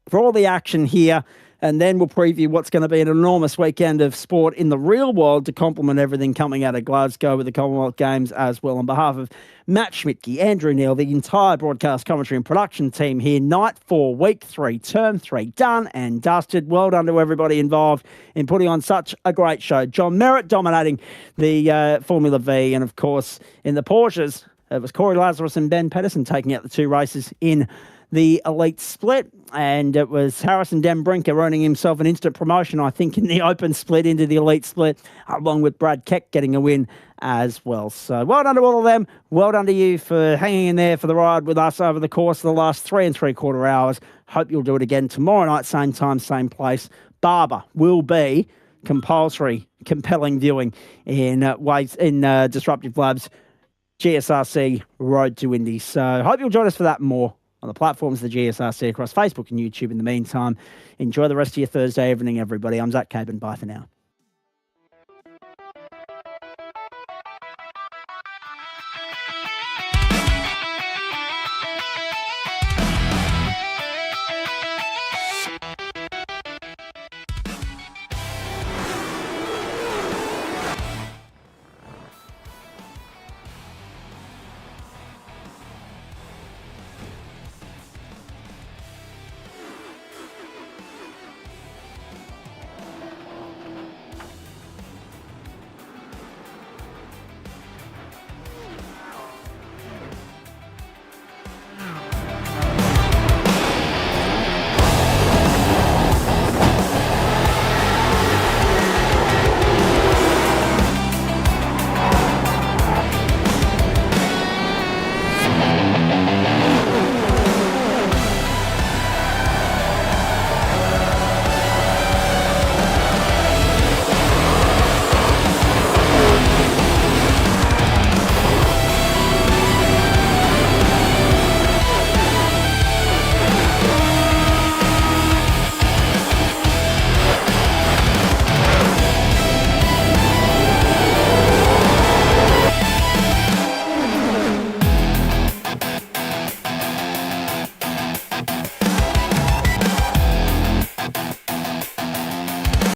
for all the action here. And then we'll preview what's going to be an enormous weekend of sport in the real world to complement everything coming out of Glasgow with the Commonwealth Games as well. On behalf of Matt Schmidtke, Andrew Neal, the entire broadcast commentary and production team here, night 4, week 3, term 3, done and dusted. Well done to everybody involved in putting on such a great show. John Merritt dominating the Formula V, and of course in the Porsches, it was Corey Lazarus and Ben Pedersen taking out the 2 races in the elite split, and it was Harrison Dembrinker earning himself an instant promotion, I think, in the open split into the elite split, along with Brad Keck getting a win as well. So well done to all of them. Well done to you for hanging in there for the ride with us over the course of the last 3 3/4 hours. Hope you'll do it again tomorrow night, same time, same place. Barber will be compulsory, compelling viewing in Disruptive Labs, GSRC Road to Indy. So hope you'll join us for that more on the platforms of the GSRC across Facebook and YouTube. In the meantime, enjoy the rest of your Thursday evening, everybody. I'm Zach Caban. Bye for now.